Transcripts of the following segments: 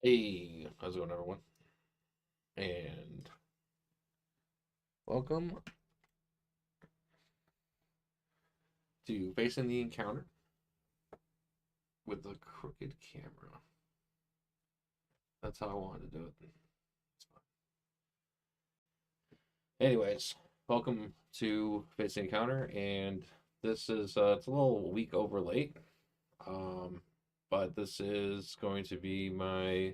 Hey, how's it going, everyone? And welcome to Facing the Encounter with the Crooked Camera. That's how I wanted to do it. Anyways, welcome to Facing the Encounter, and this is it's a little week over late, um, but this is going to be my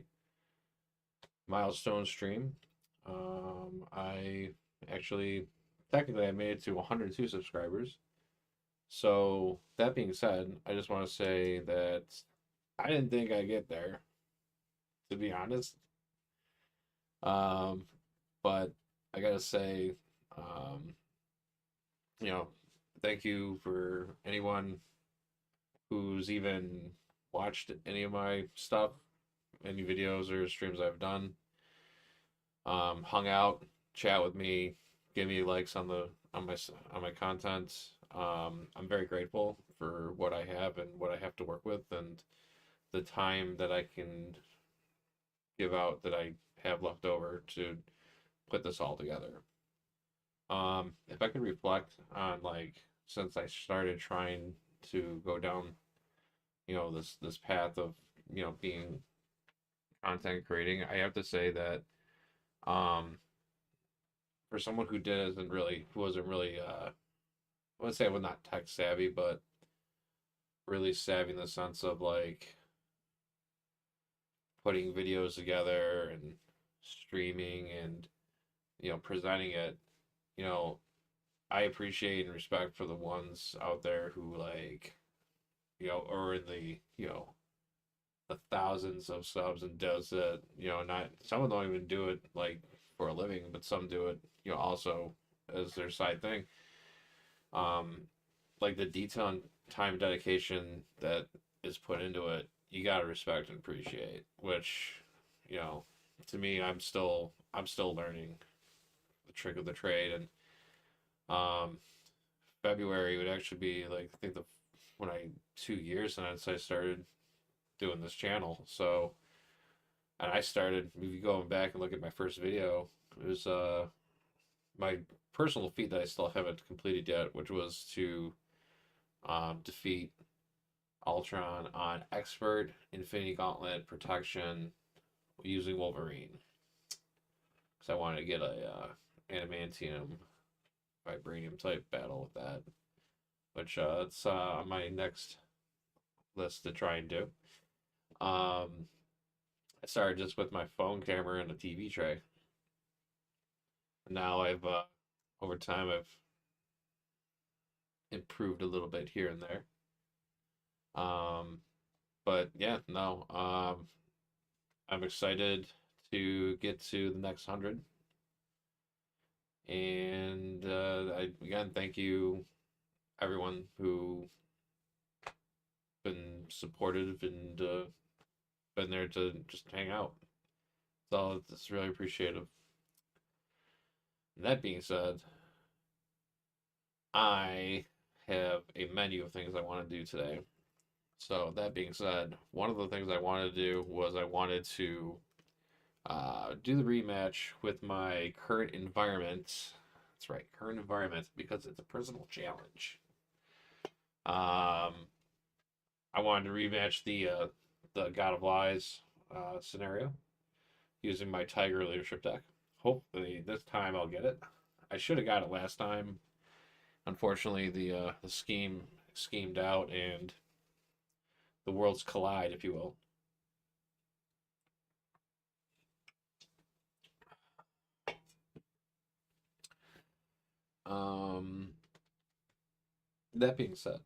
milestone stream. I actually technically I made it to 102 subscribers. So that being said, I just want to say that I didn't think I'd get there, to be honest. Um, but I gotta say, um, you know, thank you for anyone who's even watched any of my stuff, any videos or streams I've done. Hung out, chat with me, give me likes on my content. I'm very grateful for what I have and what I have to work with, and the time that I can give out that I have left over to put this all together. If I could reflect on like since I started trying to go down, this path of, being content creating, I have to say that um for someone who did isn't really who wasn't really I would say I was not tech savvy, but really savvy in the sense of like putting videos together and streaming and presenting it. you know I appreciate and respect for the ones out there who like are in the thousands of subs and does it. Not some of them don't even do it like for a living, but some do it also as their side thing. Um, like the detail and time dedication that is put into it, you gotta respect and appreciate. Which, you know, to me, I'm still learning the trick of the trade, and um, February would actually be like I think the when I 2 years since I started doing this channel. So, and I started if you going back and look at my first video, it was my personal feat that I still haven't completed yet, which was to defeat Ultron on expert Infinity Gauntlet protection using Wolverine. Because I wanted to get a adamantium vibranium type battle with that, which it's on my next list to try and do. Um, I started just with my phone camera and a TV tray. Now I've over time I've improved a little bit here and there. Um, but yeah, no, I'm excited to get to the next 100. And I again thank you everyone who been supportive and been there to just hang out. So it's really appreciative. That being said, I have a menu of things I want to do today. So that being said, one of the things I wanted to do was I wanted to do the rematch with my current environment. That's right, current environment because it's a personal challenge. Um, I wanted to rematch the God of Lies scenario using my Tiger leadership deck. Hopefully this time I'll get it. I should have got it last time. Unfortunately, the scheme schemed out and the worlds collide, if you will. Um, that being said,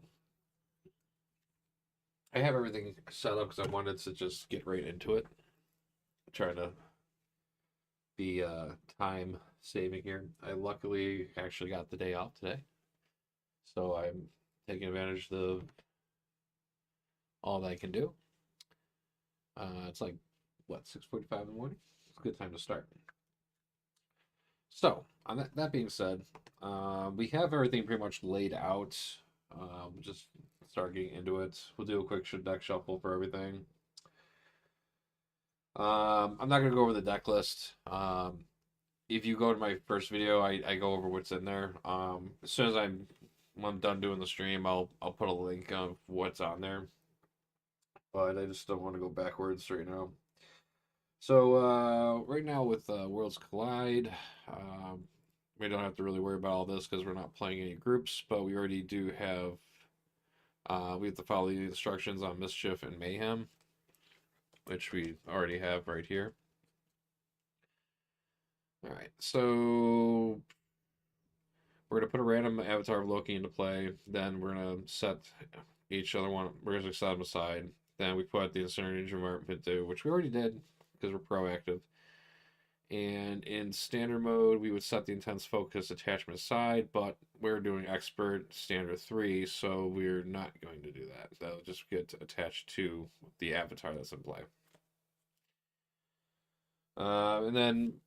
I have everything set up because I wanted to just get right into it. Trying to be time saving here. I luckily actually got the day off today, so I'm taking advantage of all that I can do. It's like what 6:45 in the morning. It's a good time to start. So, on that being said, we have everything pretty much laid out. We'll just start getting into it. We'll do a quick deck shuffle for everything. I'm not gonna go over the deck list. If you go to my first video, I go over what's in there. As soon as when I'm done doing the stream, I'll put a link of what's on there. But I just don't want to go backwards right now. So right now with Worlds Collide, we don't have to really worry about all this because we're not playing any groups, but we already do have. We have to follow the instructions on Mischief and Mayhem, which we already have right here. All right, so we're gonna put a random avatar of Loki into play. Then we're gonna set each other one. We're gonna set them aside. Then we put the incinerator environment to, which we already did because we're proactive. And in standard mode, we would set the intense focus attachment aside, but we're doing expert standard 3, so we're not going to do that. That'll just get attached to the avatar that's in play. And then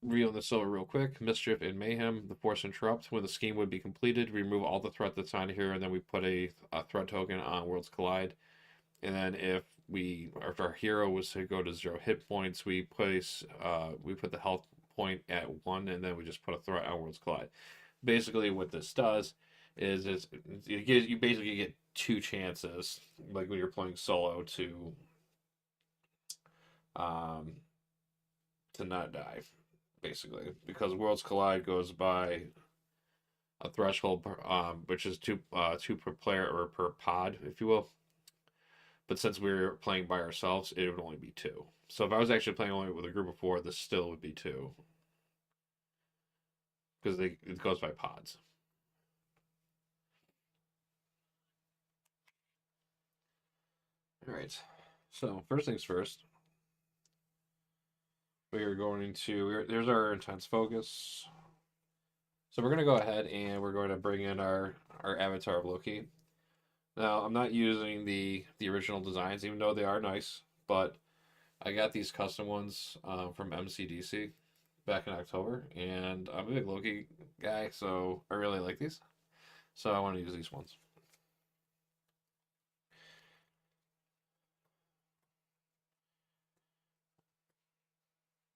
revealing this over real quick, Mischief and Mayhem, the Force Interrupt. When the scheme would be completed, we remove all the threat that's on here, and then we put a threat token on Worlds Collide. And then if our hero was to go to 0 hit points, we put the health point at 1, and then we just put a threat on Worlds Collide. Basically, what this does is you basically get 2 chances, like when you're playing solo, to not die, basically, because Worlds Collide goes by a threshold, which is two per player or per pod, if you will. But since we're playing by ourselves, it would only be 2. So if I was actually playing only with a group of 4, this still would be 2. Because it goes by pods. Alright. So, first things first. We are going to... There's our intense focus. So we're going to go ahead and we're going to bring in our avatar of Loki. Now, I'm not using the original designs, even though they are nice. But I got these custom ones from MCDC back in October, and I'm a big Loki guy, so I really like these. So I want to use these ones.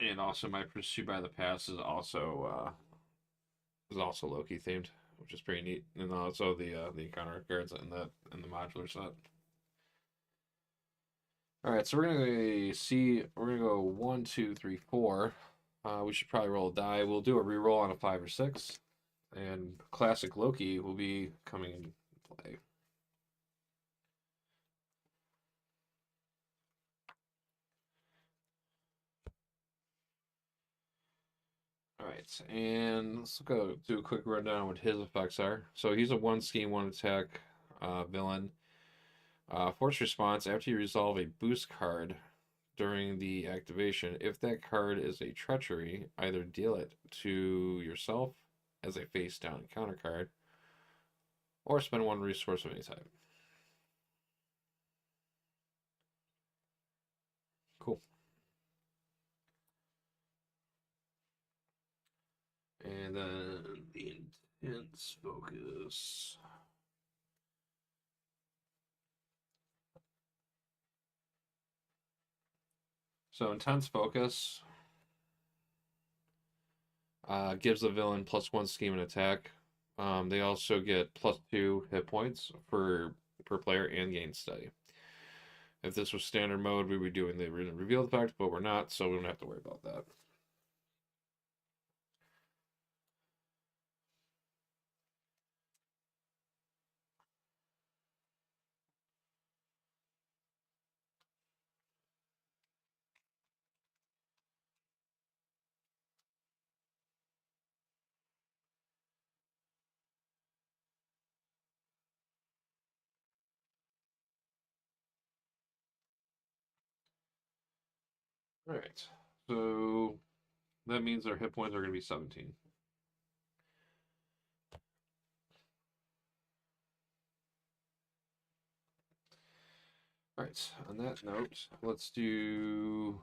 And also my Pursuit by the Past is also Loki themed, which is pretty neat. And also the encounter cards in the modular set. All right, so we're gonna go 1, 2, 3, 4. We should probably roll a die. We'll do a reroll on a 5 or 6, and classic Loki will be coming into play. All right, and let's go do a quick rundown what his effects are. So he's a 1 scheme, 1 attack villain. Force response, after you resolve a boost card during the activation, if that card is a treachery, either deal it to yourself as a face down counter card, or spend 1 resource of any type. Cool. And then the intense focus. So intense focus gives the villain +1 scheme and attack. They also get +2 hit points per player and gain steady. If this was standard mode, we would be doing the reveal effect, but we're not, so we don't have to worry about that. All right, so that means our hit points are going to be 17. All right, on that note, let's do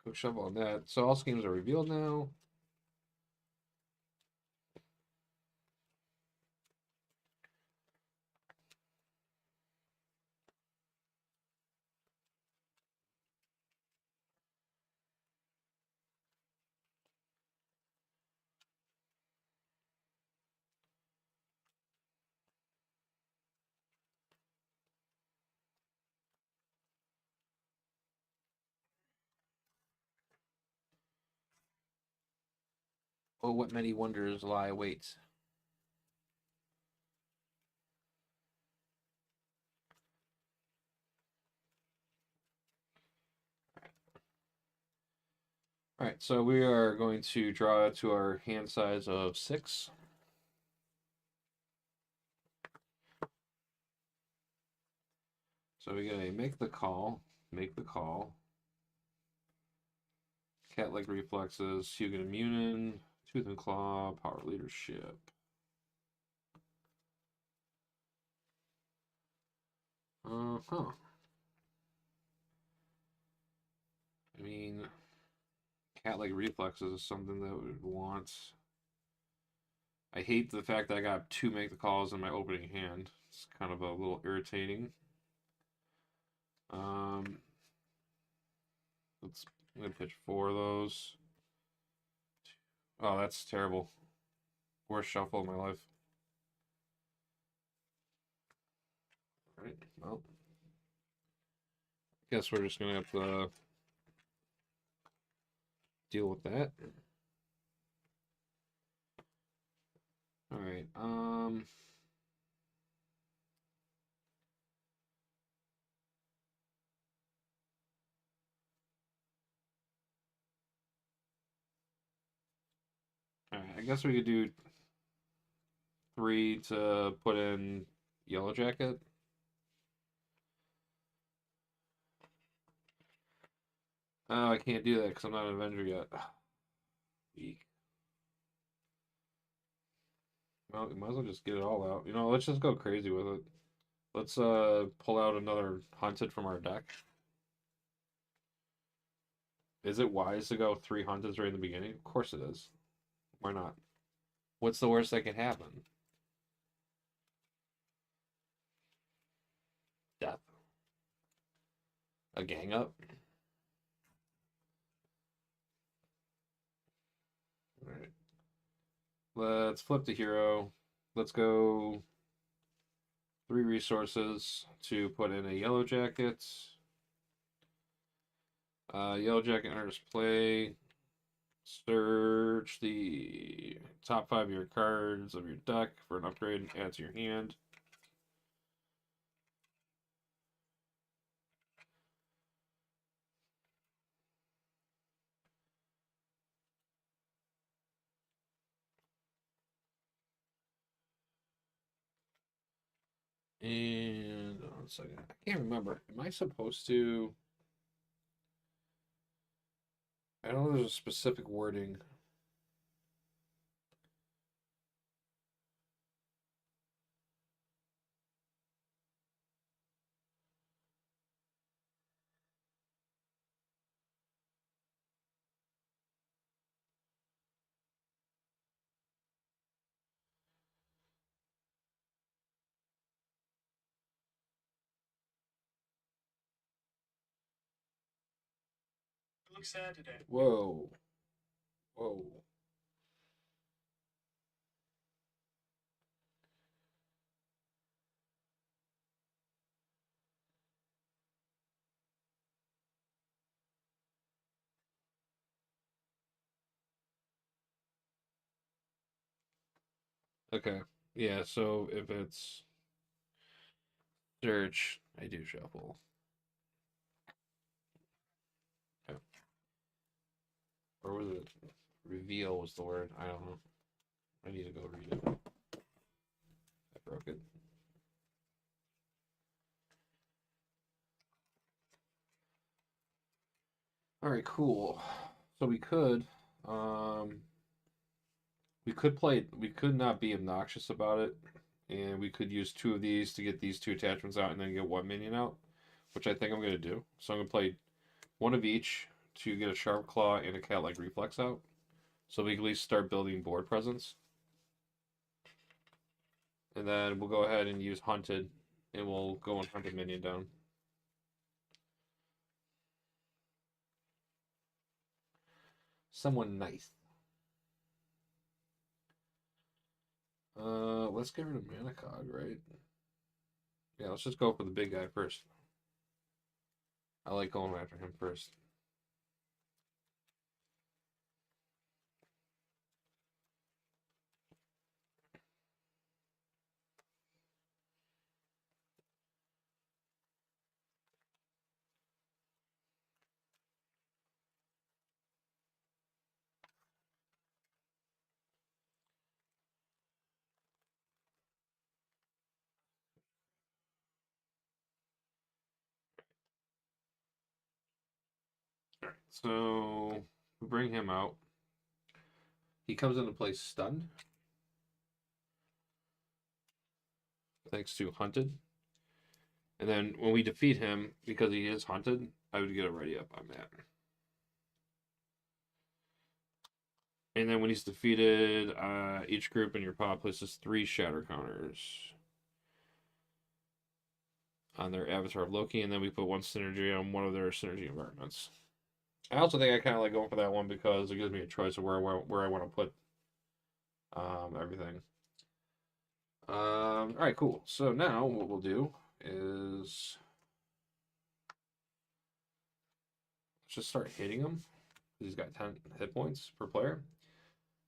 quick shuffle on that. So all schemes are revealed now. Oh, what many wonders lie await. All right, so we are going to draw to our hand size of 6. So we're gonna make the call, cat-like reflexes, Hugin Immunin, Tooth and Claw, Power Leadership. Huh. I mean, cat-like reflexes is something that would want. I hate the fact that I got 2 make the calls in my opening hand. It's kind of a little irritating. Um, I'm gonna pitch 4 of those. Oh, that's terrible. Worst shuffle of my life. All right, well, guess we're just gonna have to deal with that. All right. All right. I guess we could do 3 to put in Yellow Jacket. Oh, I can't do that because I'm not an Avenger yet. Weak. Well, we might as well just get it all out. You know, let's just go crazy with it. Let's pull out another Hunted from our deck. Is it wise to go 3 Hunteds right in the beginning? Of course it is. Why not? What's the worst that can happen? Death. A gang up? Alright. Let's flip the hero. Let's go 3 resources to put in a Yellow Jacket. Yellow Jacket enters play. Search the top 5 of your cards of your deck for an upgrade and add to your hand. And 1 second. I can't remember. Am I supposed to? I know there's a specific wording. You look sad today. Whoa. Whoa. Okay. Yeah, so if it's search, I do shuffle. Okay. Or was it reveal was the word? I don't know. I need to go read it. I broke it. All right, cool. So um, we could not be obnoxious about it, and we could use 2 of these to get these 2 attachments out, and then get 1 minion out, which I think I'm gonna do. So I'm gonna play 1 of each to get a Sharp Claw and a Cat-like Reflex out, so we can at least start building board presence. And then we'll go ahead and use Hunted, and we'll go and hunt a minion down. Someone nice. Let's get rid of Manacog, right? Yeah, let's just go for the big guy first. I like going after him first. Alright, so we bring him out. He comes into play stunned. Thanks to Hunted. And then when we defeat him, because he is hunted, I would get a ready up on that. And then when he's defeated, each group in your pod places 3 shatter counters on their avatar of Loki, and then we put 1 synergy on one of their synergy environments. I also think I kind of like going for that one because it gives me a choice of where I want to put everything. All right, cool. So now what we'll do is let's just start hitting him. He's got 10 hit points per player.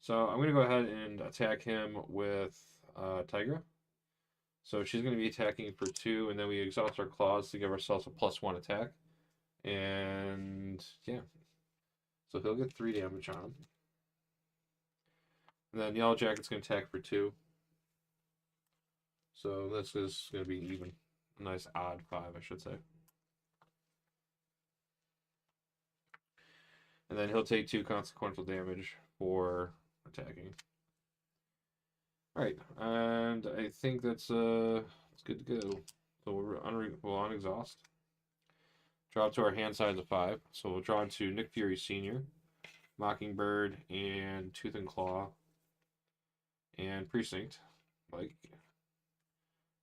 So I'm going to go ahead and attack him with Tigra. So she's going to be attacking for 2, and then we exhaust our claws to give ourselves a +1 attack. And yeah, so he'll get 3 damage on him. And then Yellow Jacket's going to attack for 2. So this is going to be even. A nice odd 5, I should say. And then he'll take 2 consequential damage for attacking. Alright, and I think that's it's good to go. So we'll unexhaust. Draw up to our hand size of 5. So we'll draw into Nick Fury Sr., Mockingbird, and Tooth and Claw, and Precinct, like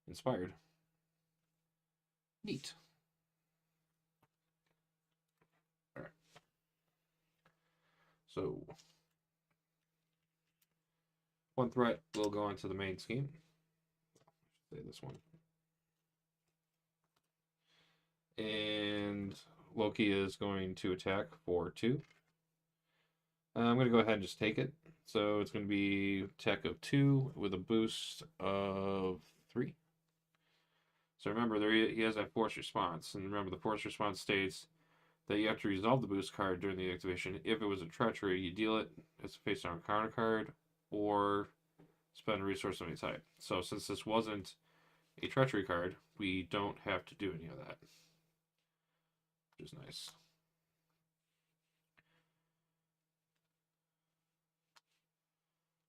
Inspired. Neat. Alright. So 1 threat will go into the main scheme. Say this one. And Loki is going to attack for 2. I'm going to go ahead and just take it. So it's going to be attack of 2 with a boost of 3. So remember, he has that force response. And remember, the force response states that you have to resolve the boost card during the activation. If it was a treachery, you deal it as a face-down counter card or spend a resource of any type. So since this wasn't a treachery card, we don't have to do any of that, which is nice.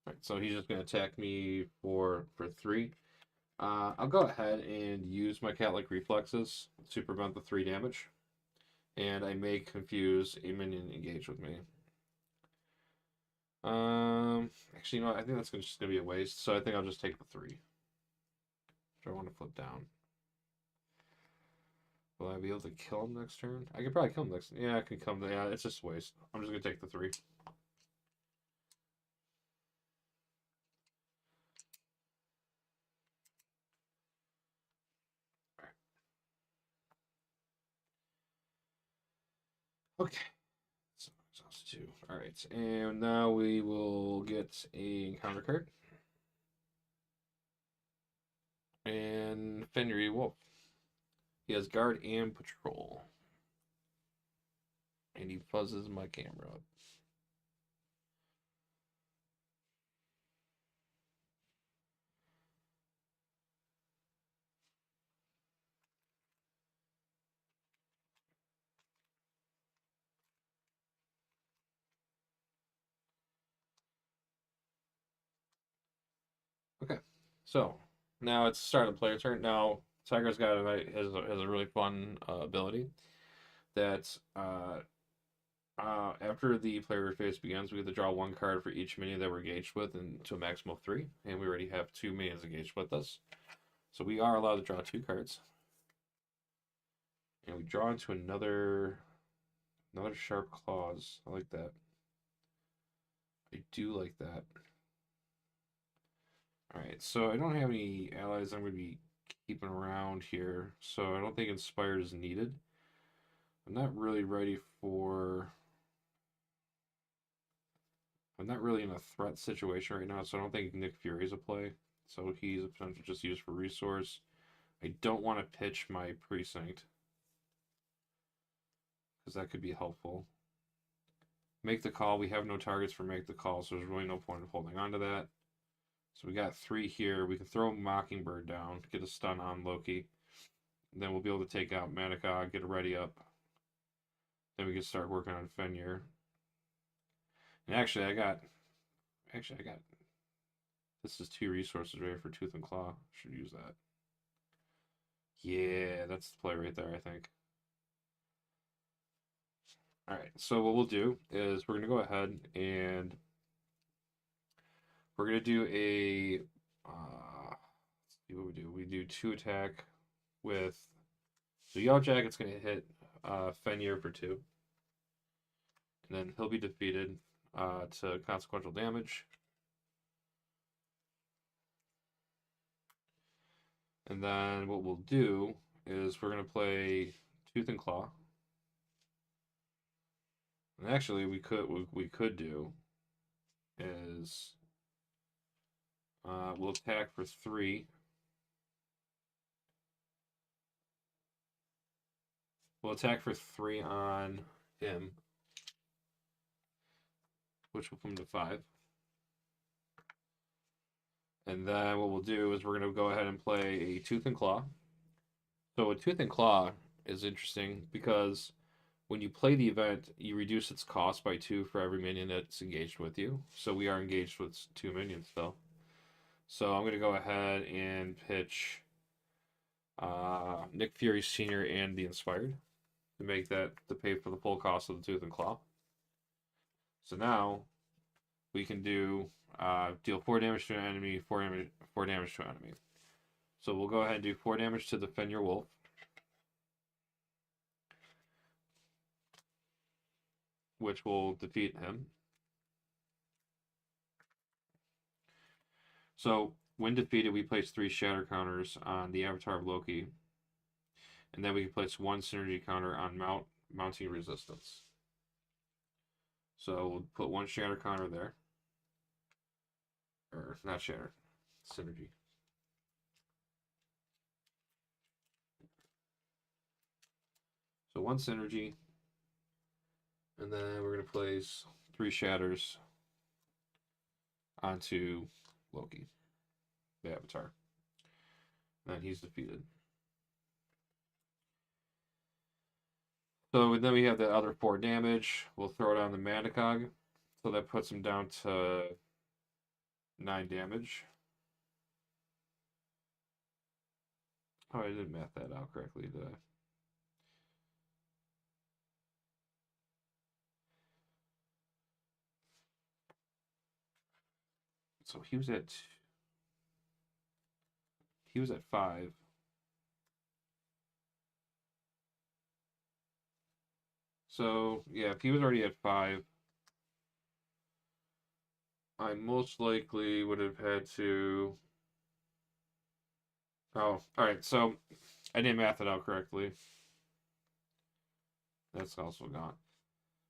All right, so he's just going to attack me for 3. I'll go ahead and use my cat-like reflexes to prevent the 3 damage, and I may confuse a minion engaged with me. Actually, you know what? I think that's just going to be a waste, so I think I'll just take the 3. Do I want to flip down? Will I be able to kill him next turn? I could probably kill him next. Yeah, I can kill him. Yeah, it's just a waste. I'm just going to take the 3. Okay. So exhaust 2. Alright, and now we will get a encounter card. And Fenrir Wolf. He has guard and patrol. And he fuzzes my camera up. Okay, so now it's start of the player turn. Now Tiger's got has a really fun ability that after the player phase begins, we get to draw 1 card for each minion that we're engaged with, and to a maximum of 3. And we already have 2 minions engaged with us, so we are allowed to draw 2 cards. And we draw into another sharp claws. I like that. I do like that. Alright, so I don't have any allies I'm going to be keeping around here, so I don't think Inspired is needed. I'm not really ready for... I'm not really in a threat situation right now, so I don't think Nick Fury is a play. So he's a potential just used for resource. I don't want to pitch my Precinct, because that could be helpful. Make the call. We have no targets for make the call, so there's really no point in holding on to that. So we got 3 here. We can throw Mockingbird down, get a stun on Loki. Then we'll be able to take out Manacog, get a ready up. Then we can start working on Fenrir. And actually I got this is 2 resources right for Tooth and Claw. Should use that. Yeah, that's the play right there, I think. All right, so what we'll do is we're gonna go ahead and we're gonna do a let's see what we do. We do 2 attack with so Yellow Jacket's gonna hit Fenrir for 2, and then he'll be defeated to consequential damage. And then what we'll do is we're gonna play Tooth and Claw. And actually, we could do is we'll attack for 3. We'll attack for 3 on him, which will come to 5. And then what we'll do is we're going to go ahead and play a Tooth and Claw. So a Tooth and Claw is interesting because when you play the event, you reduce its cost by 2 for every minion that's engaged with you. So we are engaged with 2 minions still. So I'm going to go ahead and pitch Nick Fury Sr. and the Inspired to make that to pay for the full cost of the Tooth and Claw. So now we can do deal 4 damage to an enemy, 4 damage to an enemy. So we'll go ahead and do 4 damage to the Fenrir Wolf. Which will defeat him. So when defeated, we place 3 shatter counters on the avatar of Loki. And then we can place 1 synergy counter on mounting resistance. So we'll put 1 shatter counter there. Or not shatter, synergy. So 1 synergy. And then we're going to place 3 shatters onto Loki, the avatar. And then he's defeated. So then we have the other 4 damage. We'll throw it on the Mandacog. So that puts him down to 9 damage. Oh, I didn't math that out correctly, did I? So he was at 5. So yeah, if he was already at 5, I most likely would have had to. Oh, all right. So I didn't math it out correctly. That's also gone.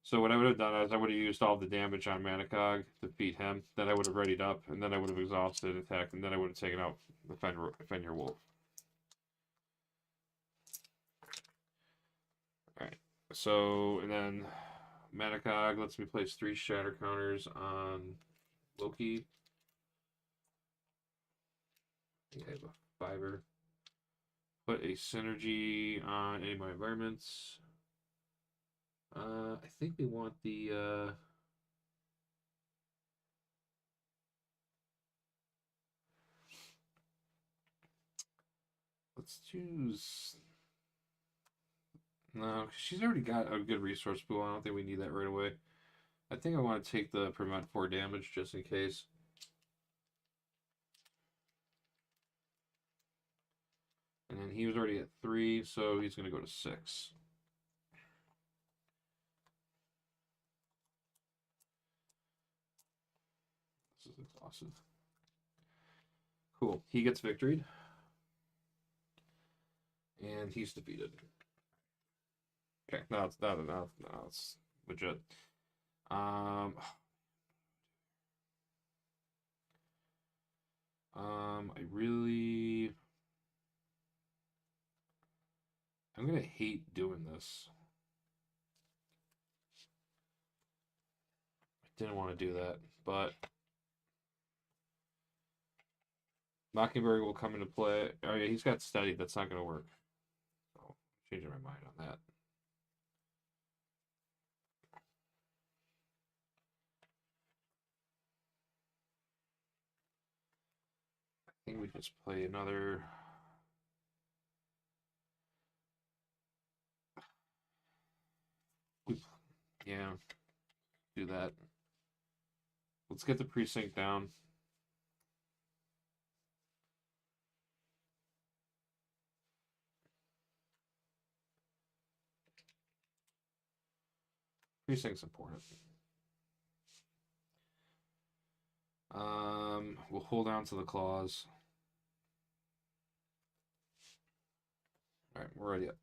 So what I would have done is I would have used all the damage on Manacog to beat him. Then I would have readied up, and then I would have exhausted attack, and then I would have taken out the Fenrir Wolf. All right. So and then Manacog lets me place 3 shatter counters on Loki. I have a 5er. Put a synergy on any of my environments. I think we want the let's choose no, she's already got a good resource pool. I don't think we need that right away. I think I want to take the prevent 4 damage just in case. And then he was already at 3, so he's going to go to 6. This is exhaustive. Cool. He gets victoried. And he's defeated. Okay, no, it's legit. I really I'm gonna hate doing this. I didn't want to do that, but Mockingbird will come into play. Oh yeah, he's got steady. That's not gonna work. So changing my mind on that. think we just play another. Yeah, do that. Let's get the precinct down. Precinct's important. We'll hold on to the claws. All right, we're ready up.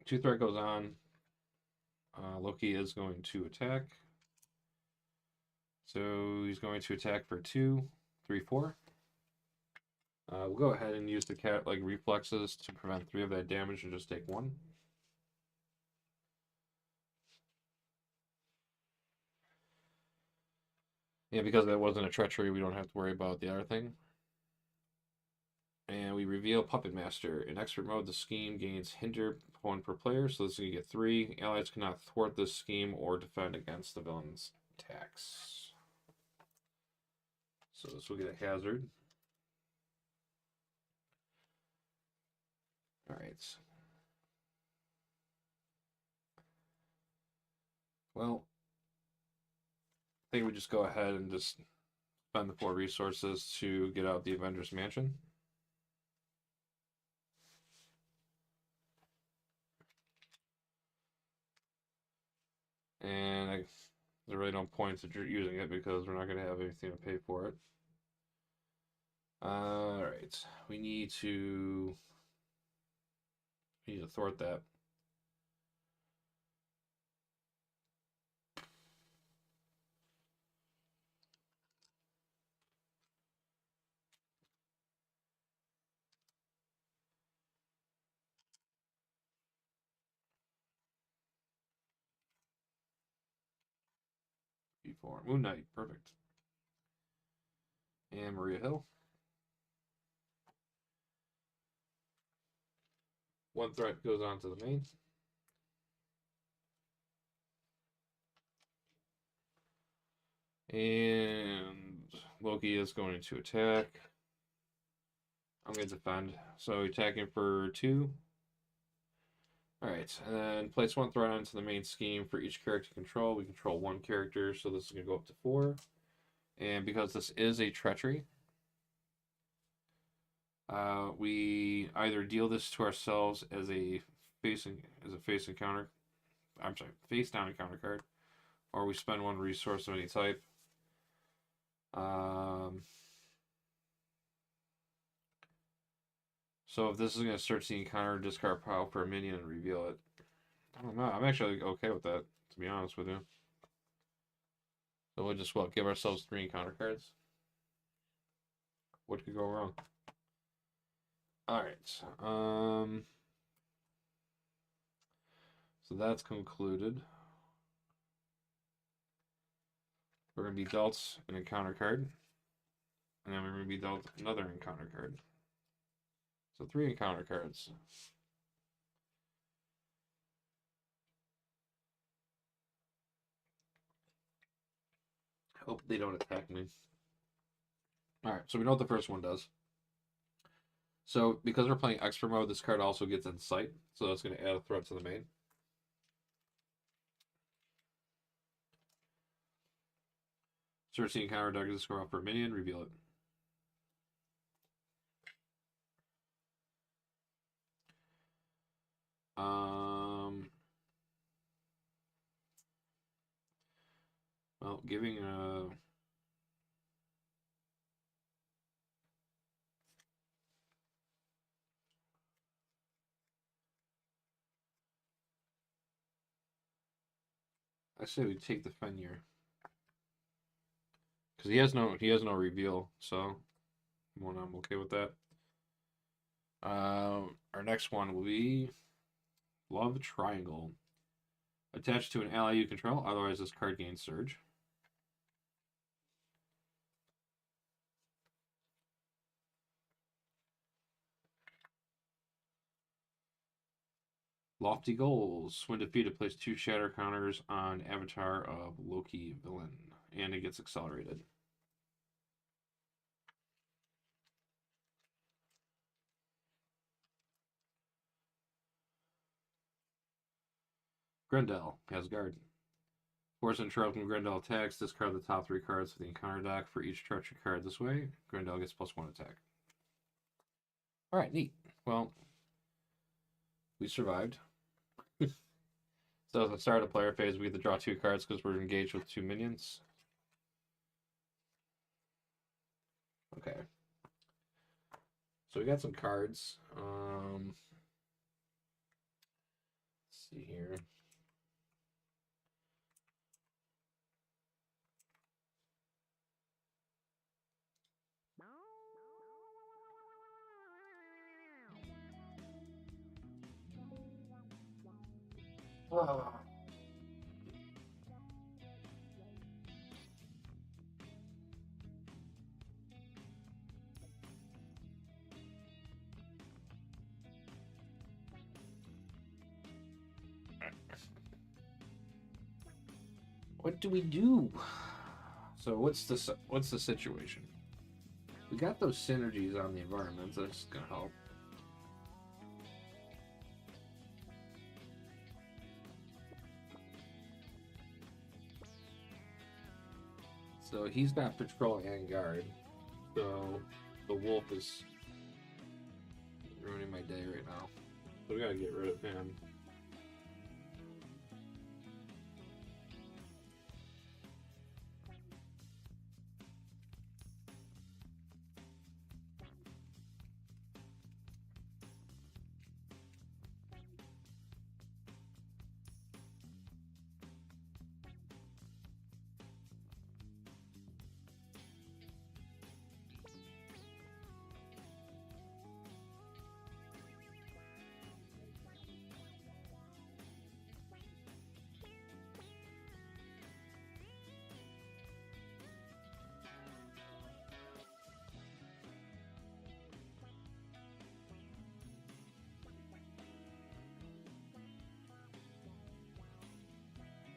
Two threat goes on. Loki is going to attack. So he's going to attack for 2, 3, 4. We'll go ahead and use the cat like reflexes to prevent 3 of that damage and just take 1. Yeah, because that wasn't a treachery, we don't have to worry about the other thing. And we reveal Puppet Master. In expert mode, the scheme gains hinder 1 per player, so this is going to get 3. Allies cannot thwart this scheme or defend against the villain's attacks. So this will get a hazard. Alright. Well, I think we just go ahead and just spend the 4 resources to get out the Avengers Mansion. And there's really no point to using it because we're not going to have anything to pay for it. Alright, we need to thwart that. Before Moon Knight, perfect. And Maria Hill. 1 threat goes on to the main. And Loki is going to attack. I'm going to defend. So attacking for 2. Alright, and then place 1 threat onto the main scheme for each character control. We control 1 character, so this is going to go up to 4. And because this is a treachery, we either deal this to ourselves as a face down encounter card, or we spend 1 resource of any type. So if this is going to search the encounter, discard pile for a minion and reveal it. I don't know. I'm actually okay with that, to be honest with you. So we'll just give ourselves 3 encounter cards. What could go wrong? Alright. So that's concluded. We're going to be dealt an encounter card. And then we're going to be dealt another encounter card. So 3 encounter cards. Hope they don't attack me. Alright, so we know what the first one does. So because we're playing expert mode, this card also gets Insight. So that's going to add a threat to the main. Search the encounter, target the score off for a minion, reveal it. Well, giving I say we take the Fenrir. Because he has no reveal, so I'm okay with that. Our next one will be Love Triangle. Attached to an ally you control, otherwise this card gains Surge. Lofty goals. When defeated, place 2 shatter counters on Avatar of Loki villain, and it gets accelerated. Grendel, Asgard. Force interrupt when Grendel attacks. Discard the top 3 cards of the encounter deck for each treachery card this way. Grendel gets +1 attack. Alright, neat. Well, we survived. So at the start of the player phase, we get to draw 2 cards because we're engaged with 2 minions. Okay. So we got some cards. Let's see here. Oh. What do we do? So what's the situation? We got those synergies on the environment. That's gonna help. So he's got patrol and guard. So the wolf is ruining my day right now. So we gotta get rid of him.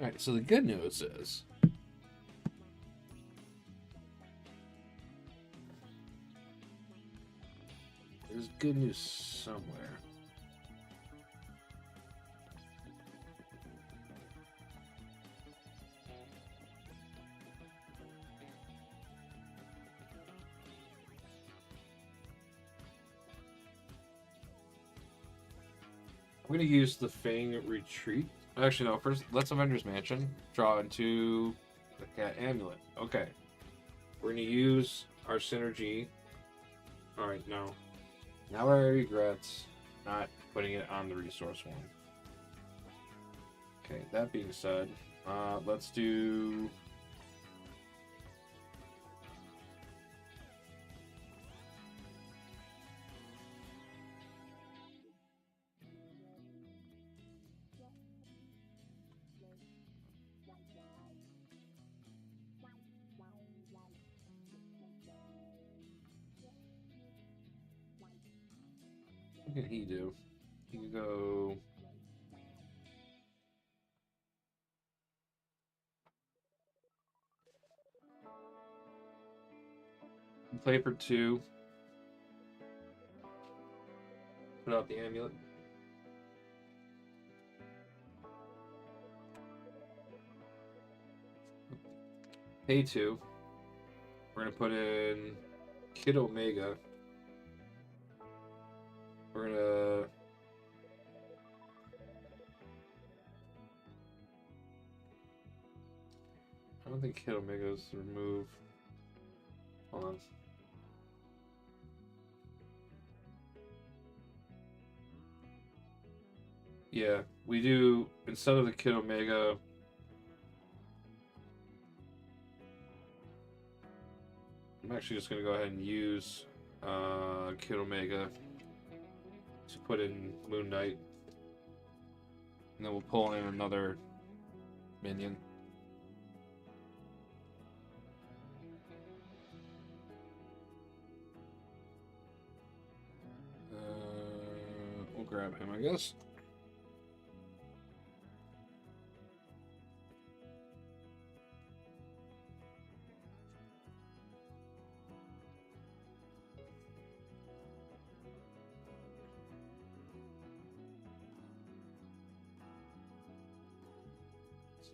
All right, so the good news is there's good news somewhere. I'm gonna use the Fang Retreat. Actually, no. First, let's Avengers Mansion. Draw into the Cat Amulet. Okay. We're gonna use our synergy. All right, no. Now I regret not putting it on the resource one. Okay. That being said, let's do. What can he do? He can go. Play for 2. Put out the amulet. Pay 2. We're gonna put in Kid Omega. We're gonna. I don't think Kid Omega's remove. Hold on. Yeah, we do, instead of the Kid Omega, I'm actually just going to go ahead and use Kid Omega to put in Moon Knight. And then we'll pull in another minion. We'll grab him, I guess.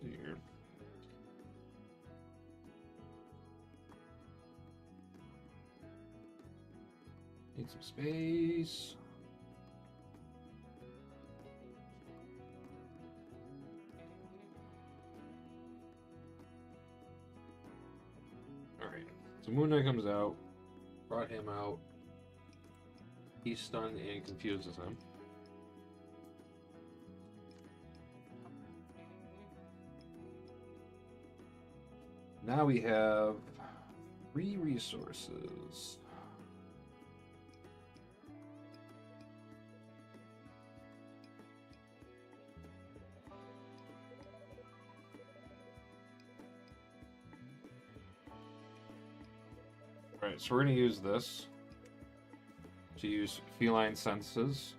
see here. Need some space. Alright. So Moon Knight comes out. Brought him out. He's stunned and confuses him. Now we have 3 resources. Alright, so we're going to use this to use Feline Senses.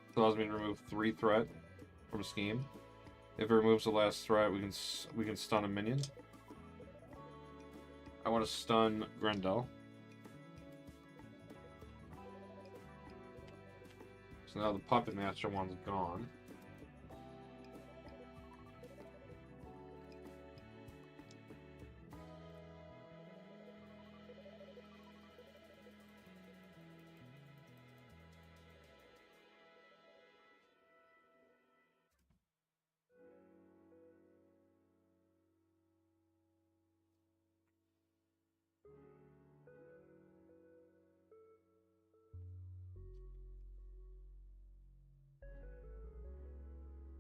It allows me to remove 3 threat from a scheme. If it removes the last threat, we can stun a minion. I want to stun Grendel. So now the Puppet Master one's gone.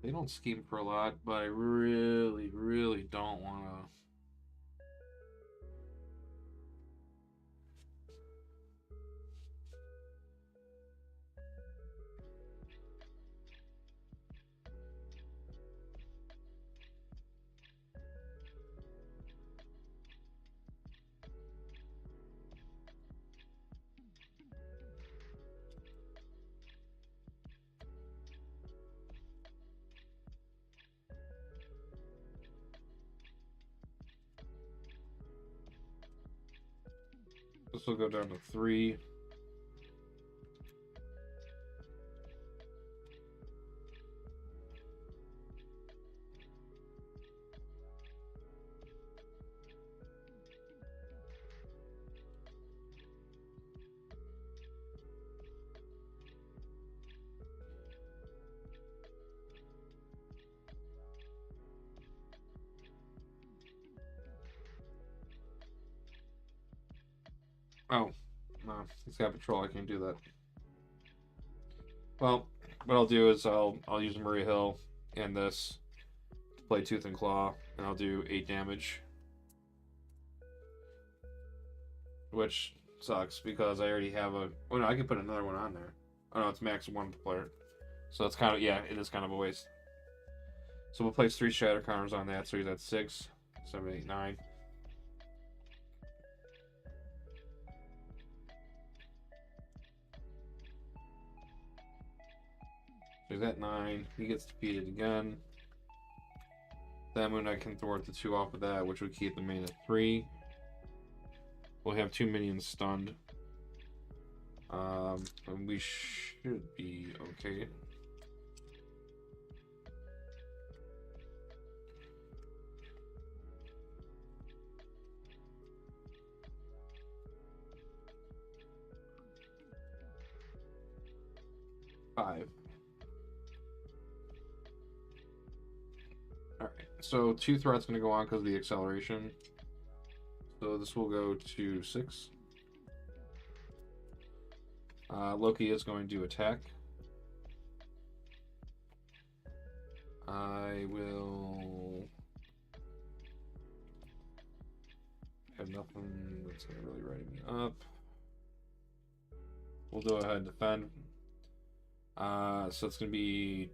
They don't scheme for a lot, but I really, really don't want to. This will go down to 3. Oh, no, he's got patrol. I can't do that. Well, what I'll do is I'll use Maria Hill and this to play Tooth and Claw, and I'll do 8 damage, which sucks because I already have a. Oh no, I can put another one on there. Oh no, it's max 1 per player, so it's kind of it is kind of a waste. So we'll place 3 Shatter Counters on that, so he's at 6, 7, 8, 9. So he's at 9. He gets defeated again. That Moon Knight can thwart the 2 off of that, which would keep the main at 3. We'll have 2 minions stunned. And we should be okay. Five. Alright, so 2 threats going to go on because of the acceleration. So this will go to 6. Loki is going to attack. I will have nothing that's going to really write me up. We'll go ahead and defend. So it's going to be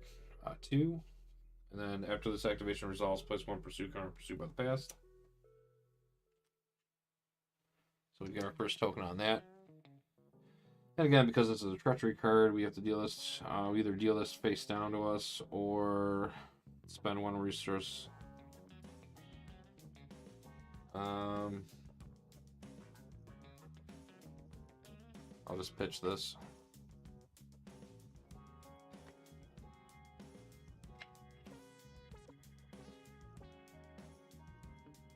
2. And then after this activation resolves, place 1 pursuit counter pursued by the past. So we get our first token on that. And again, because this is a treachery card, we have to deal this. We either deal this face down to us or spend 1 resource. I'll just pitch this.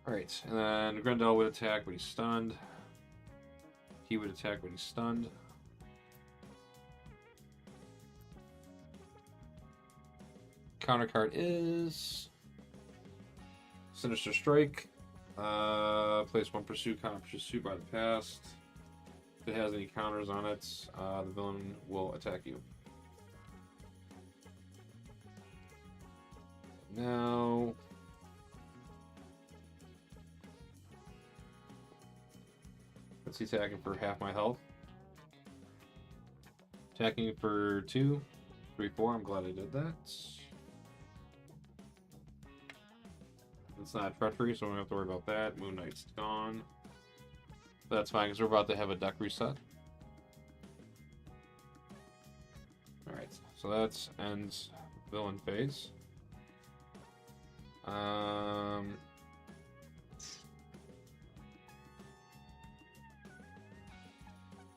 Alright, and then Grendel would attack when he's stunned. He would attack when he's stunned. Counter card is Sinister Strike. Place one pursuit counter pursuit by the past. If it has any counters on it, the villain will attack you. Now, let's see, attacking for half my health. Attacking for 2, 3, 4. I'm glad I did that. It's not treachery, so we don't have to worry about that. Moon Knight's gone. But that's fine, because we're about to have a deck reset. Alright, so that ends villain phase.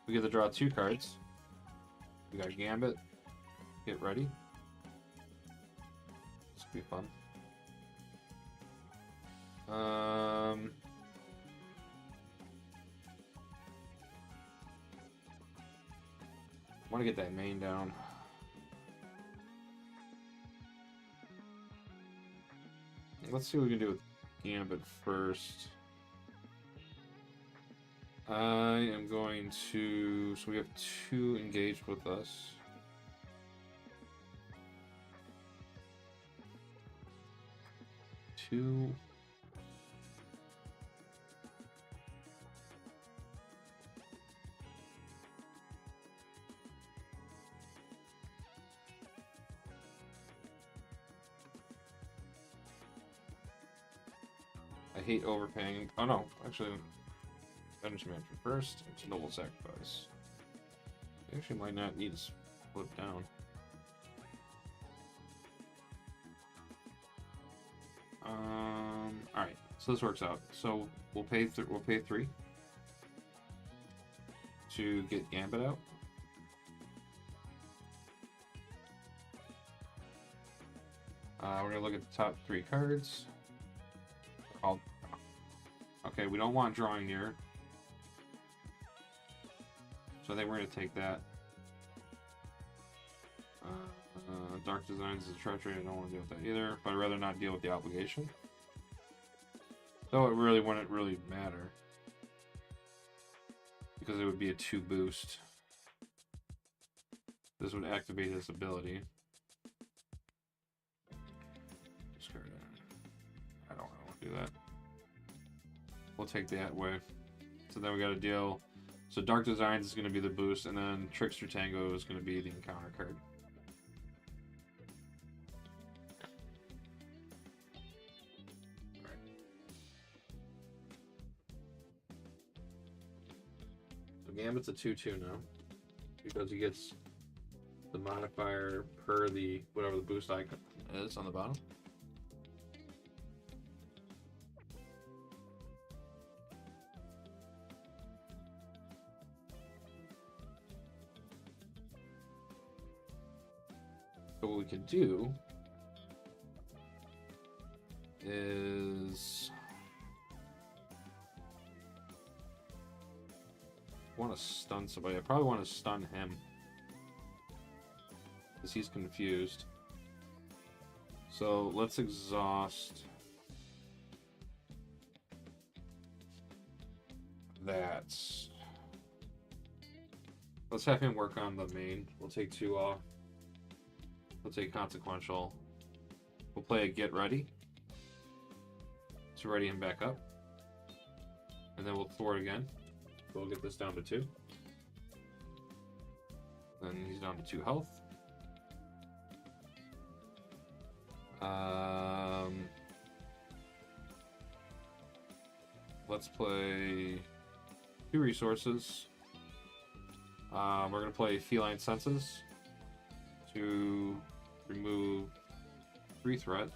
We get to draw 2 cards. We got Gambit. Get ready. This could be fun. Want to get that main down. Let's see what we can do with Gambit first. I am going to... So we have 2 engaged with us. Two. I hate overpaying. Oh no, actually, energy management first. It's a noble sacrifice. You actually might not need to split down. All right, so this works out. So we'll pay 3 to get Gambit out. We're gonna look at the top 3 cards. Okay, we don't want drawing near. So I think we're going to take that. Dark Designs is a treachery. I don't want to deal with that either. But I'd rather not deal with the obligation. Though it really wouldn't really matter. Because it would be a 2 boost. This would activate his ability. I don't want to do that. We'll take that way. So then we got to deal. So Dark Designs is going to be the boost, and then Trickster Tango is going to be the encounter card. Alright. So Gambit's a 2/2 now. Because he gets the modifier per the whatever the boost icon is on the bottom. So what we can do is want to stun somebody. I probably want to stun him because he's confused. So let's exhaust that. Let's have him work on the main. We'll take 2 off. We'll take Consequential. We'll play a Get Ready to ready him back up. And then we'll thwart again. We'll get this down to 2. Then he's down to 2 health. Let's play 2 resources. We're going to play Feline Senses to remove 3 threat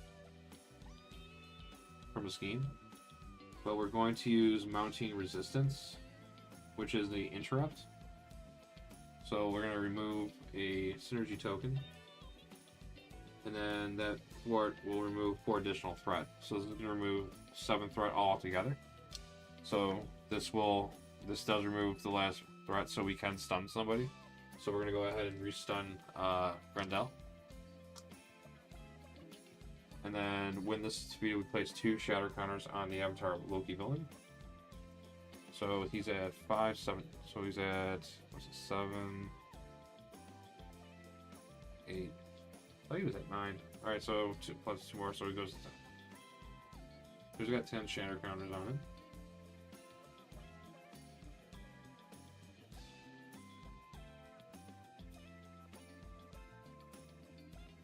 from a scheme. But we're going to use Mounting Resistance, which is the interrupt. So we're going to remove a synergy token. And then that thwart will remove 4 additional threat. So this is going to remove 7 threat all together. So this does remove the last threat, so we can stun somebody. So we're going to go ahead and restun Grendel. And then when this is defeated, we place 2 shatter counters on the avatar of Loki villain. So he's at 5, 7. So he's at, what's it, 7, 8. I thought he was at 9. Alright, so 2 plus 2 more, so he goes to 10. So he's got 10 shatter counters on him.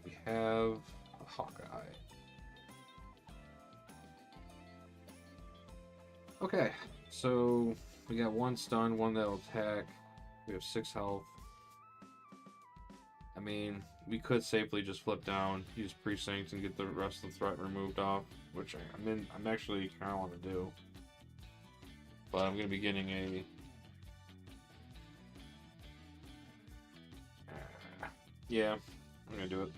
We have a Hawkeye. Okay, so we got 1 stun, 1 that'll attack. We have 6 health. I mean, we could safely just flip down, use Precinct, and get the rest of the threat removed off, which I'm actually kind of want to do. But I'm going to be getting a... yeah, I'm going to do it.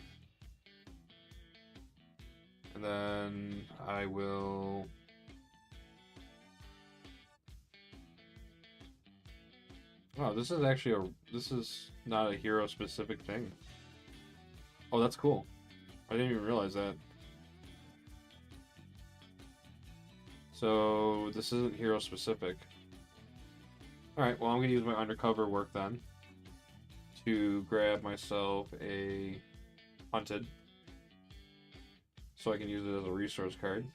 And then I will... Oh, this is actually this is not a hero specific thing. Oh, that's cool. I didn't even realize that. So this isn't hero specific. Alright, well I'm gonna use my undercover work then to grab myself a hunted. So I can use it as a resource card.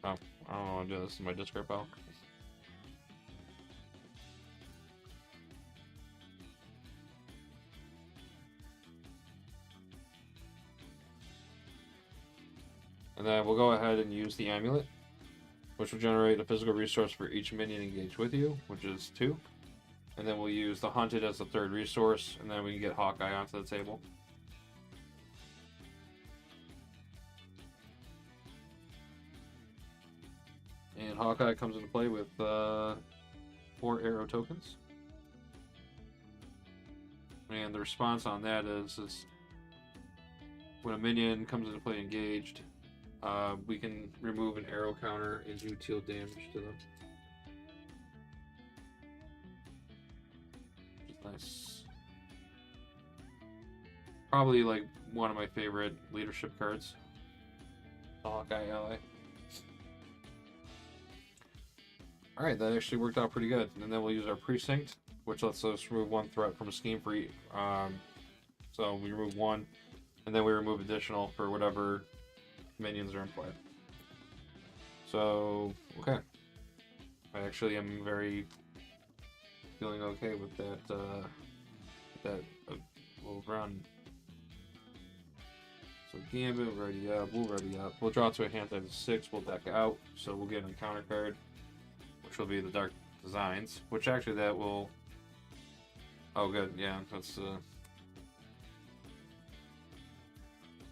Oh, I don't want to do this in my discard pile. And then we'll go ahead and use the amulet, which will generate a physical resource for each minion engaged with you, which is 2. And then we'll use the hunted as the 3rd resource, and then we can get Hawkeye onto the table. And Hawkeye comes into play with 4 arrow tokens. And the response on that is when a minion comes into play engaged, we can remove an arrow counter and do deal damage to them. Nice. Probably like one of my favorite leadership cards. The Hawkeye ally. Alright, that actually worked out pretty good. And then we'll use our Precinct, which lets us remove 1 threat from a scheme for each. So we remove 1, and then we remove additional for whatever minions are in play. So, okay. I actually am feeling okay with that little run. So Gambit, ready up, we'll ready up. We'll draw to a hand that is 6, we'll deck out, so we'll get an encounter card, which will be the Dark Designs, which actually that will... Oh good, yeah, that's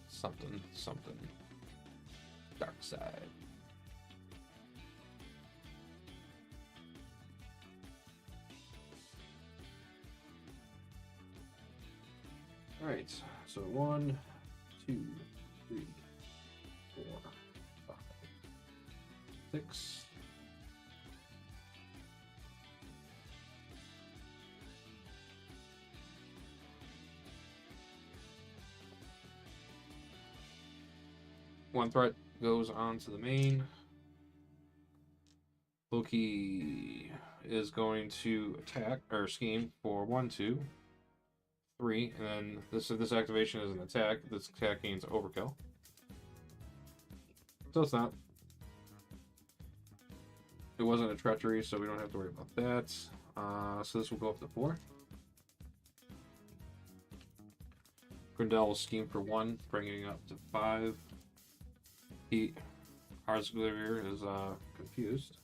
something. Dark side. Alright, so 1, 2, 3, 4, 5, 6. One threat goes on to the main. Loki is going to attack or scheme for 1, 2, 3, and then this activation is an attack. This attack gains overkill. So it's not. It wasn't a treachery, so we don't have to worry about that. So this will go up to 4. Grendel will scheme for 1, bringing it up to 5. Harzgliver is confused.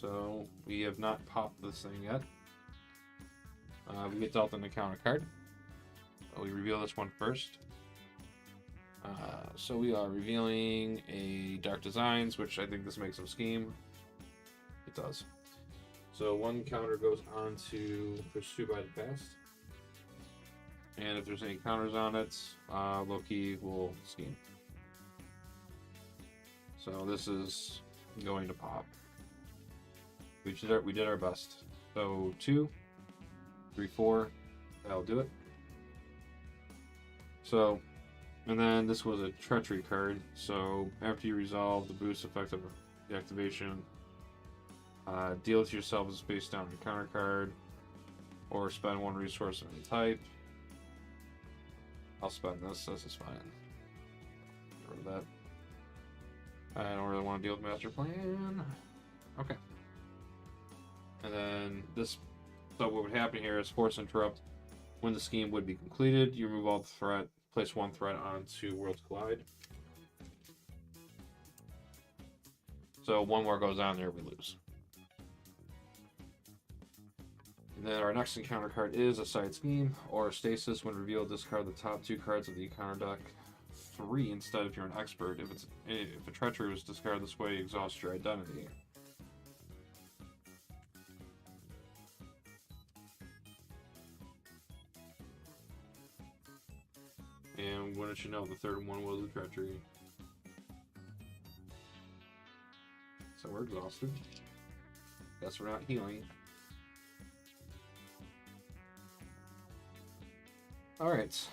So we have not popped this thing yet. We get dealt an encounter card. We reveal this one first. So we are revealing a Dark Designs, which I think this makes him scheme. It does. So 1 counter goes on to Pursue by the Past. And if there's any counters on it, Loki will scheme. So this is going to pop. We did our best. So 2, 3, 4, that'll do it. So, and then this was a treachery card. So after you resolve the boost effect of the activation, deal to yourself as a face down encounter card, or spend 1 resource of any type. I'll spend this. This is fine. Get rid of that. I don't really want to deal with master plan. Okay. And then this. So what would happen here is force interrupt. When the scheme would be completed, you remove all the threat. Place 1 threat onto Worlds Collide. So 1 more goes on there, we lose. And then our next encounter card is a side scheme or a stasis. When revealed, discard the top 2 cards of the encounter deck. 3 instead if you're an expert. If a treachery was discarded this way, exhaust your identity. And wouldn't you know, the third one was a treachery. So we're exhausted. Guess we're not healing. Alright.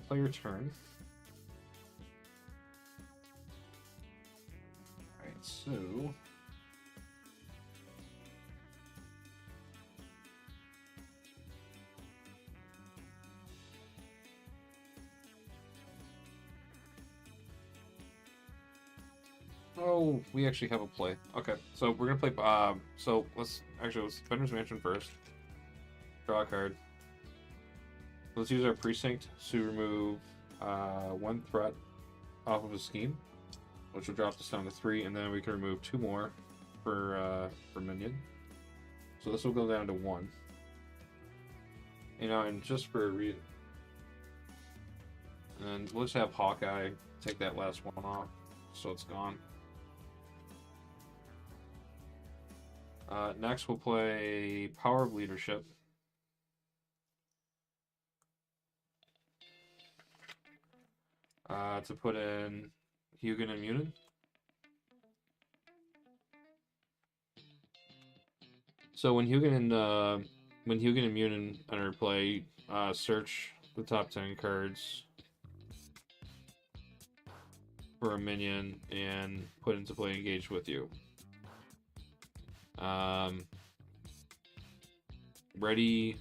Play your turn. Alright, so... Oh, we actually have a play. Okay, so we're gonna play. So let's Vendor's Mansion first. Draw a card. Let's use our precinct to remove 1 threat off of a scheme, which will drop this down to 3, and then we can remove 2 more for minion. So this will go down to 1. You know, and just for a reason. And let's have Hawkeye take that last one off, so it's gone. Next, we'll play Power of Leadership. To put in Hugin and Munin. So when Hugin and Munin enter play, search the top 10 cards for a minion and put into play engaged with you. Ready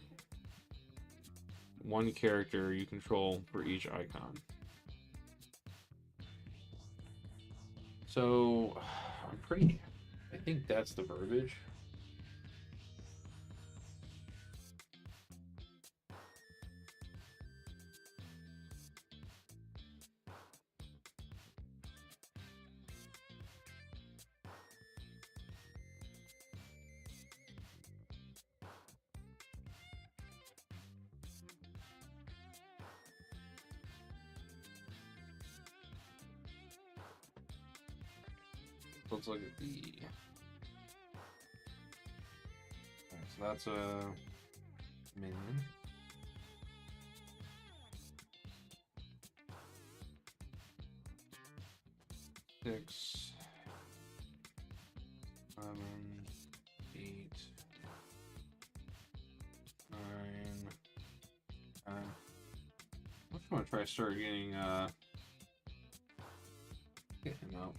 1 character you control for each icon. So I think that's the verbiage. Let's look at the... Alright, so that's a minion. Six, 7, 8, 9, 10. I just want to try start getting get him out.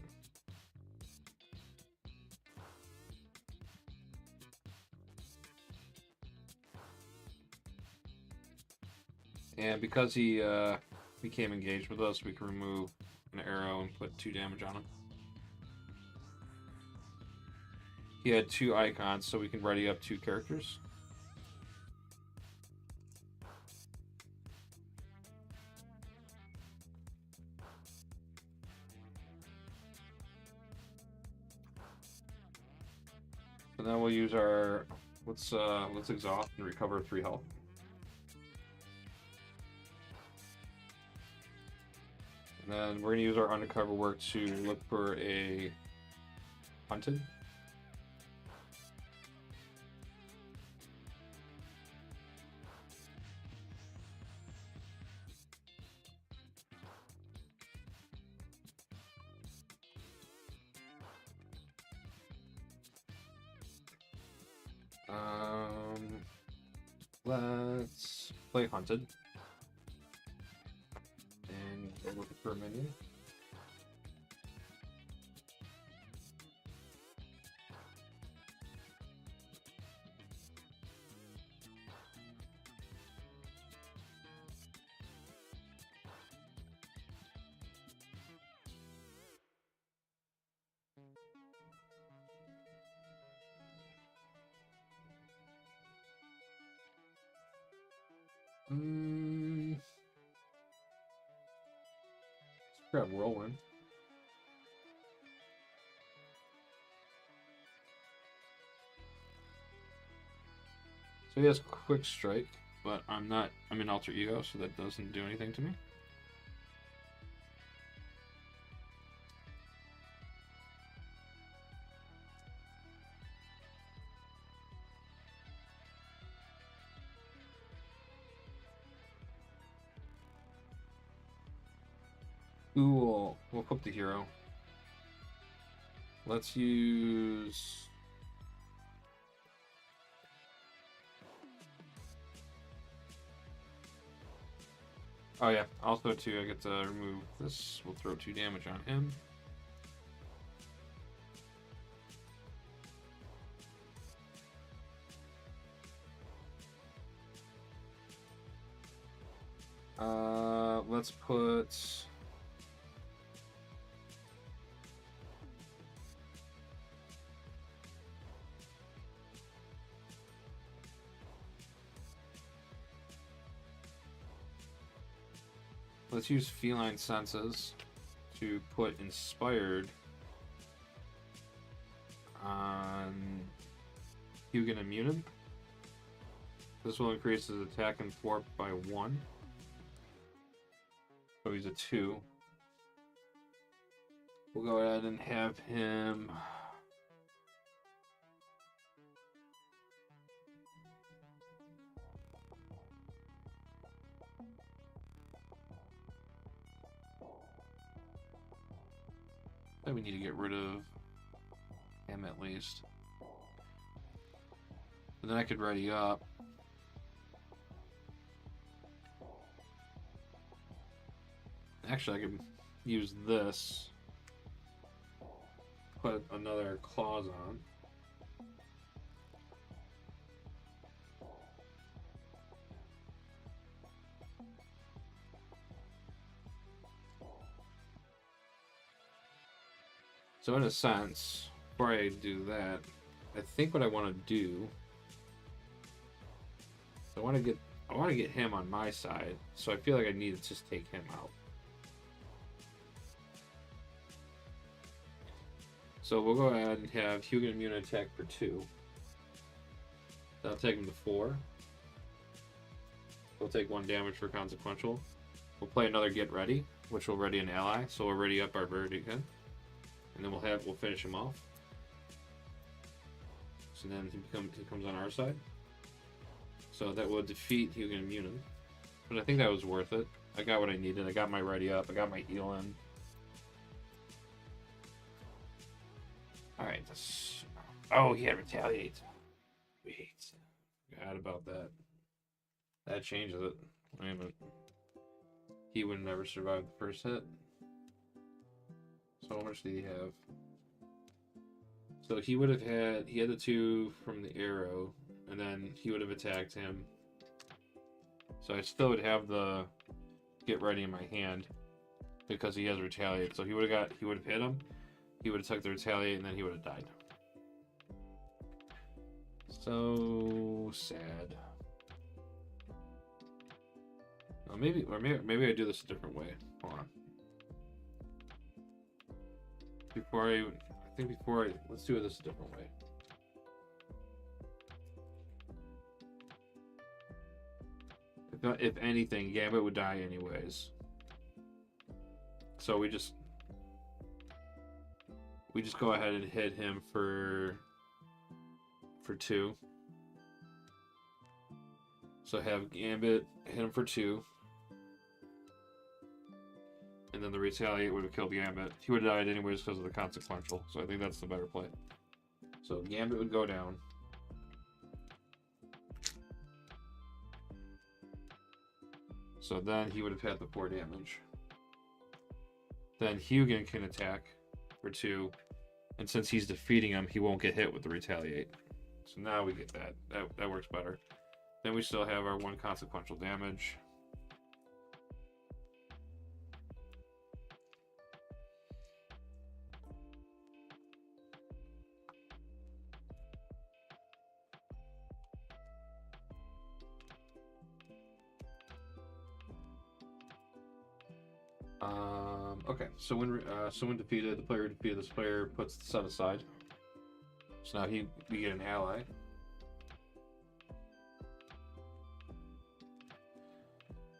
And because he became engaged with us, we can remove an arrow and put 2 damage on him. He had 2 icons, so we can ready up 2 characters. And then we'll use our let's exhaust and recover 3 health. And then we're going to use our undercover work to look for a hunted. Let's play Hunted. And we're looking for a minion. Let's grab Whirlwind. So he has Quick Strike, but I'm in Alter Ego, so that doesn't do anything to me. Ooh, we'll put the hero. Let's use... Oh yeah, also too, I get to remove this. We'll throw 2 damage on him. Let's put... Let's use Feline Senses to put Inspired on Hugin and Munin. This will increase his attack and thwart by 1. So he's a 2. We'll go ahead and have him... we need to get rid of him at least. But then I could ready up. Actually, I could use this. Put another claws on. So in a sense, before I do that, I think what I want to do, I want to get him on my side. So I feel like I need to just take him out. So we'll go ahead and have Hugin immune attack for 2. That'll take him to 4. We'll take 1 damage for consequential. We'll play another Get Ready, which will ready an ally, so we'll ready up our Verdict again. And then we'll finish him off. So then he comes on our side. So that will defeat Hugin Immune. But I think that was worth it. I got what I needed. I got my ready up. I got my heal in. Alright, oh, he had Retaliate. Wait. Forgot about that. That changes it. Wait a minute. He would never survive the first hit. So how much did he have? So he would have had... He had the 2 from the arrow. And then he would have attacked him. So I still would have the Get Ready in my hand. Because he has Retaliate. So he would have hit him. He would have took the Retaliate and then he would have died. So sad. Maybe I do this a different way. Hold on. Let's do this a different way. If anything, Gambit would die anyways. So we just go ahead and hit him for 2. So have Gambit hit him for 2. And then the Retaliate would have killed Gambit. He would have died anyways because of the consequential. So I think that's the better play. So Gambit would go down. So then he would have had the 4 damage. Then Hugin can attack for 2. And since he's defeating him, he won't get hit with the retaliate. So now we get that. That works better. Then we still have our 1 consequential damage. Okay, so when defeated, the player defeated this player puts the set aside. So now we get an ally.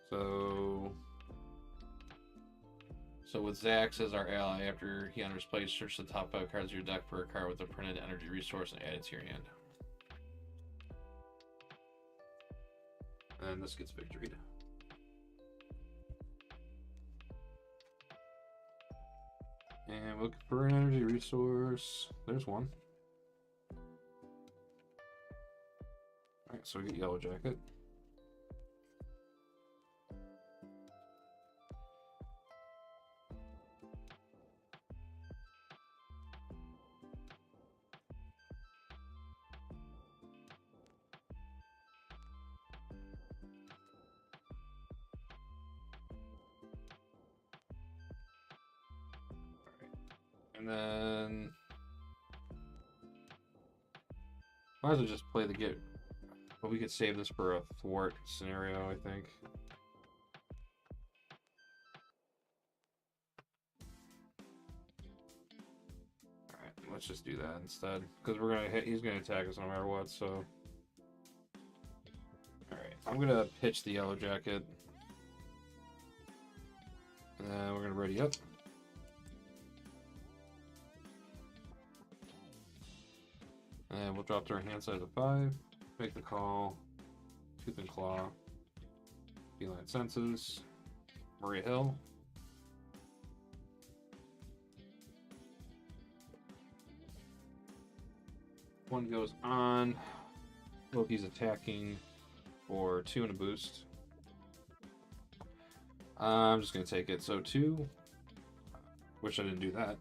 So with Zax as our ally, after he enters play, search the top 5 cards of your deck for a card with a printed energy resource and add it to your hand. And this gets victoried. And look for an energy resource. There's one. Alright, so we get Yellow Jacket. And then might as well just play the get. But we could save this for a thwart scenario, I think. Alright, let's just do that instead. Because we're gonna hit, he's gonna attack us no matter what, so. Alright, I'm gonna pitch the Yellow Jacket. And then we're gonna ready up. And we'll drop to our hand size of 5. Make the call. Tooth and Claw. Feline Senses. Maria Hill. One goes on. Loki's attacking for 2 and a boost. I'm just going to take it. So 2. Wish I didn't do that.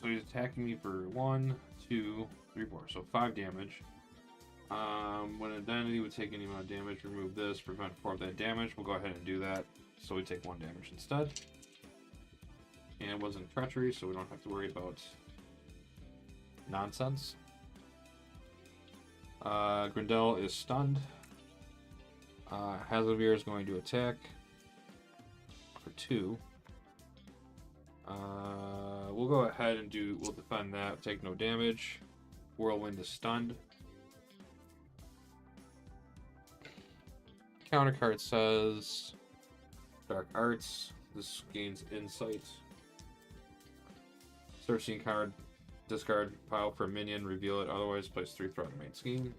So he's attacking me for 1, 2, 3, 4. So 5 damage. When an identity would take any amount of damage, remove this, prevent 4 of that damage. We'll go ahead and do that. So we take 1 damage instead. And it wasn't treachery, so we don't have to worry about nonsense. Grindel is stunned. Hazardveer is going to attack for 2. We'll go ahead and we'll defend that, take no damage. Whirlwind is stunned. Counter card says Dark Arts. This gains insight. Searching card, discard pile for a minion, reveal it, otherwise place 3 threat in main scheme.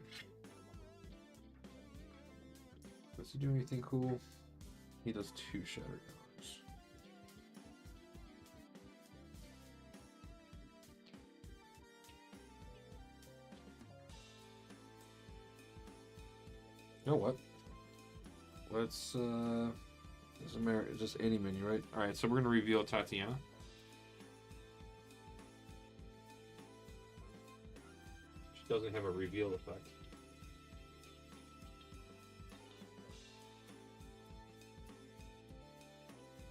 Does he do anything cool? He does 2 Shattered Arrows. You know what? Let's just any menu, right? Alright, so we're gonna reveal Tatiana. She doesn't have a reveal effect.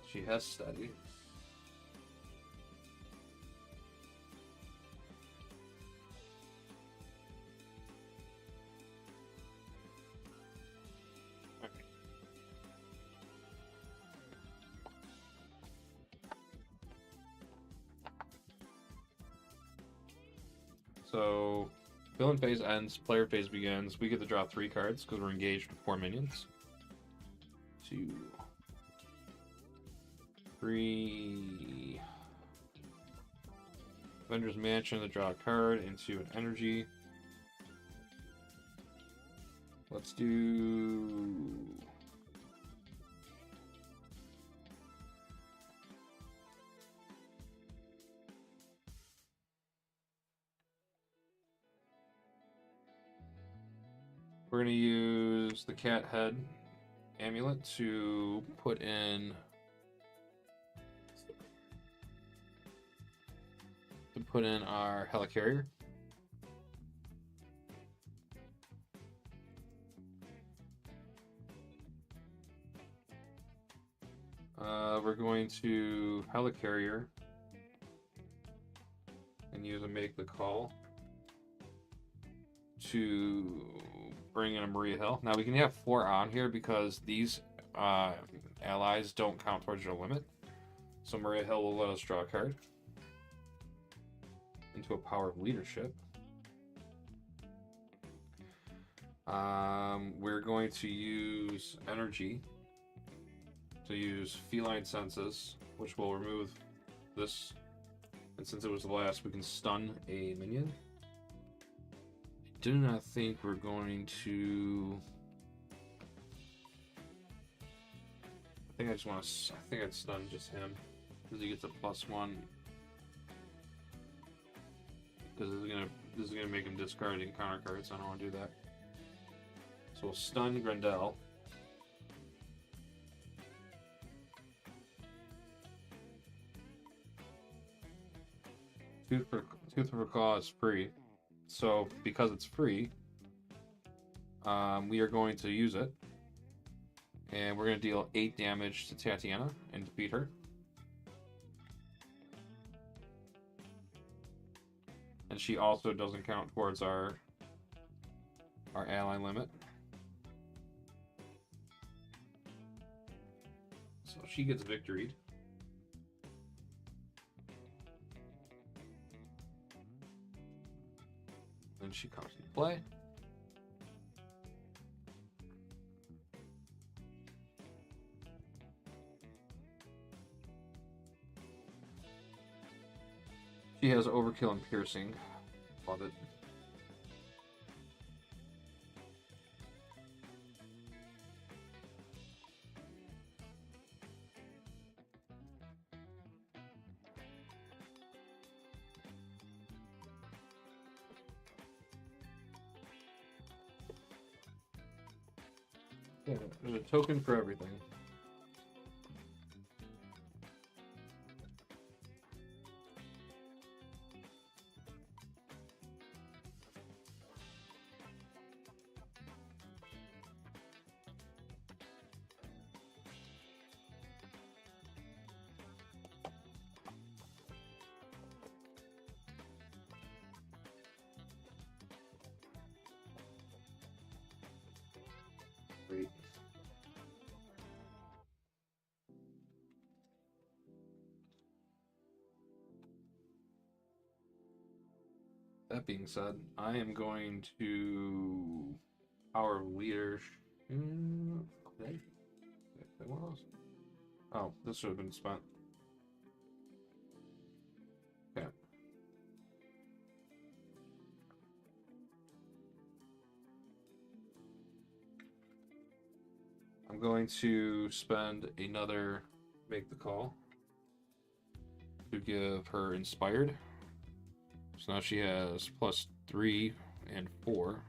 She has steady. So, villain phase ends, player phase begins. We get to draw 3 cards because we're engaged with 4 minions. 2, 3. Avengers Mansion to draw a card into an energy. Let's do... We're going to use the cat head amulet to put in our helicarrier. We're going to helicarrier and use a make the call to bring in a Maria Hill. Now we can have 4 on here because these allies don't count towards your limit. So Maria Hill will let us draw a card into a power of leadership. We're going to use energy to use feline senses, which will remove this. And since it was the last, we can stun a minion. I do not think we're going to. I think I just want to. I think I'd stun just him because he gets a +1. Because this is gonna make him discard encounter cards. I don't want to do that. So we'll stun Grendel. Tooth for Claw is free, so because it's free, we are going to use it, and we're going to deal 8 damage to Tatiana and defeat her. And she also doesn't count towards our ally limit, so she gets victoried. Then she comes into play. She has overkill and piercing. Love it. Yeah, there's a token for everything. Great. That being said, I am going to power leader. Okay. What else? Oh, this should have been spent. Okay. I'm going to spend another make the call to give her inspired. So now she has +3 and 4.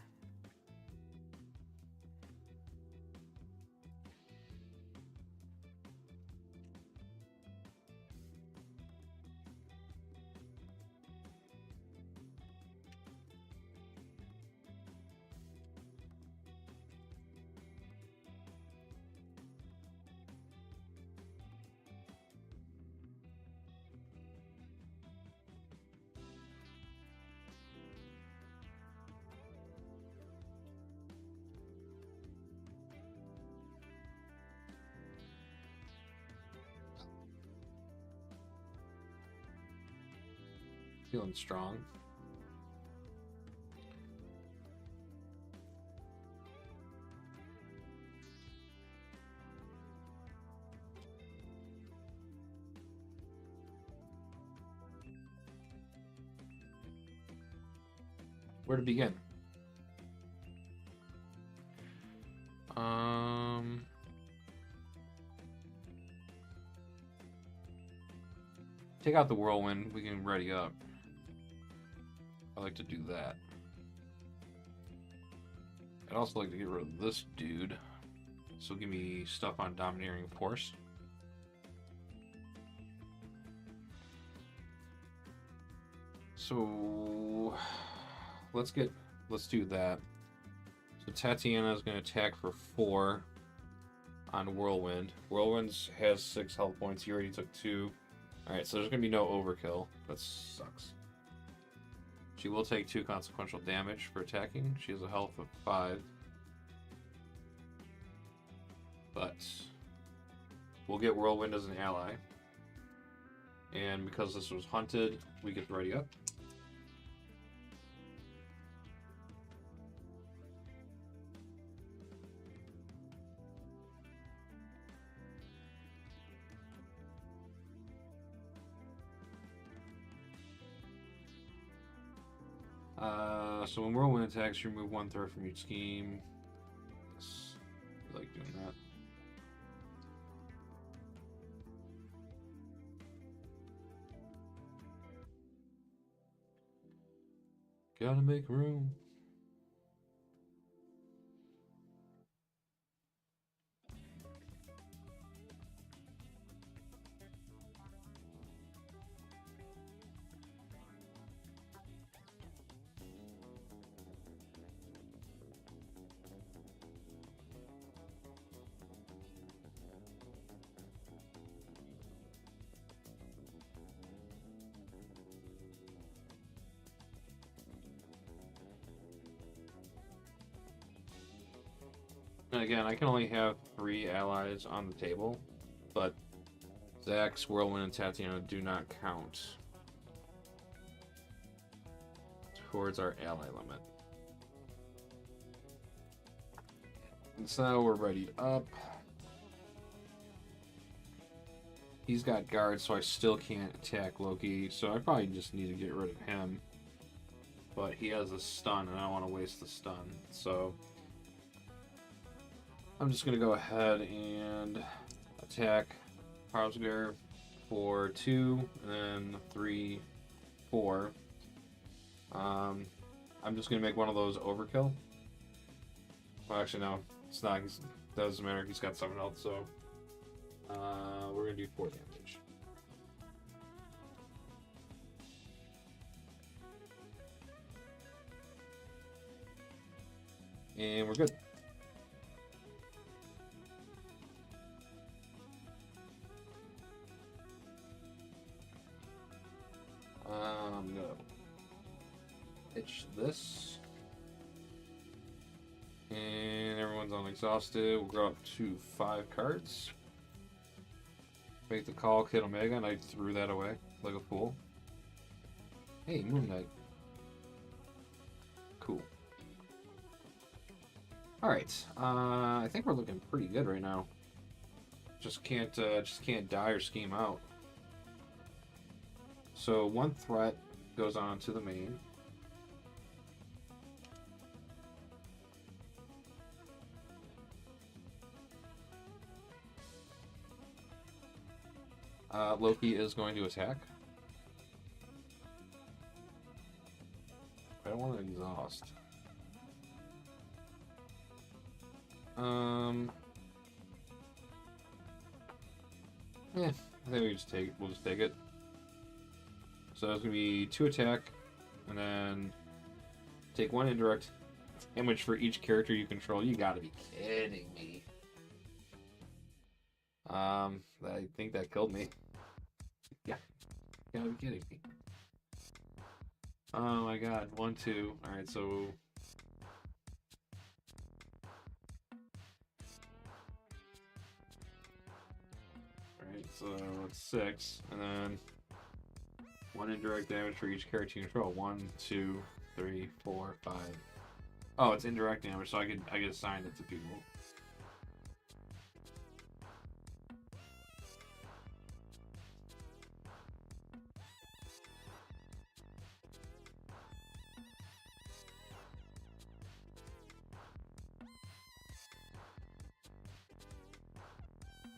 Feeling strong. Where to begin? Take out the whirlwind. We can ready up. I like to do that. I'd also like to get rid of this dude. So give me stuff on Domineering Force. So let's do that. So Tatiana is going to attack for 4 on Whirlwind. Whirlwind has 6 health points. He already took 2. Alright, so there's going to be no overkill. That sucks. She will take 2 consequential damage for attacking. She has a health of 5. But we'll get Whirlwind as an ally. And because this was hunted, we get ready up. So when Whirlwind attacks, you remove 1 threat from each scheme. Yes, I like doing that. Gotta make room. And again, I can only have 3 allies on the table, but Zax, Whirlwind, and Tatiana do not count towards our ally limit. And so we're ready up. He's got guards, so I still can't attack Loki, so I probably just need to get rid of him. But he has a stun, and I don't want to waste the stun, so I'm just going to go ahead and attack Hausger for 2, and then 3, 4. I'm just going to make one of those overkill. Well, actually, no, it's not. Doesn't matter. He's got 7 health, so we're going to do 4 damage. And we're good. I'm gonna pitch this. And everyone's unexhausted. We'll go up to 5 cards. Make the call, Kid Omega, and I threw that away like a fool. Hey, Moon Knight. Cool. Alright, I think we're looking pretty good right now. Just can't die or scheme out. So 1 threat goes on to the main. Loki is going to attack. I don't want to exhaust. Yeah, I think we'll just take it. So it's gonna be 2 attack, and then take 1 indirect damage for each character you control. You gotta be kidding me. I think that killed me. Yeah, you gotta be kidding me. Oh my god, 1, 2. Alright, so so it's 6, and then 1 indirect damage for each character you control. 1, 2, 3, 4, 5. Oh, it's indirect damage, so I could assign it to people.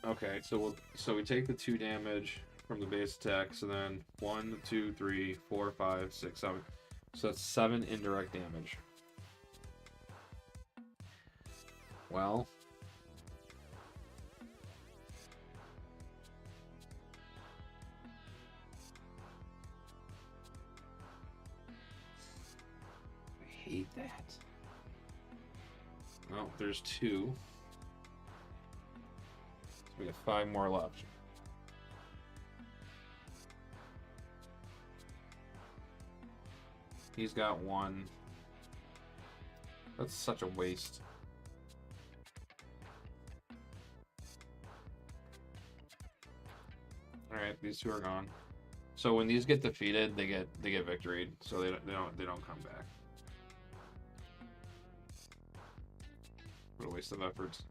Okay, so we take the 2 damage from the base attack, so then 1, 2, 3, 4, 5, 6, 7. So that's 7 indirect damage. well. I hate that. Oh, there's 2. So we have 5 more left. He's got 1. That's such a waste. All right, these 2 are gone. So when these get defeated, they get victoried. So they don't come back. What a waste of efforts.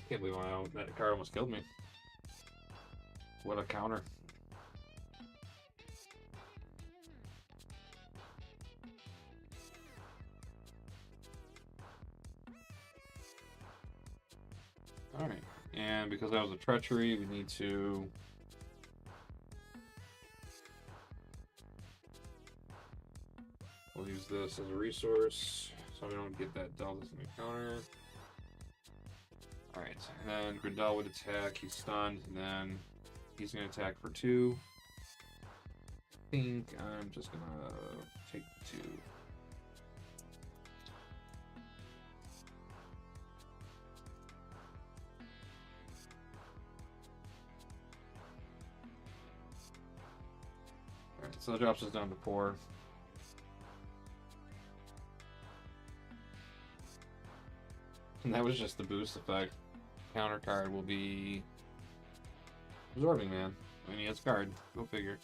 Can't believe that card almost killed me. What a counter. Alright, and because that was a treachery, we need to... We'll use this as a resource, so we don't get that dealt as an encounter. Alright, and then Grindel would attack, he's stunned, and then he's going to attack for 2. I think I'm just going to take the 2. Alright, so that drops us down to 4. And that was just the boost effect. Counter card will be Absorbing Man. I mean, he has card. Go figure.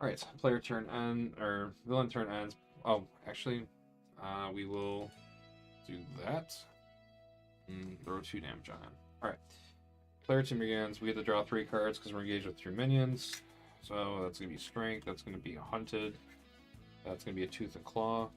Alright, player turn end, or villain turn ends. Oh, actually, we will do that. And throw 2 damage on him. Alright. Player turn begins. We get to draw 3 cards because we're engaged with 3 minions. So that's going to be Strength, that's going to be a Hunted, that's going to be a Tooth and Claw.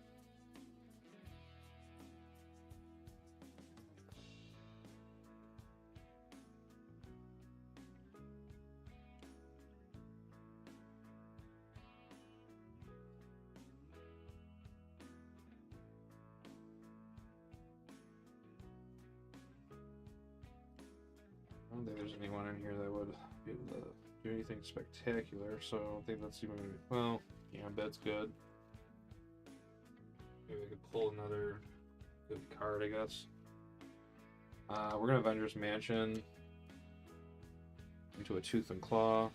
I don't think there's anyone in here that would be able to do anything spectacular, so I don't think that's even... Well, Gambit's good. Maybe we could pull another good card, I guess. We're going to Avengers Mansion into a Tooth and Claw.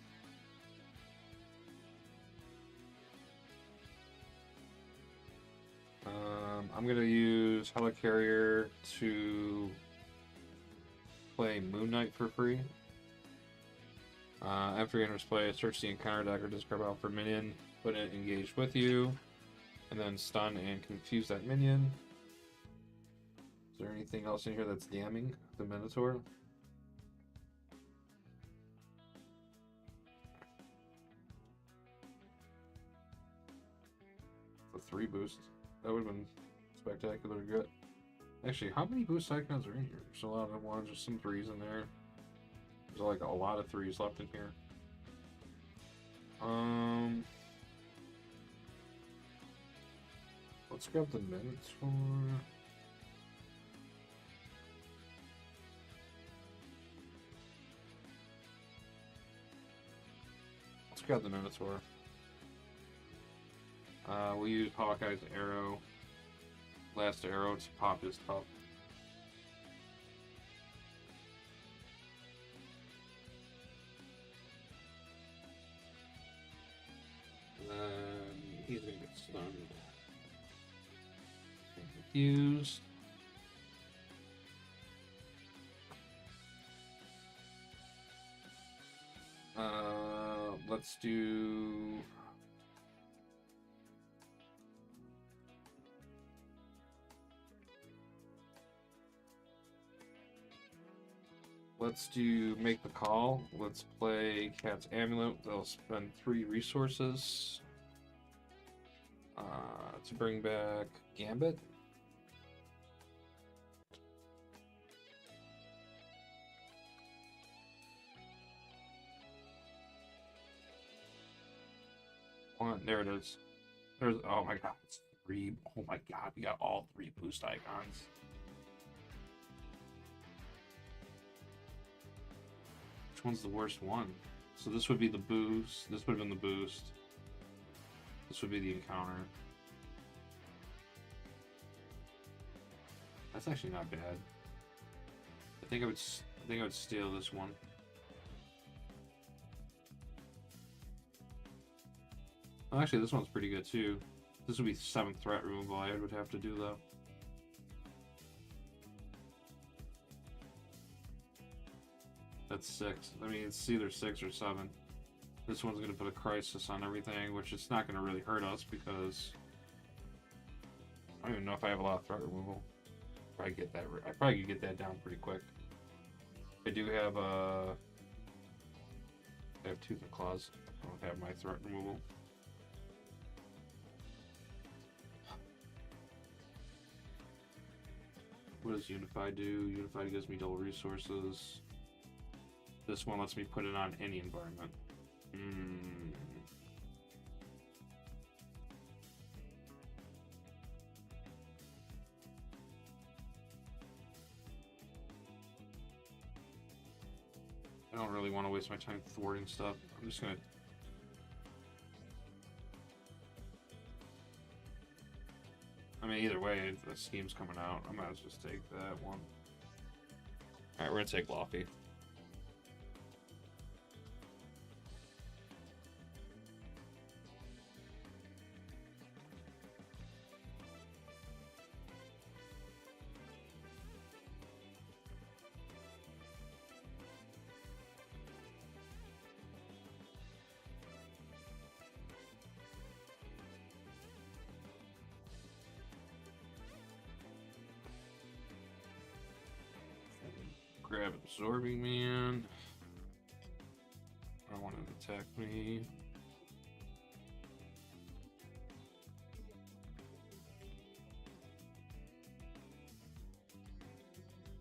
I'm going to use Helicarrier to play Moon Knight for free. After you enters play, search the encounter deck or discard out for minion, put it engaged with you, and then stun and confuse that minion. Is there anything else in here that's damning the Minotaur? The 3 boost. That would have been spectacular good. Actually, how many boost icons are in here? There's a lot of 1s, there's some 3s in there. There's like a lot of 3s left in here. Let's grab the Minotaur. Let's grab the Minotaur. We'll use Hawkeye's arrow. Last arrow to pop his top. And then he's gonna get stunned. And confused. Let's do... Let's do Make the Call. Let's play Cat's Amulet. They'll spend 3 resources to bring back Gambit. One, there it is. There's, oh my god, it's 3. Oh my god, we got all 3 boost icons. Which one's the worst one? So this would be the boost. This would have been the boost. This would be the encounter. That's actually not bad. I think I would steal this one. Well, actually, this one's pretty good too. This would be 7th threat removal I would have to do though. That's 6. I mean, it's either 6 or 7. This one's going to put a crisis on everything, which is not going to really hurt us because I don't even know if I have a lot of threat removal. I probably could get that down pretty quick. I do have I have Tooth and Claws. I don't have my threat removal. What does Unify do? Unify gives me double resources. This one lets me put it on any environment. I don't really want to waste my time thwarting stuff. I'm just gonna... I mean, either way, the scheme's coming out. I might as well just take that one. Alright, we're gonna take Lofty. Grab Absorbing Man. I don't want him to attack me.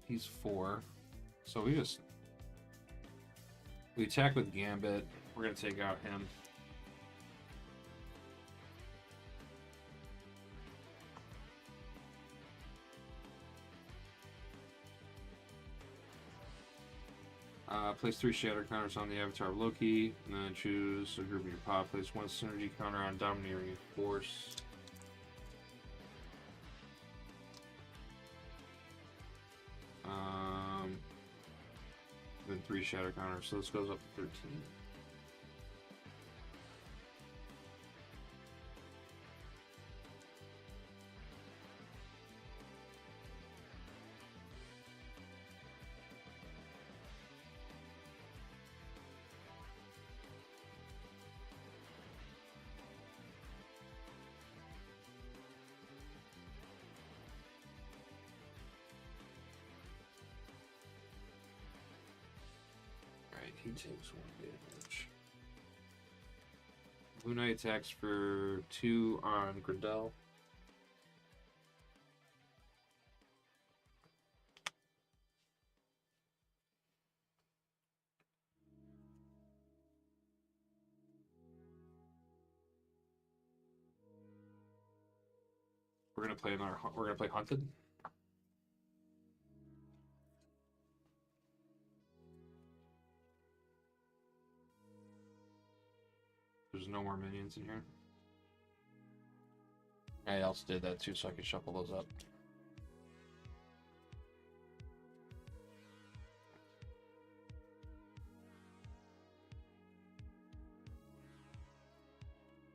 He's 4. So we attack with Gambit. We're gonna take out him. Place 3 shatter counters on the avatar of Loki, and then choose a group in your pod. Place 1 synergy counter on Domineering Force. Then 3 shatter counters, so this goes up to 13. He takes 1 damage. Blue Knight attacks for 2 on Grindel. We're gonna play Hunted. There's no more minions in here. I also did that too, so I can shuffle those up.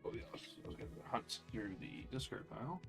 Oh yes, I was gonna hunt through the discard pile.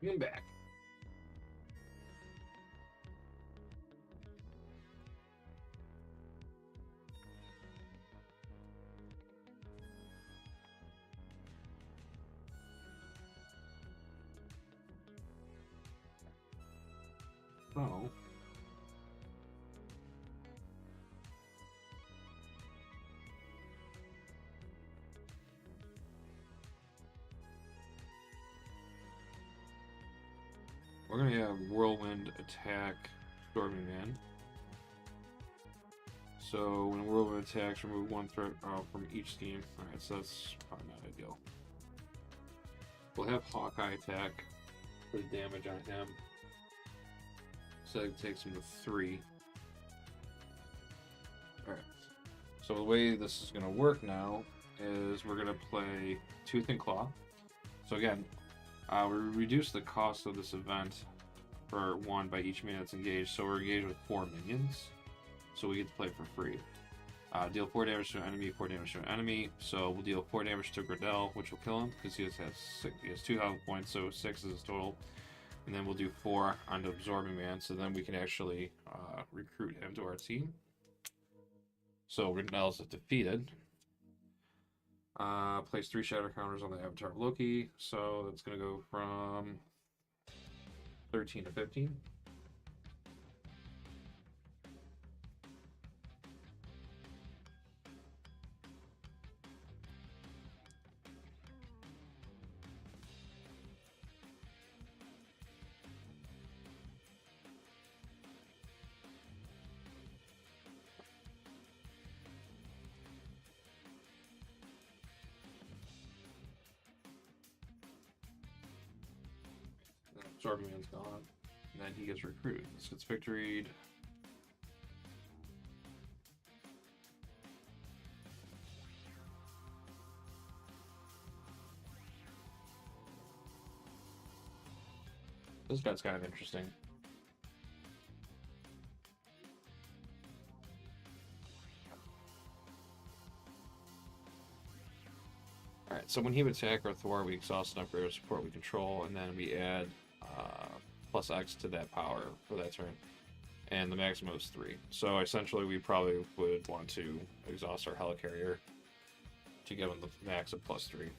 Bring him back. So, we're gonna have Whirlwind attack Stormy Man. So when Whirlwind attacks, remove one threat from each scheme. Alright, so that's probably not ideal. We'll have Hawkeye attack for the damage on him. So it takes him to 3. Alright. So the way this is gonna work now is we're gonna play Tooth and Claw. So again, we reduce the cost of this event for 1 by each minion that's engaged. So we're engaged with 4 minions. So we get to play for free. Deal 4 damage to an enemy, 4 damage to an enemy. So we'll deal 4 damage to Gradell, which will kill him because he has 2 health points, so 6 is his total. And then we'll do 4 onto Absorbing Man, so then we can actually recruit him to our team. So Gradell's defeated. Place 3 shatter counters on the avatar of Loki, so that's going to go from 13 to 15. Absorbing Man's gone. And then he gets recruited. This gets victoried. This guy's kind of interesting. Alright, so when he would attack our Thor, we exhaust an upgrade or support we control, and then we add plus X to that power for that turn. And the maximum is 3. So essentially we probably would want to exhaust our Helicarrier to give him the max of plus 3.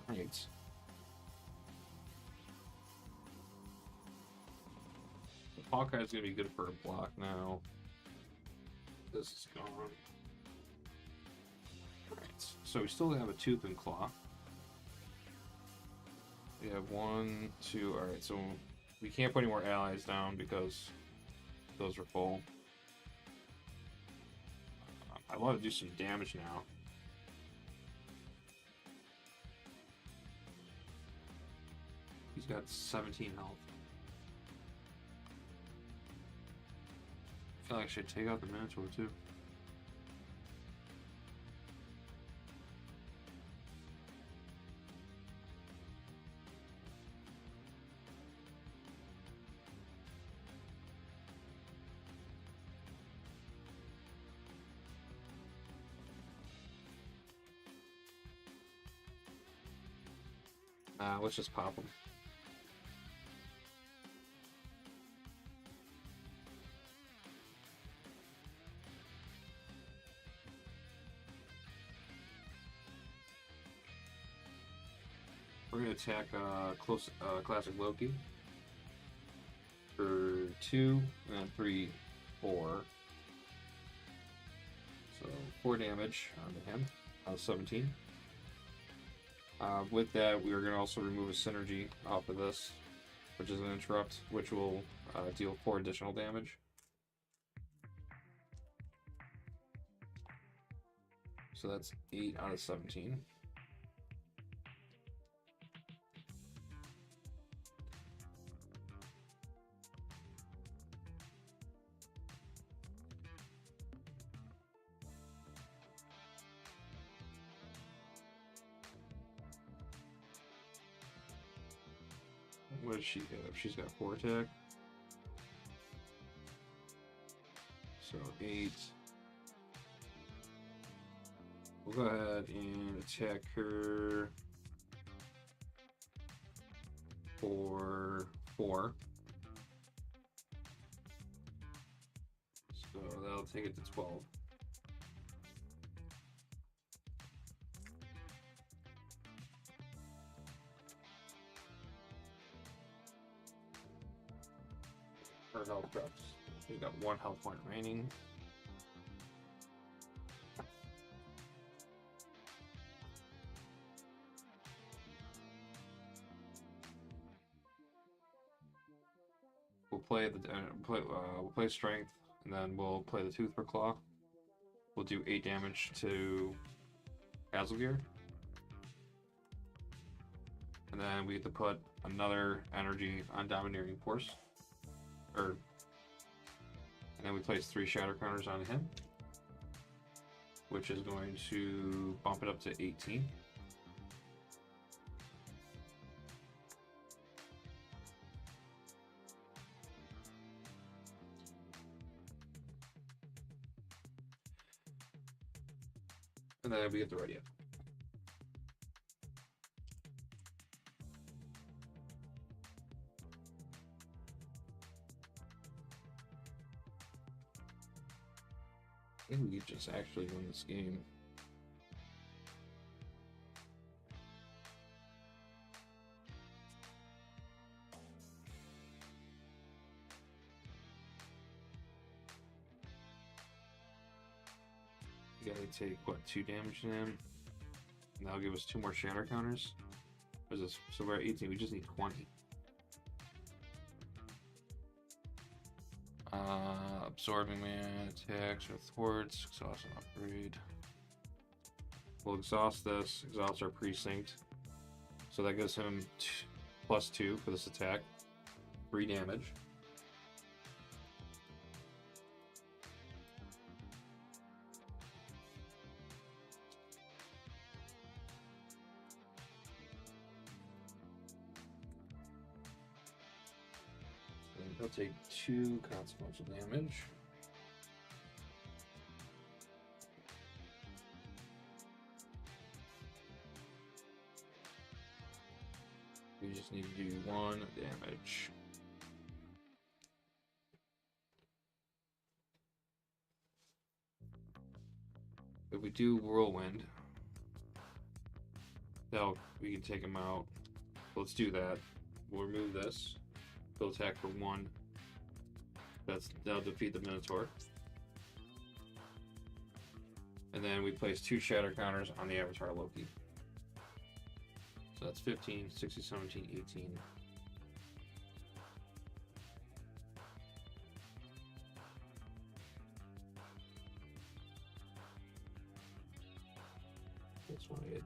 Right. Hawkeye's gonna be good for a block now. This is gone. Alright, so we still have a Tooth and Claw. We have 1, 2, alright, so we can't put any more allies down because those are full. I want to do some damage now. He's got 17 health. I feel like I should take out the Minotaur too. Let's just pop him. We're gonna attack classic Loki for 2 and 3, 4. So 4 damage onto him out of 17. With that, we are going to also remove a synergy off of this, which is an interrupt, which will deal 4 additional damage. So that's 8 out of 17. What does she have? She's got 4 attack. So 8. We'll go ahead and attack her for 4. So that'll take it to 12. Her health drops. She's got 1 health point remaining. We'll play we'll play strength, and then we'll play the tooth for claw. We'll do 8 damage to Azalgear. And then we get to put another energy on Domineering Force. And then we place 3 shatter counters on him, which is going to bump it up to 18. And then we get the ready up. I think we could just actually win this game. You gotta take, what, 2 damage to him? And that'll give us 2 more shatter counters. What is this? So we're at 18, we just need 20. Absorbing Man attacks with thwarts, exhaust and upgrade. We'll exhaust this, exhaust our precinct. So that gives him +2 for this attack. 3 damage. And he'll take 2 consequential damage. We just need to do 1 damage. If we do Whirlwind, we can take him out. Let's do that. We'll remove this. He'll attack for 1. That'll defeat the Minotaur. And then we place 2 shatter counters on the Avatar Loki. So that's 15, 16, 17, 18. That's why I had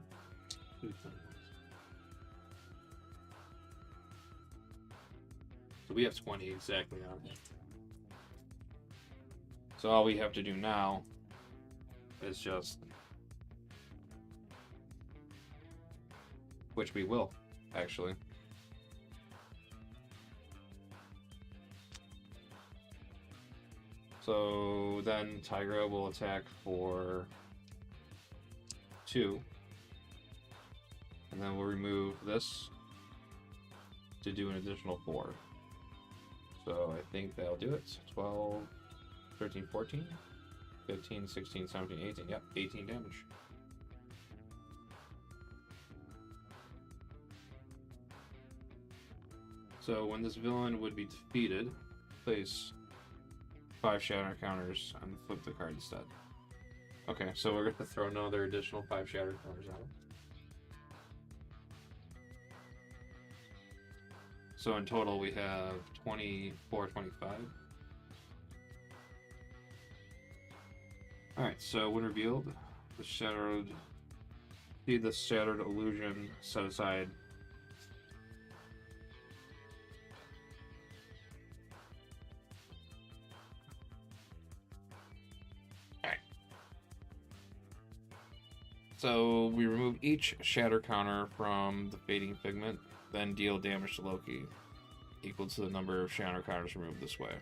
2 things. So we have 20 exactly on it. So all we have to do now is just, which we will, actually. So then Tigra will attack for 2. And then we'll remove this to do an additional 4. So I think that'll do it. 12, 13, 14, 15, 16, 17, 18. Yep, 18 damage. So when this villain would be defeated, place 5 shatter counters and flip the card instead. Okay, so we're going to throw another additional 5 shatter counters at him. So in total we have 24, 25. Alright, so when revealed, the shattered illusion set aside. Alright. So we remove each shatter counter from the fading figment, then deal damage to Loki equal to the number of shatter counters removed this way.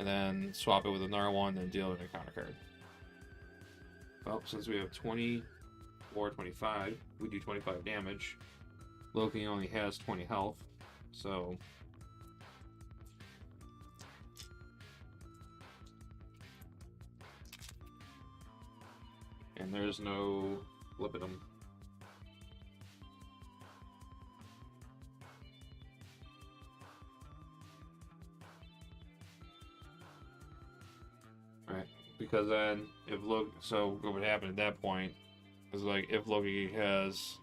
and then swap it with another one, then deal an encounter card. Well, since we have 20 or 25, we do 25 damage. Loki only has 20 health, so... And there's no flipping them. Alright, because then if Loki, so what would happen at that point is like if Loki has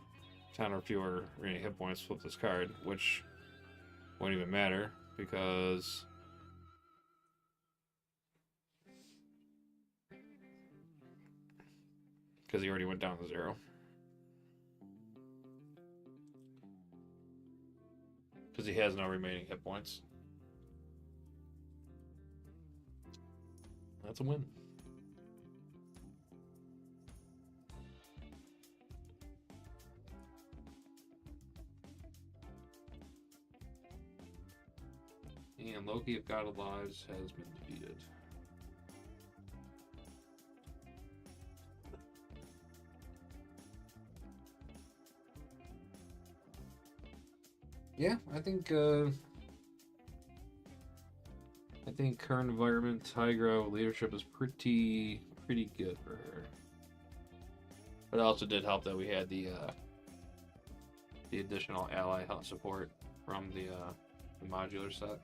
10 or fewer remaining hit points, flip this card, which won't even matter because he already went down to 0. Because he has no remaining hit points. That's a win. And Loki of God of Lives has been defeated. Yeah, I think current environment Tigra leadership is pretty good for her. But it also did help that we had the additional ally help support from the modular set.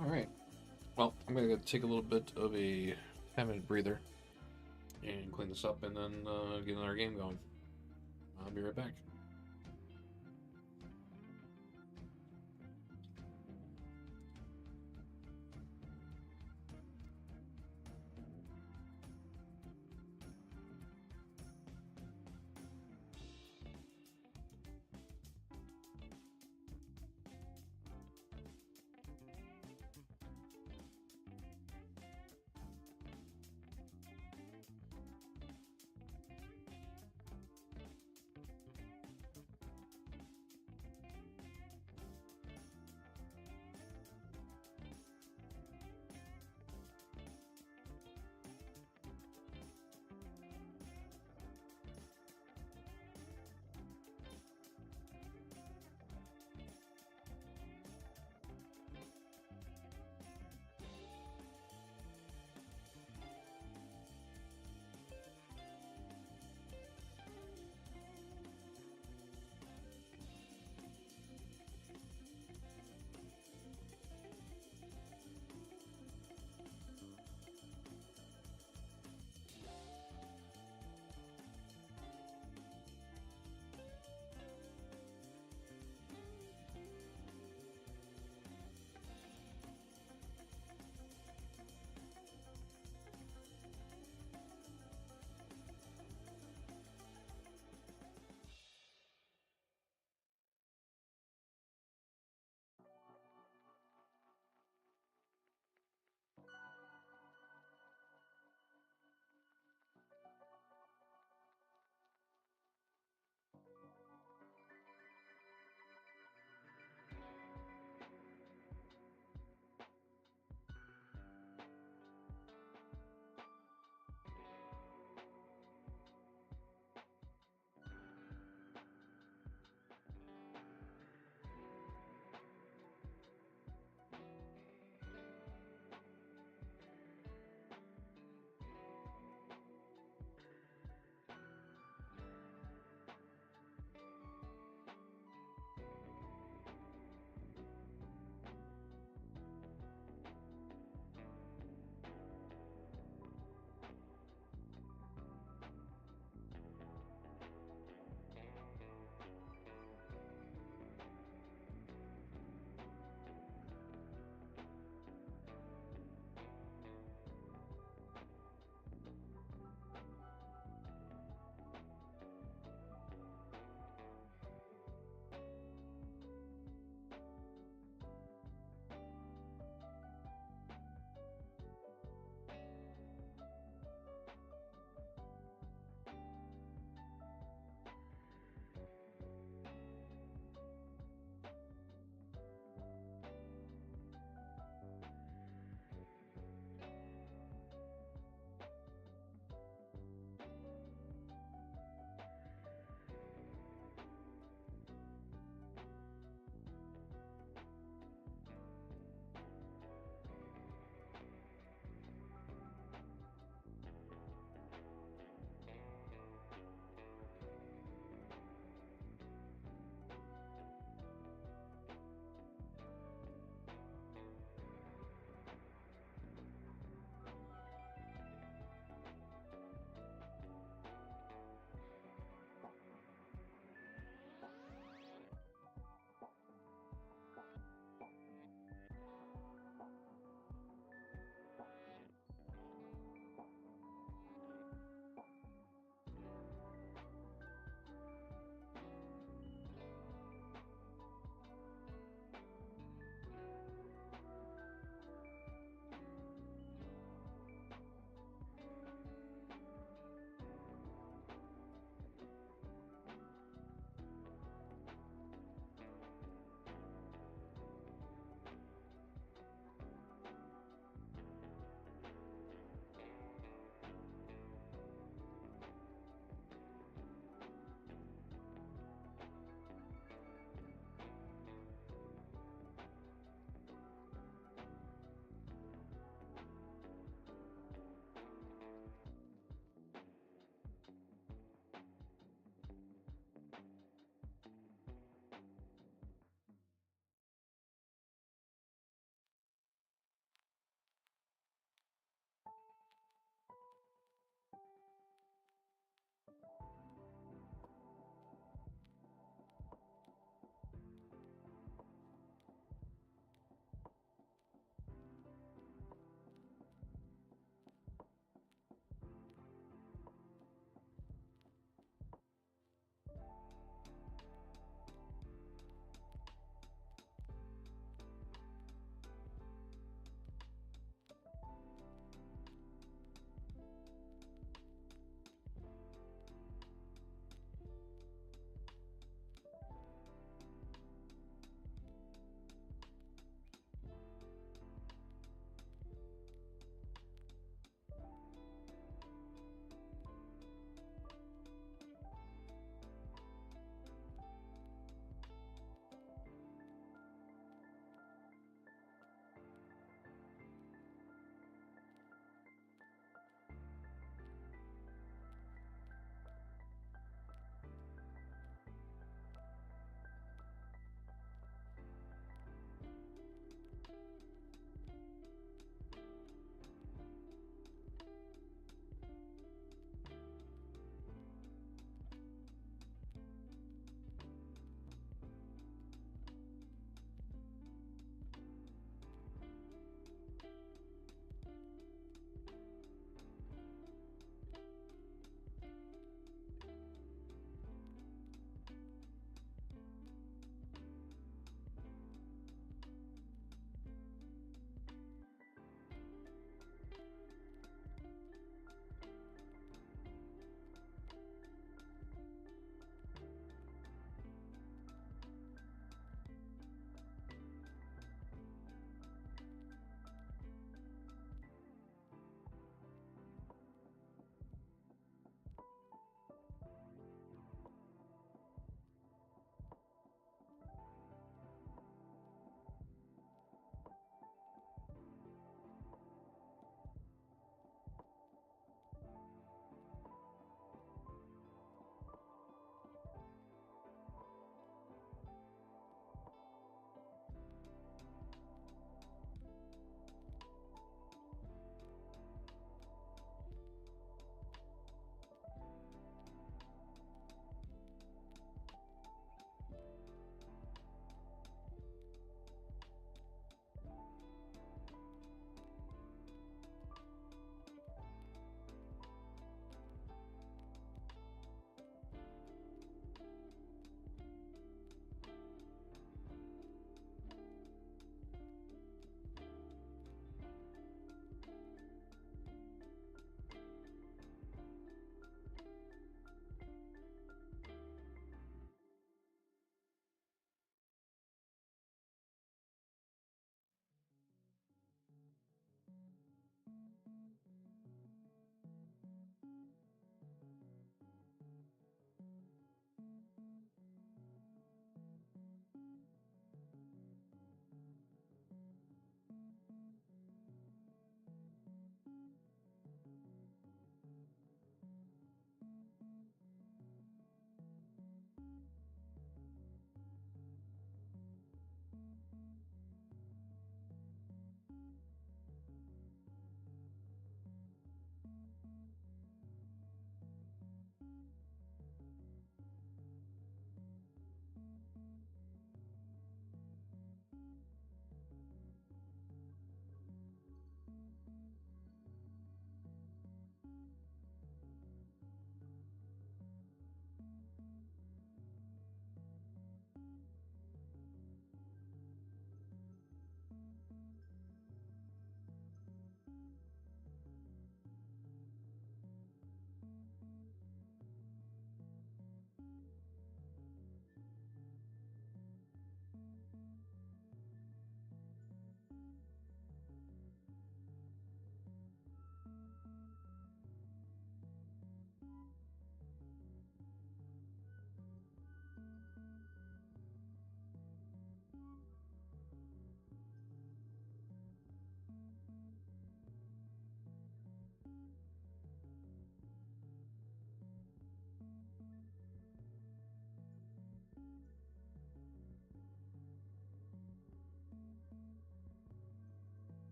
Alright, well, I'm going to take a little bit of a 10-minute breather and clean this up and then get another game going. I'll be right back.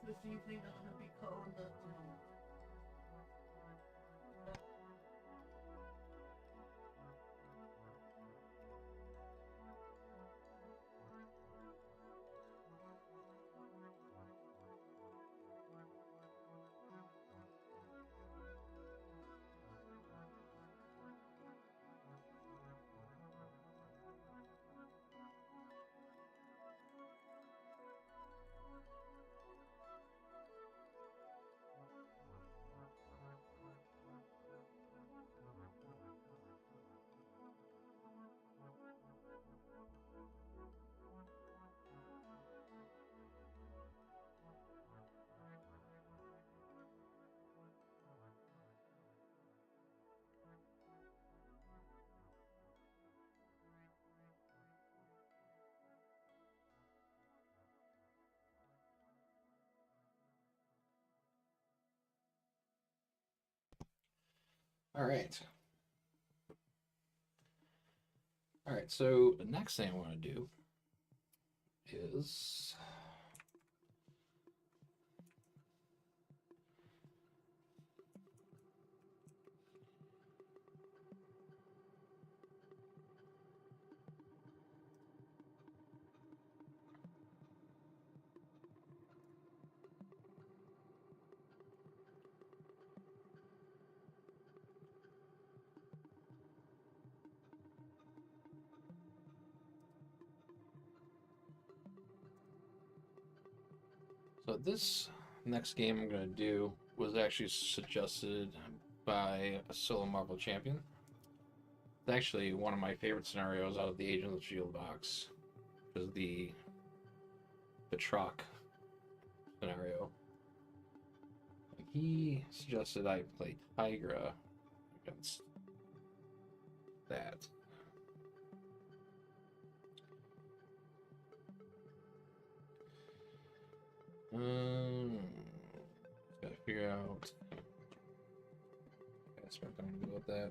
This evening I'm gonna be calling the All right. All right. So the next thing I want to do is so this next game I'm gonna do was actually suggested by a solo Marvel champion. It's actually one of my favorite scenarios out of the Agent of the Shield box, is the truck scenario. He suggested I play Tigra against that. Gotta figure out. That's what I'm gonna do with that.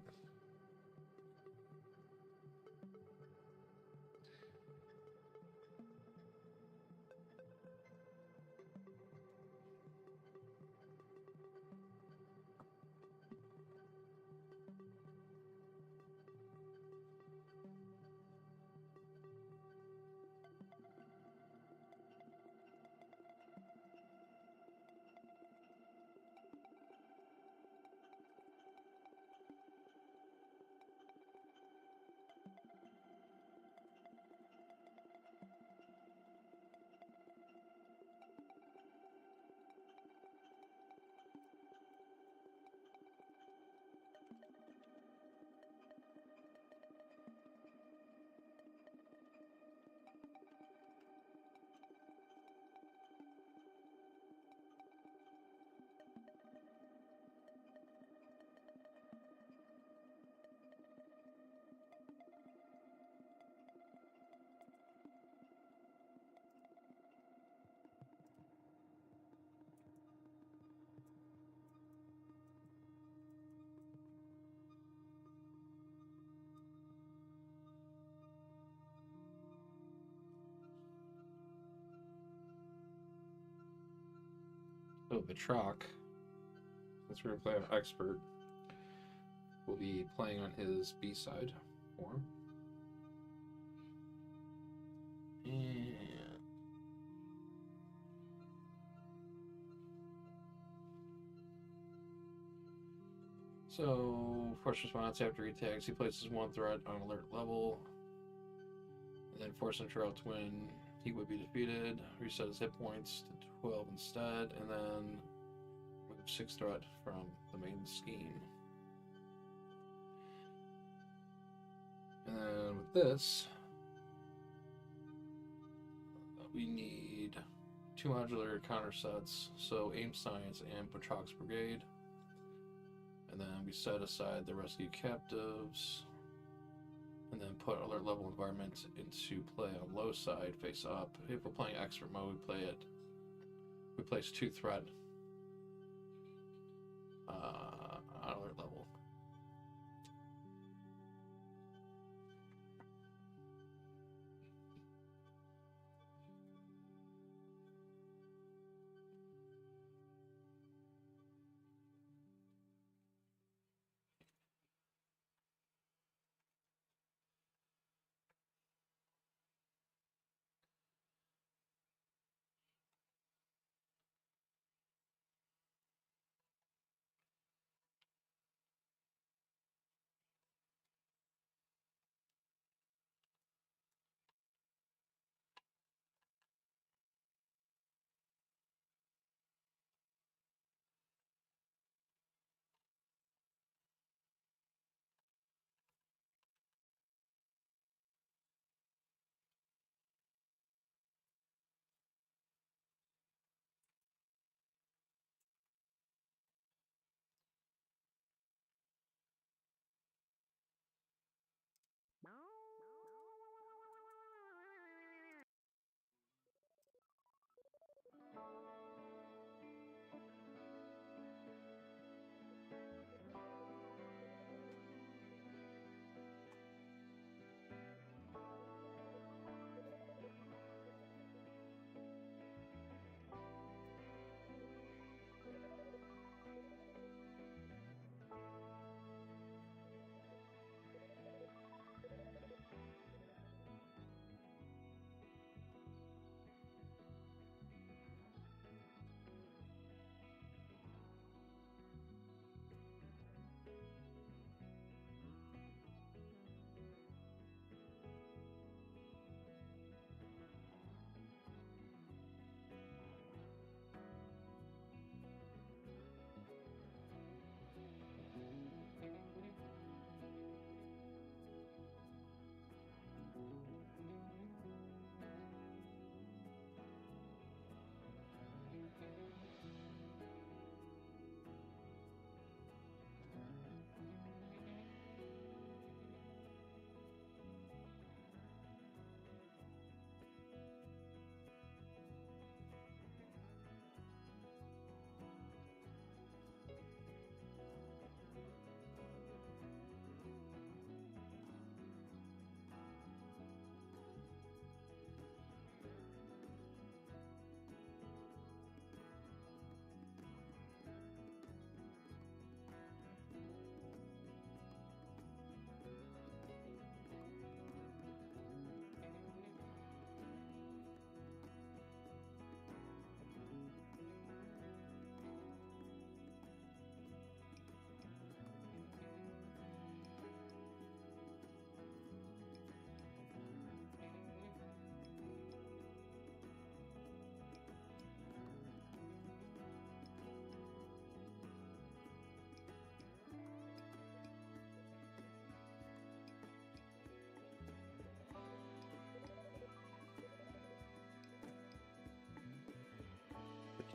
So the truck, since we're gonna play on expert, will be playing on his B side form. And so, first response after he tags, he places one threat on alert level. And then force him to win, he would be defeated. Reset his hit points to 12 instead, and then move 6 threat from the main scheme. And then with this, we need 2 modular counter sets, so Aim Science and Patrox Brigade. And then we set aside the rescue captives, and then put alert level environment into play on low side, face up. If we're playing expert mode, we place 2 threat on alert level.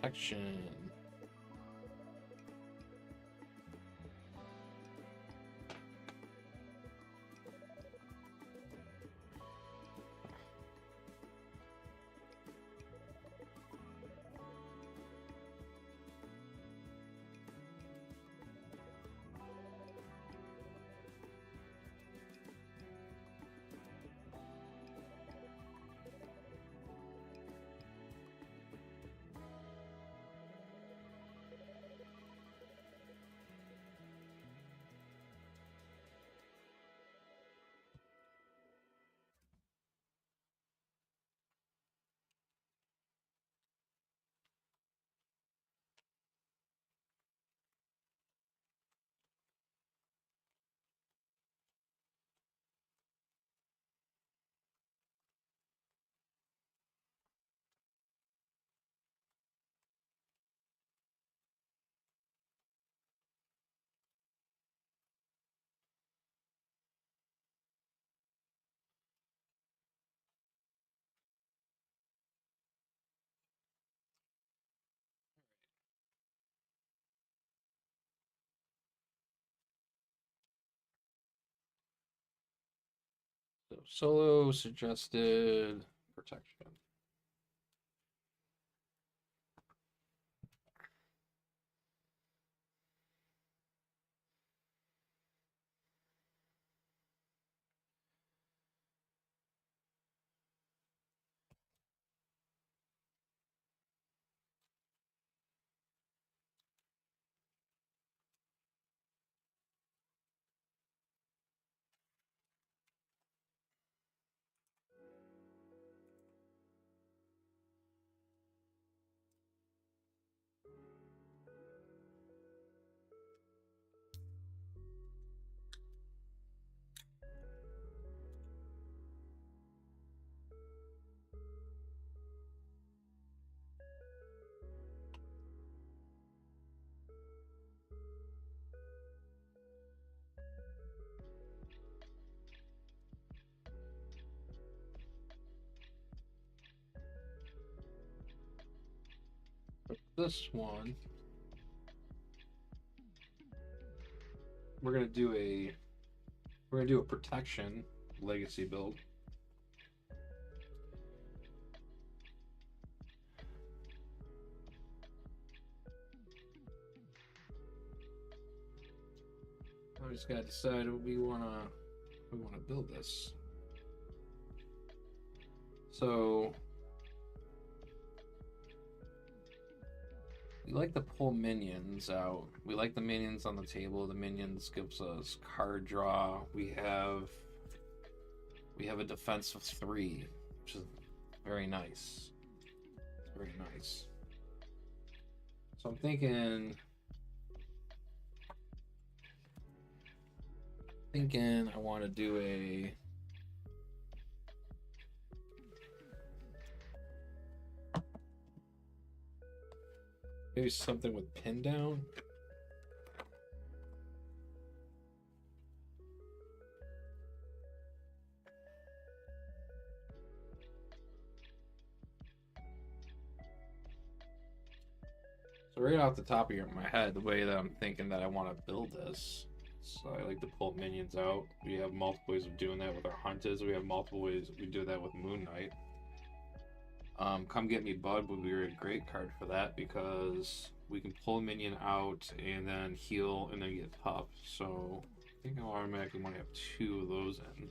Protection. solo suggested protection. This one, we're gonna do a protection legacy build. I just gotta decide what we wanna build this. So we like to pull minions out. We like the minions on the table. The minions gives us card draw. We have a defense of 3, which is very nice. Very nice. So I'm thinking I want to do a maybe something with pin down. So right off the top of my head, the way that I'm thinking that I want to build this, so I like to pull minions out. We have multiple ways of doing that with our hunters. We have multiple ways we do that with Moon Knight. Come Get Me Bud would be a great card for that because we can pull a minion out and then heal and then get tough. So I think I automatically want to have 2 of those in.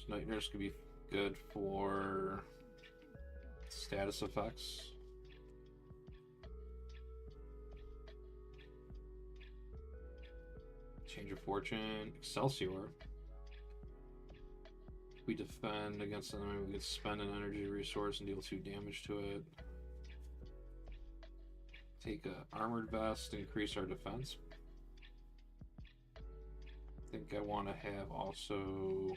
Night Nurse could be good for status effects. Change of Fortune, Excelsior. We defend against an enemy, we can spend an energy resource and deal 2 damage to it. Take a Armored Vest, increase our defense. I think I want to have also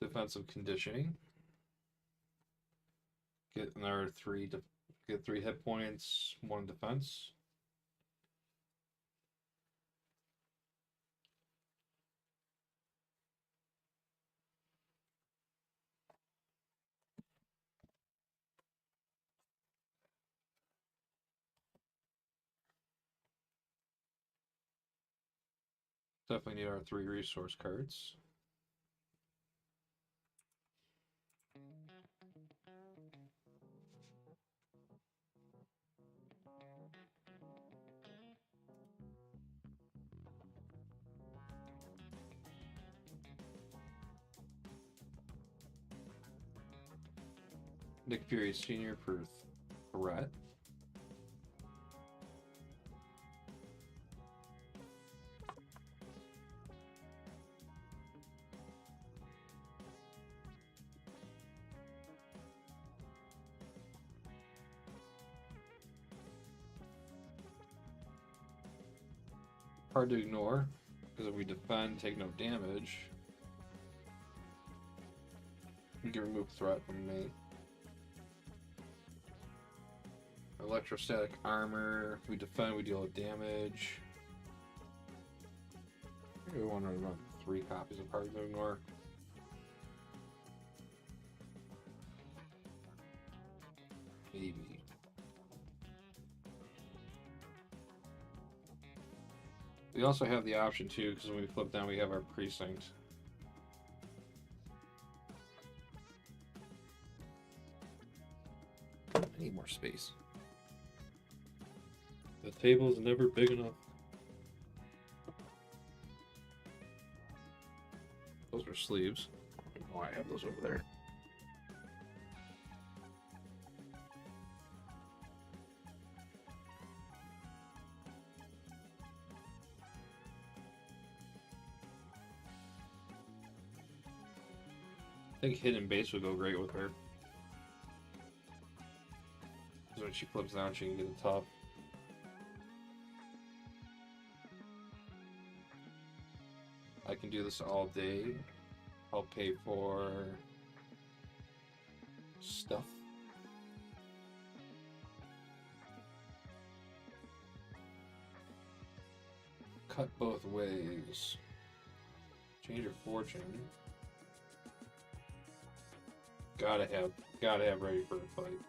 defensive conditioning. Get another 3 to get 3 hit points, 1 defense. Definitely need our 3 resource cards. Nick Fury Sr. for threat. Hard to ignore, because if we defend, take no damage, we can remove threat from me. Electrostatic armor, we defend, we deal damage. We want to run 3 copies of Hard to Ignore. Maybe. We also have the option too, because when we flip down, we have our precinct. I need more space. The table is never big enough. Those are sleeves. Oh, I have those over there. I think hidden base would go great with her. Because when she flips down, she can get a top. I can do this all day. I'll pay for stuff. Cut both ways. Change your fortune. Gotta have ready for a fight.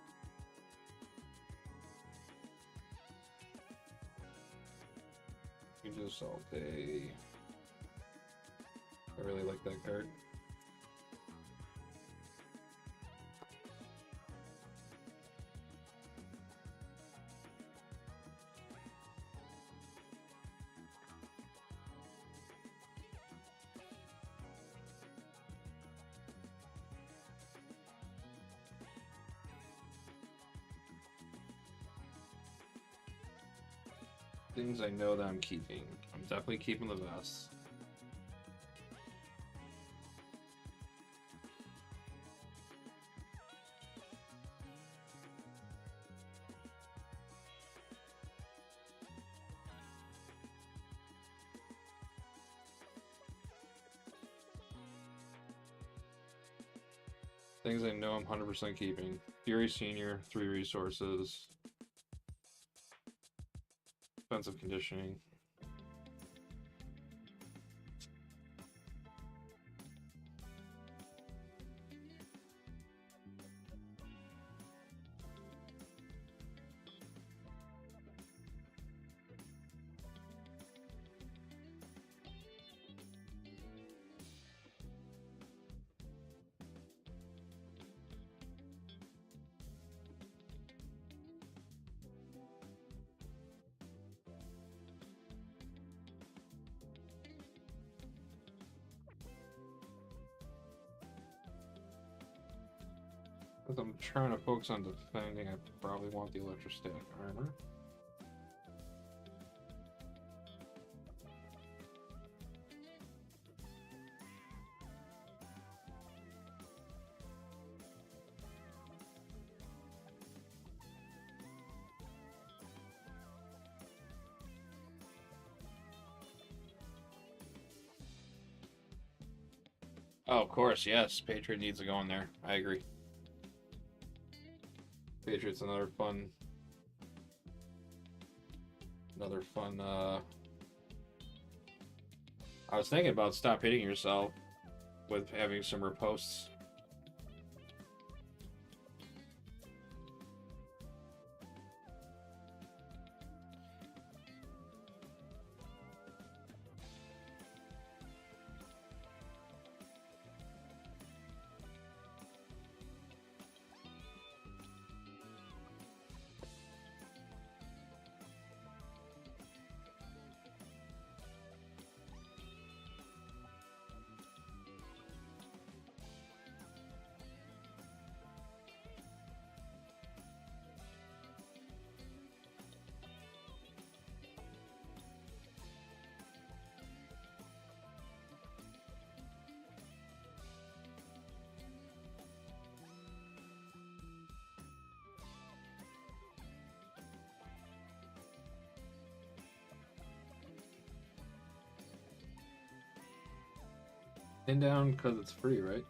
You just all day. I really like that card. Things I know that I'm keeping. I'm definitely keeping the vests. Things I know I'm 100% keeping. Fury Senior, 3 resources. Defensive conditioning. As I'm trying to focus on defending, I probably want the electrostatic armor. Oh, of course, yes. Patriot needs to go in there. I agree. Patriot's another fun I was thinking about stop hitting yourself with having some riposts. Pin down because it's free, right?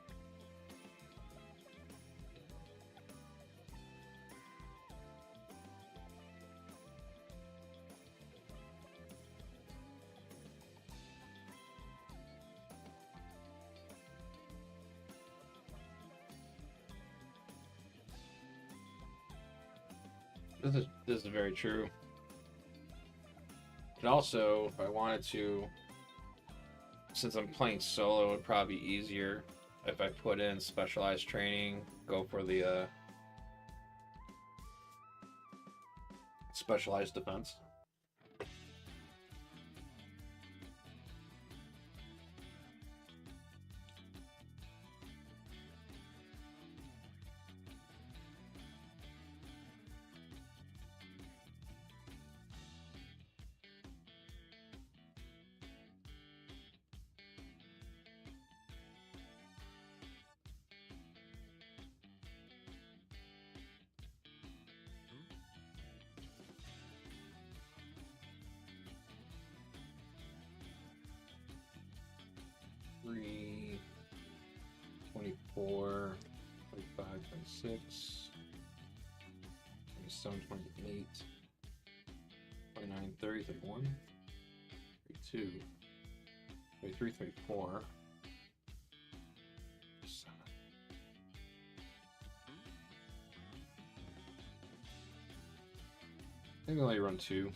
This is very true. And also, if I wanted to, since I'm playing solo, it would probably be easier if I put in specialized training, go for the specialized defense. Three, 24, 25, 26, 27, 28, 29, 30, 31, 32, 33, 34, 7. I think I'll let you run 2.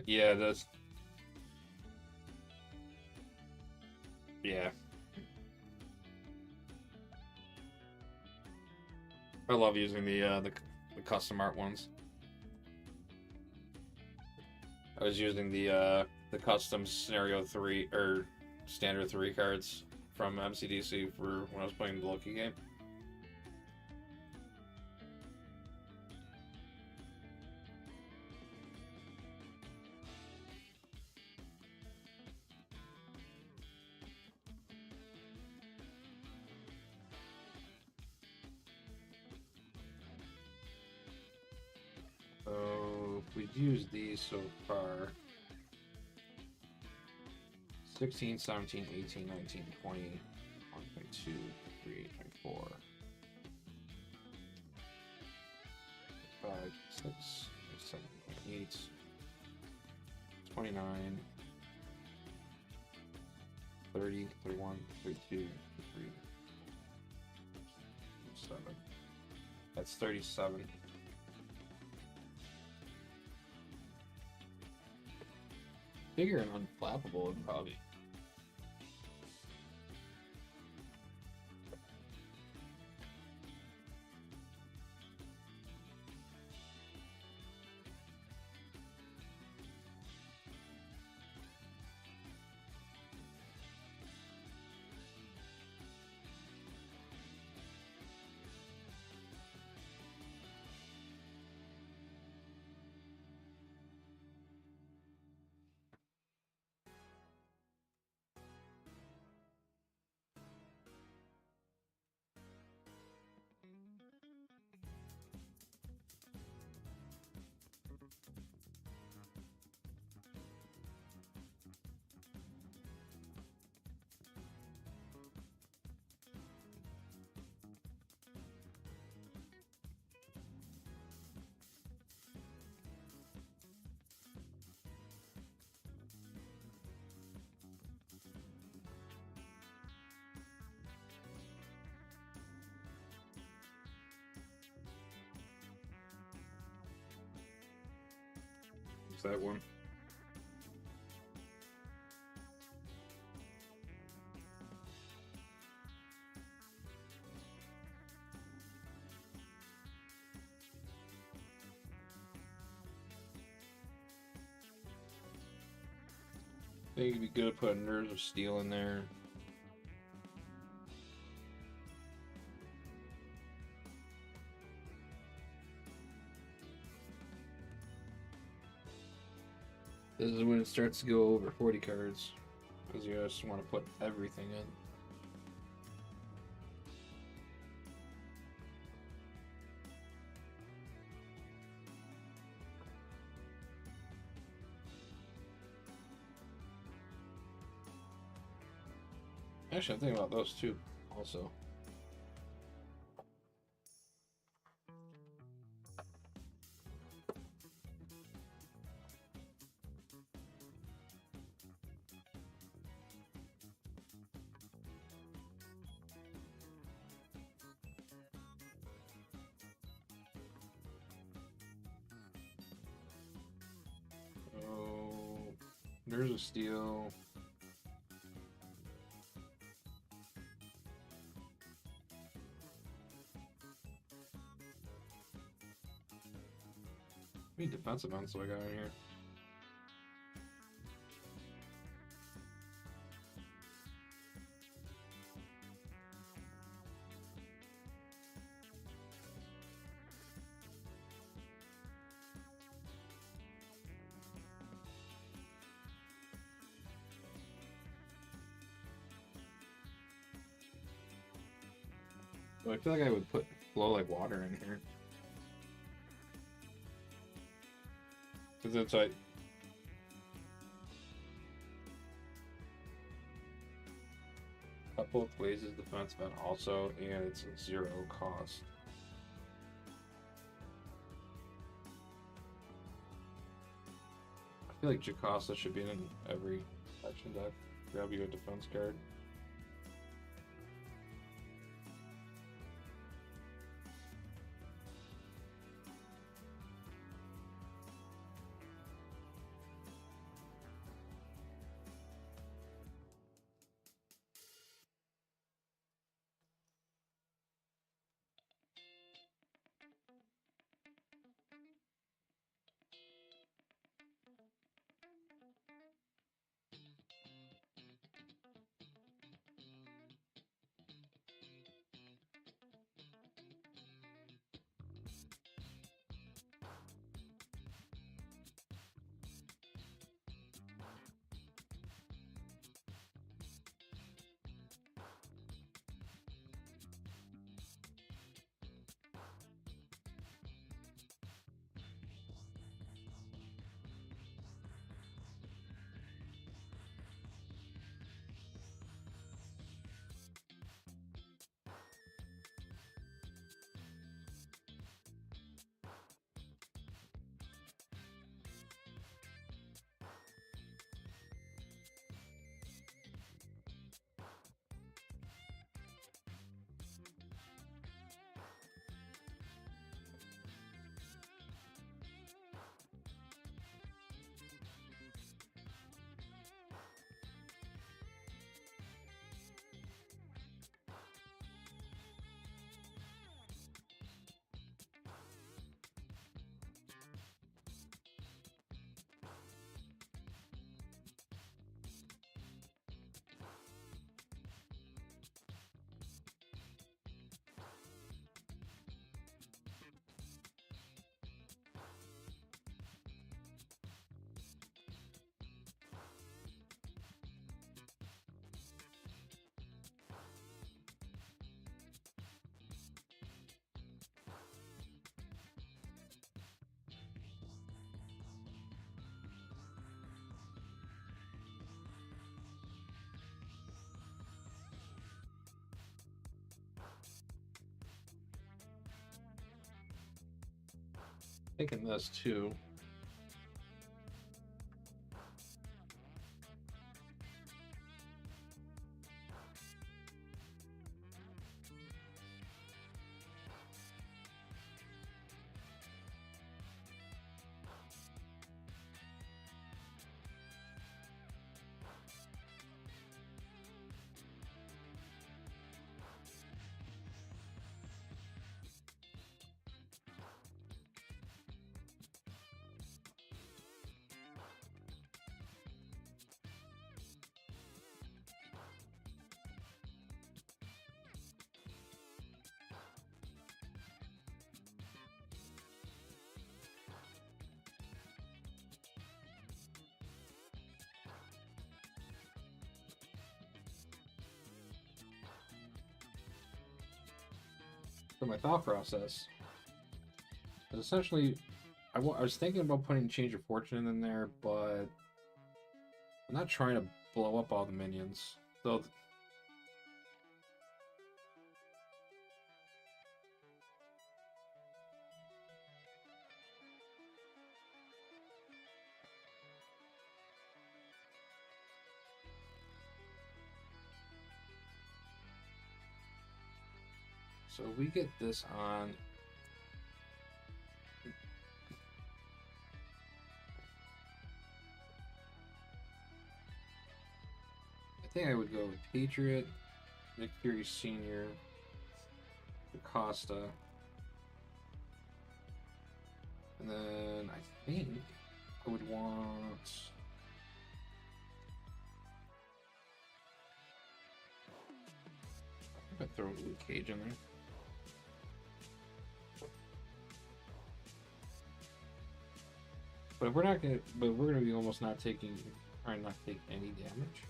Yeah, that's. Yeah. I love using the custom art ones. I was using the custom scenario 3 or standard 3 cards from MCDC for when I was playing the Loki game. So we've used these so far. 16, 17, 18, 19, 20, 1, 22, 23, 24, 5, 6, 7, 8, 29, 30, 31, 32, 33, 7. That's 37. Bigger and unflappable would probably. Is that one? I think it'd be good to put Nerves of Steel in there. This is when it starts to go over 40 cards, because you just want to put everything in. Actually, I'm thinking about those too, also. Oh, there's a steel. How many defensive mounts do I got in here? So I feel like I would blow like water in here. Because it's like couple of ways is defense event also, and it's a 0 cost. I feel like Jocasta should be in every action deck. Grab you a defense card. Thinking this too. So my thought process is essentially, I was thinking about putting Change of Fortune in there, but I'm not trying to blow up all the minions. Though So we get this on. I think I would go with Patriot, Nick Fury Sr., Acosta, and then I think I would want. I think I'd throw Luke Cage in there. But we're gonna be almost not trying not to take any damage.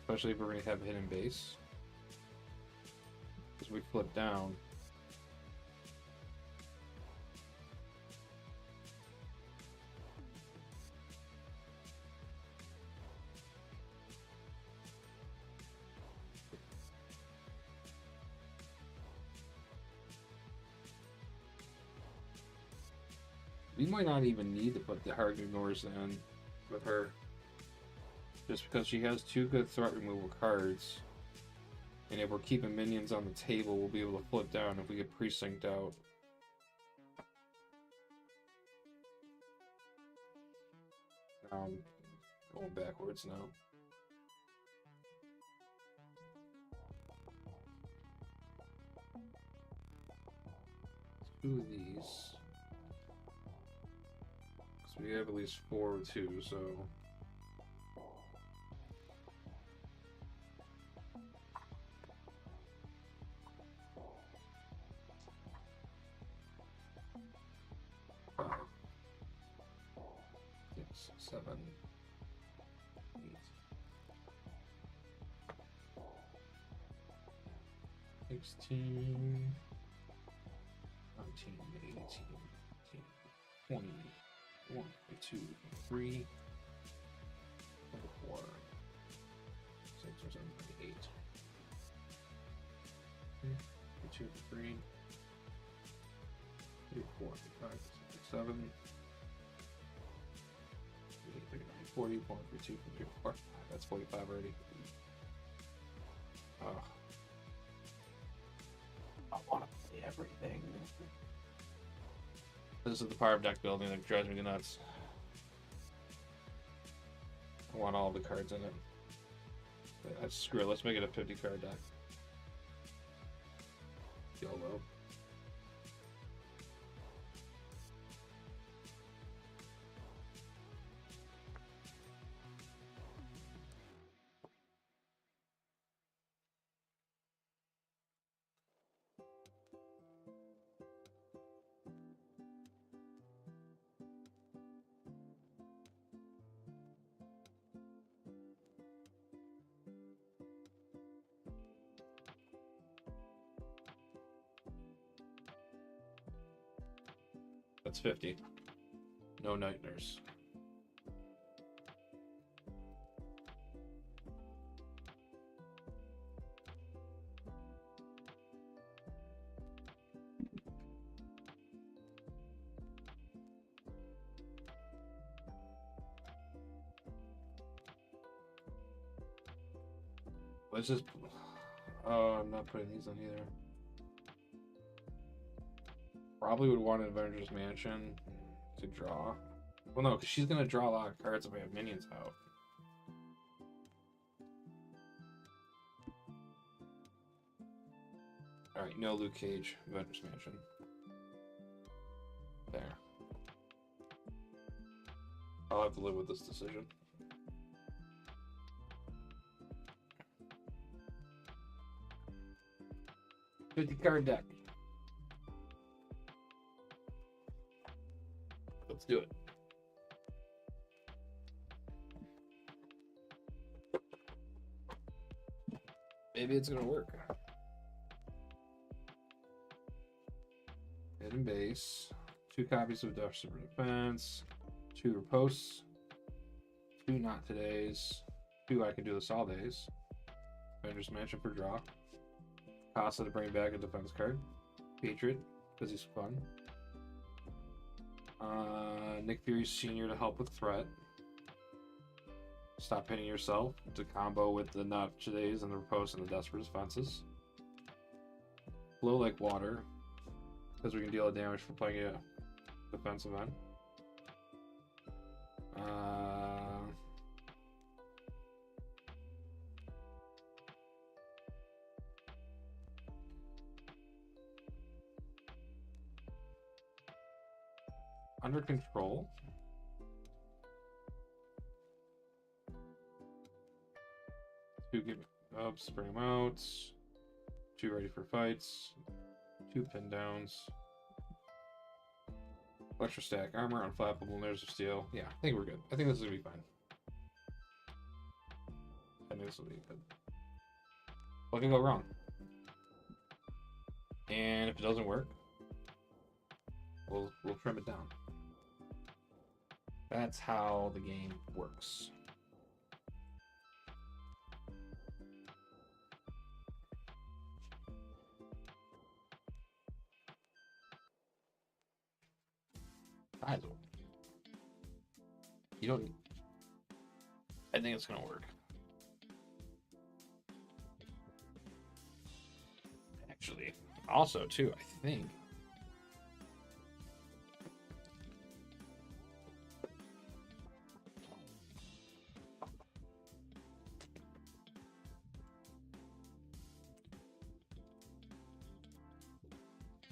Especially if we're gonna have hidden base. Because we flip down. We might not even need to put the hard ignores in with her. Just because she has 2 good threat removal cards. And if we're keeping minions on the table, we'll be able to flip down if we get presynced out. Going backwards now. Two of these. So we have at least 4 or 2, so. Five, 6, 7, 8, 16, 19, 18, 20, 21, 22, 23, 24, 6 or 7, 8, 2, 3, 4, 5, 6, 7, 8, 39, 40, 42, 44. That's 45 already. I want to play everything. This is the power of deck building that drives me nuts. I want all the cards in it. Screw it, let's make it a 50 card deck. YOLO. That's 50. No night nurse. Let's just. Oh, I'm not putting these on either. Probably would want an Avengers Mansion to draw. Well, no, because she's going to draw a lot of cards if I have minions out. Alright, no Luke Cage, Avengers Mansion. There. I'll have to live with this decision. $50-card deck. Let's do it. Maybe it's gonna work. Hidden base. 2 copies of Dutch Super Defense. 2 riposts. 2 not todays. 2 I can do this all days. Avengers Mansion for draw. Casa to bring back a defense card. Patriot, because he's fun. Nick Fury Sr. to help with threat. Stop hitting yourself to combo with the not todays and the riposte and the desperate defenses. flow like water, because we can deal damage for playing a defensive end. Under control. Two give up, spring them out. Two ready for fights. Two pin downs. Extra stack armor, unflappable, there's a steel. Yeah, I think we're good. I think this is gonna be fine. I think this will be good. What can go wrong? And if it doesn't work, we'll trim it down. That's how the game works. You don't. I think it's gonna work. Actually, also too, I think.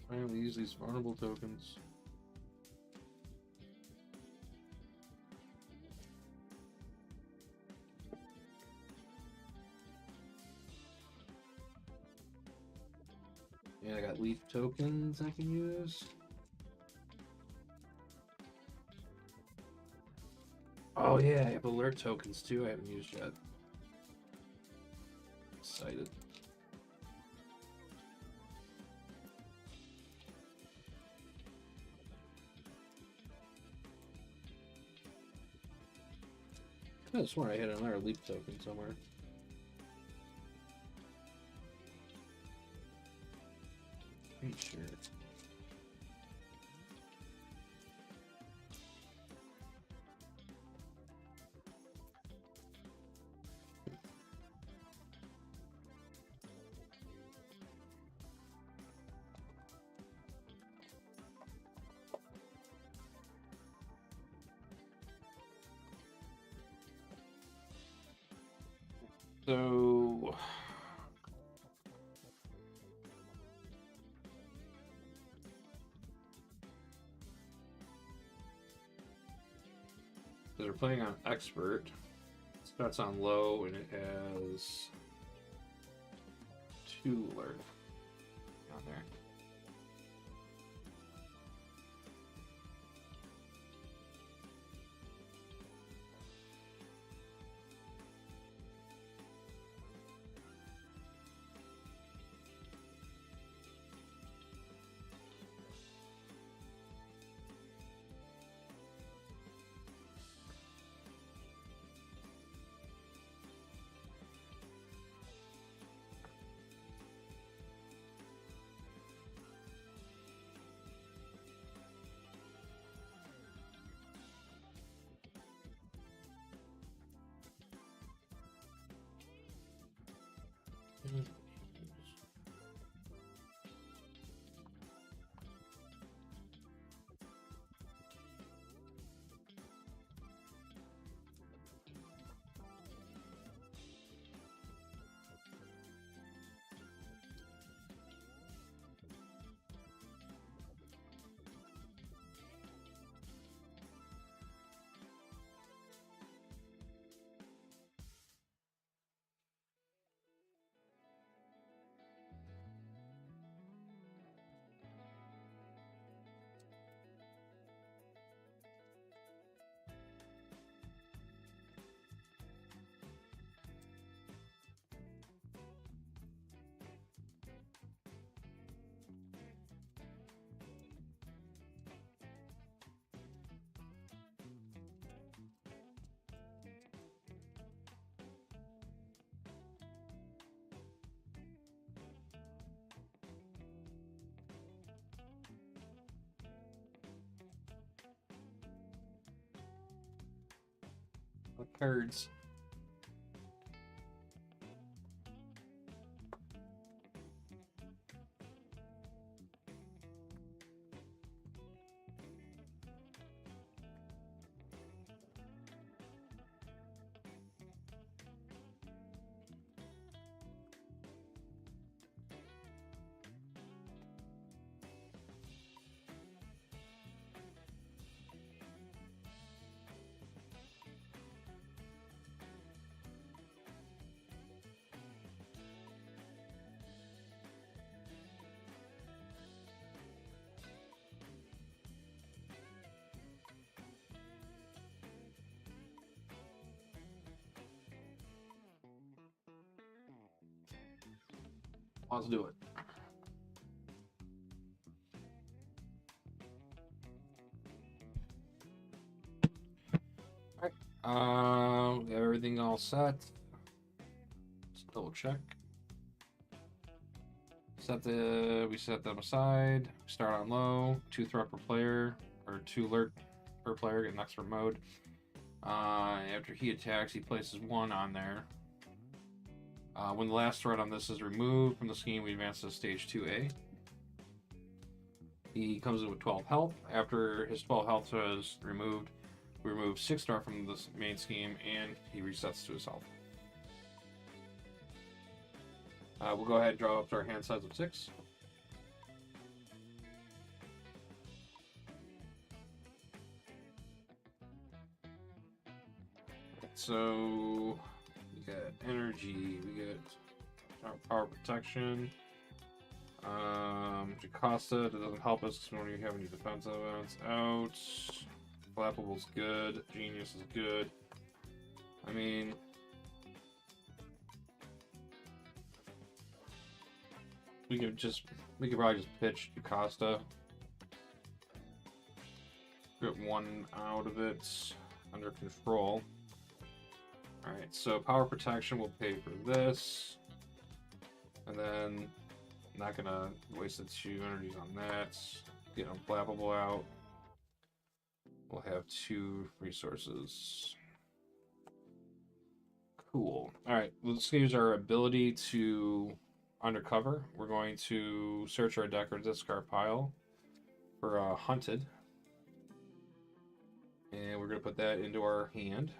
Finally use these vulnerable tokens. Yeah, I got leaf tokens I can use. Oh yeah, I have alert tokens too I haven't used yet. Excited. I could have sworn I had another leaf token somewhere. Pretty sure. So they're playing on expert. It starts on low and it has 2 alert on there. What cards? Let's do it. Alright. Everything all set. Let's double check. We set them aside. Start on low. 2 threat per player, or 2 alert per player. Get an expert mode. After he attacks, he places 1 on there. When the last threat on this is removed from the scheme, we advance to stage 2A. He comes in with 12 health. After his 12 health is removed, we remove 6 star from the main scheme, and he resets to his health. We'll go ahead and draw up to our hand size of 6. So we got energy, we get power protection. Jocasta, that doesn't help us because when we have any defensive events out. Flappable's good. Genius is good. I mean, we could probably just pitch Jocasta. Get 1 out of it under control. Alright, so power protection will pay for this. And then not gonna waste the 2 energies on that. Get Unflappable out. We'll have 2 resources. Cool. Alright, let's use our ability to undercover. We're going to search our deck or discard pile for Hunted. And we're going to put that into our hand.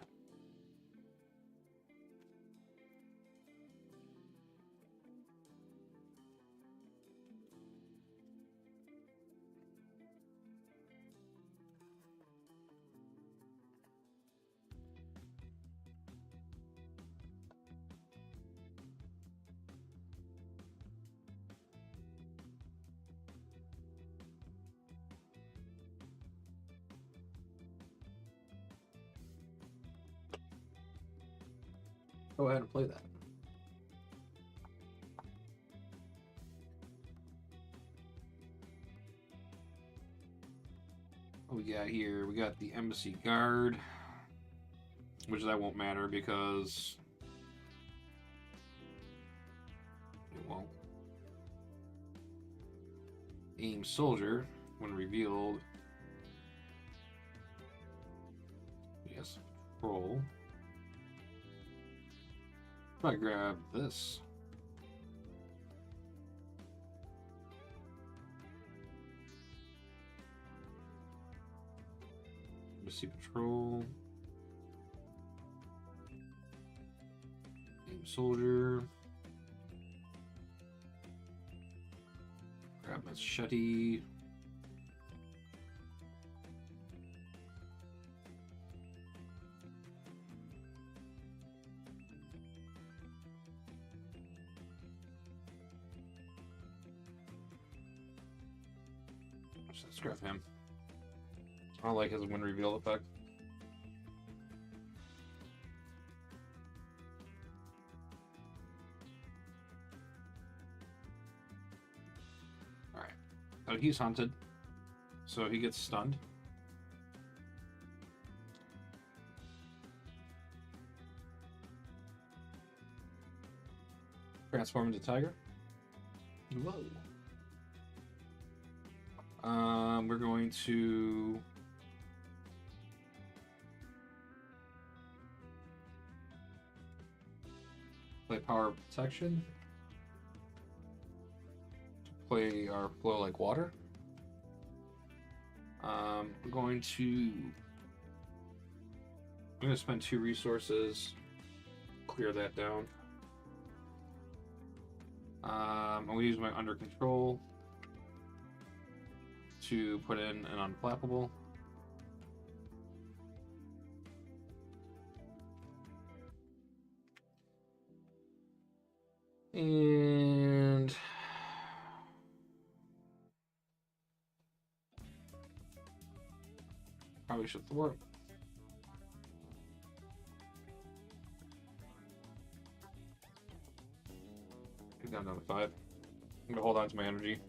Go ahead and play that. What we got here? We got the Embassy Guard, which that won't matter because it won't. Aim Soldier, when revealed. Yes, Patrol. If I grab this. Embassy Patrol. Aim Soldier. Grab Machete. Let's grab him. I don't like his wind reveal effect. Alright. So he's hunted. So he gets stunned. Transform into Tiger. Whoa. We're going to play Power Protection. Play our Flow Like Water. We're going to. I'm going to spend 2 resources. Clear that down. I'm going to use my Under Control to put in an Unflappable. And probably should thwart. Get down to 5. I'm gonna hold on to my energy.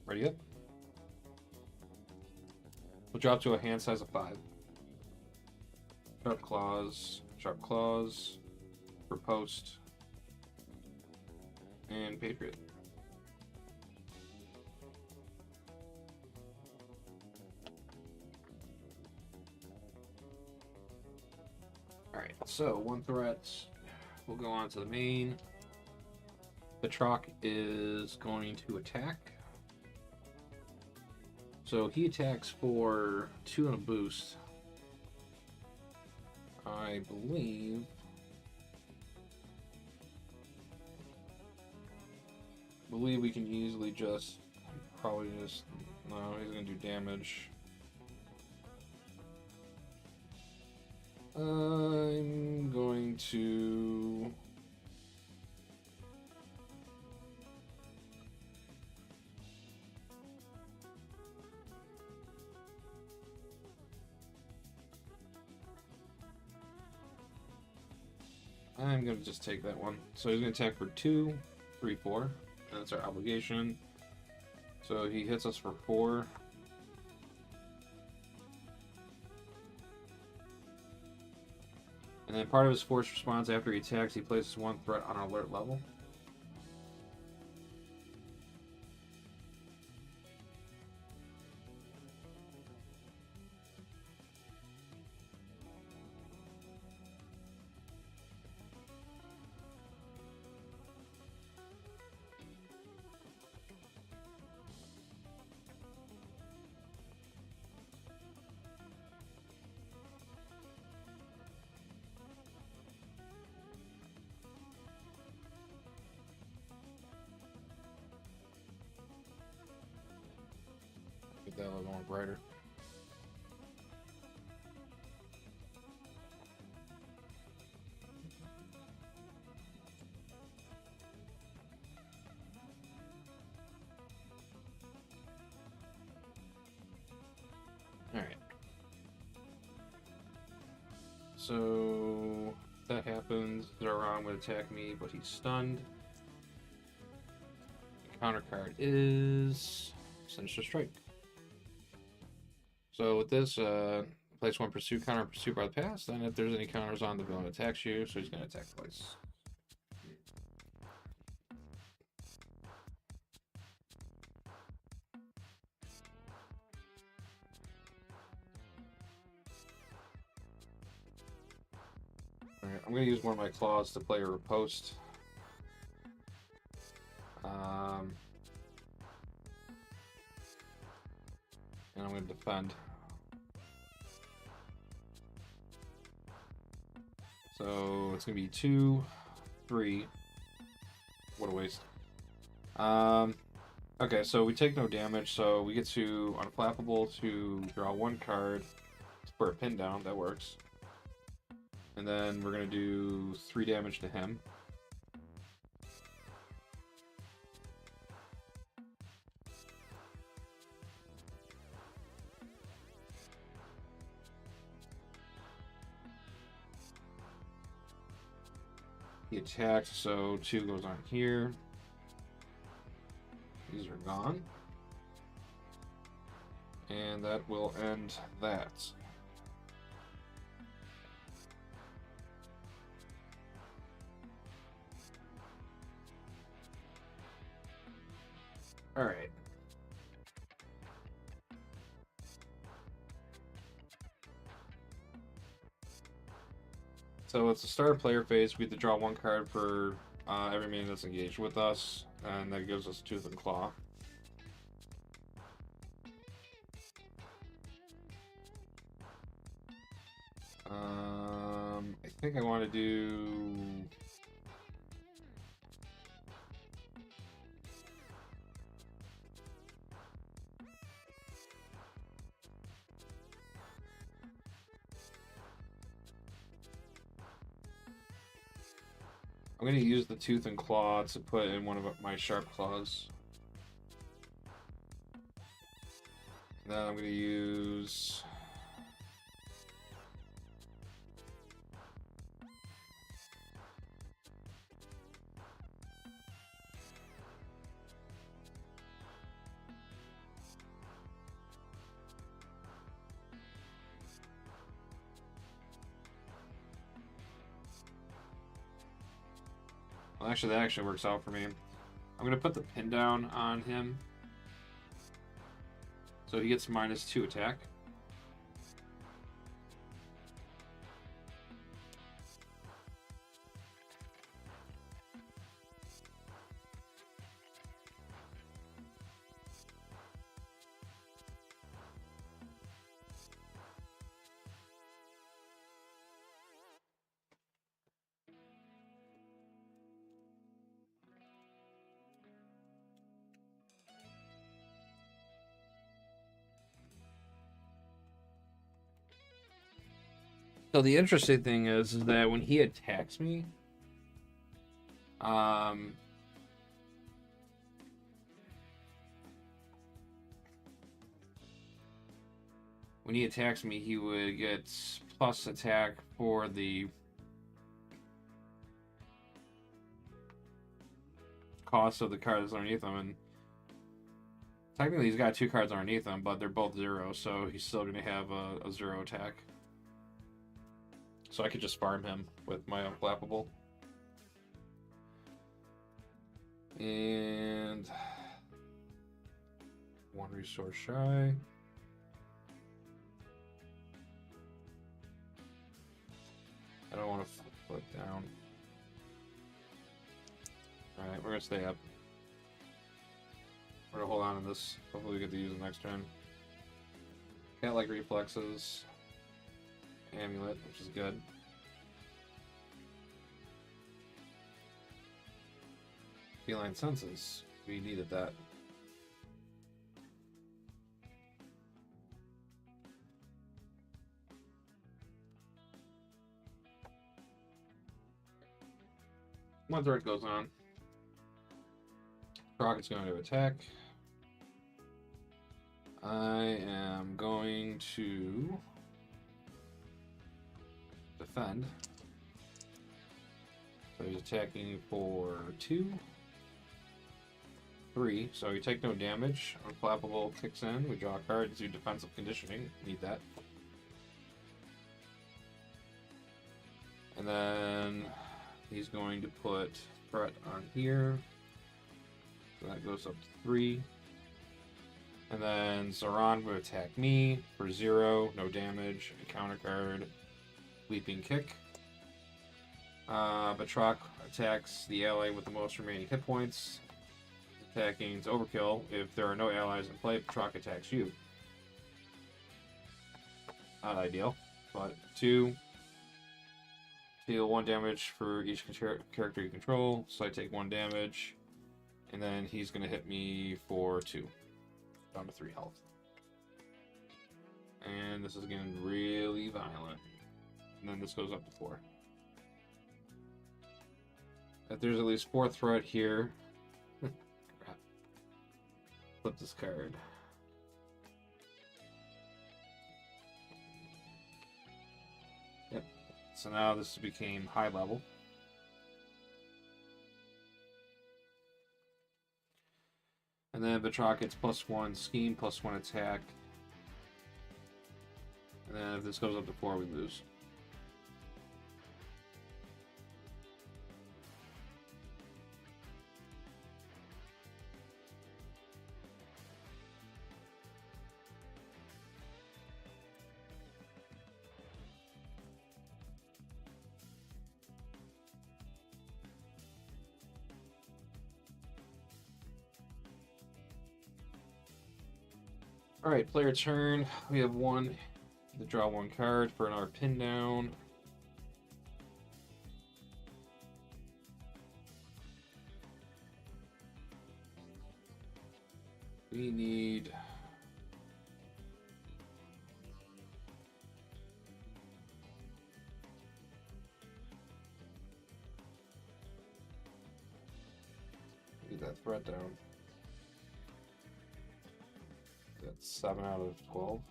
Ready up? We'll drop to a hand size of 5. Sharp claws, Riposte, and Patriot. Alright, so 1 threat. We'll go on to the main. The Troc is going to attack. So he attacks for 2 and a boost. I believe we can easily just no, he's gonna do damage. I'm going to just take that one. So he's gonna attack for 2, 3, 4. And that's our obligation. So he hits us for 4. And then part of his force response after he attacks, he places 1 threat on alert level. Get that a little more brighter. Alright. So that happens. Zoran would attack me, but he's stunned. The counter card is Sinister Strike. So with this, place 1 pursuit counter on pursuit by the pass. Then if there's any counters on, the villain attacks you, so he's going to attack twice. Alright, I'm going to use one of my claws to play a riposte. And I'm going to defend. So it's going to be 2, 3. What a waste. Okay, so we take no damage, so we get to unflappable to draw 1 card for a pin down. That works. And then we're going to do 3 damage to him. He attacks, so 2 goes on here. These are gone. And that will end that. Alright. So it's the start player phase. We have to draw 1 card for every minion that's engaged with us, and that gives us Tooth and Claw. I think I want to do... I'm going to use the Tooth and Claw to put in one of my Sharp Claws. And then I'm going to use... Well, actually, that actually works out for me. I'm gonna put the pin down on him, so he gets -2 attack. So the interesting thing is that when he attacks me, when he attacks me, he would get plus attack for the cost of the cards underneath him, and technically he's got 2 cards underneath him, but they're both 0, so he's still going to have a 0 attack. So I could just farm him with my unflappable. And 1 resource shy. I don't want to flip down. Alright, we're going to stay up. We're going to hold on to this. Hopefully we get to use it next turn. Cat-like reflexes. Amulet, which is good. Feline senses. We needed that. One threat goes on. Rocket's going to attack. I am going to defend. So he's attacking for 2, 3. So you take no damage. Unflappable kicks in. We draw a card to do defensive conditioning. Need that. And then he's going to put threat on here. So that goes up to 3. And then Zoran will attack me for 0, no damage, a counter card. Leaping Kick. Batroc attacks the ally with the most remaining hit points. Attacking is overkill. If there are no allies in play, Batroc attacks you. Not ideal, but 2. Deal 1 damage for each character you control, so I take 1 damage. And then he's going to hit me for 2. Down to 3 health. And this is getting really violent. And then this goes up to 4. If there's at least 4 threat here. Crap. Flip this card. Yep. So now this became high level. And then Batroc gets +1 scheme, +1 attack. And then if this goes up to 4, we lose. Alright, player turn. We have 1 to draw 1 card for another pin down. We need that threat down. That's 7 out of 12.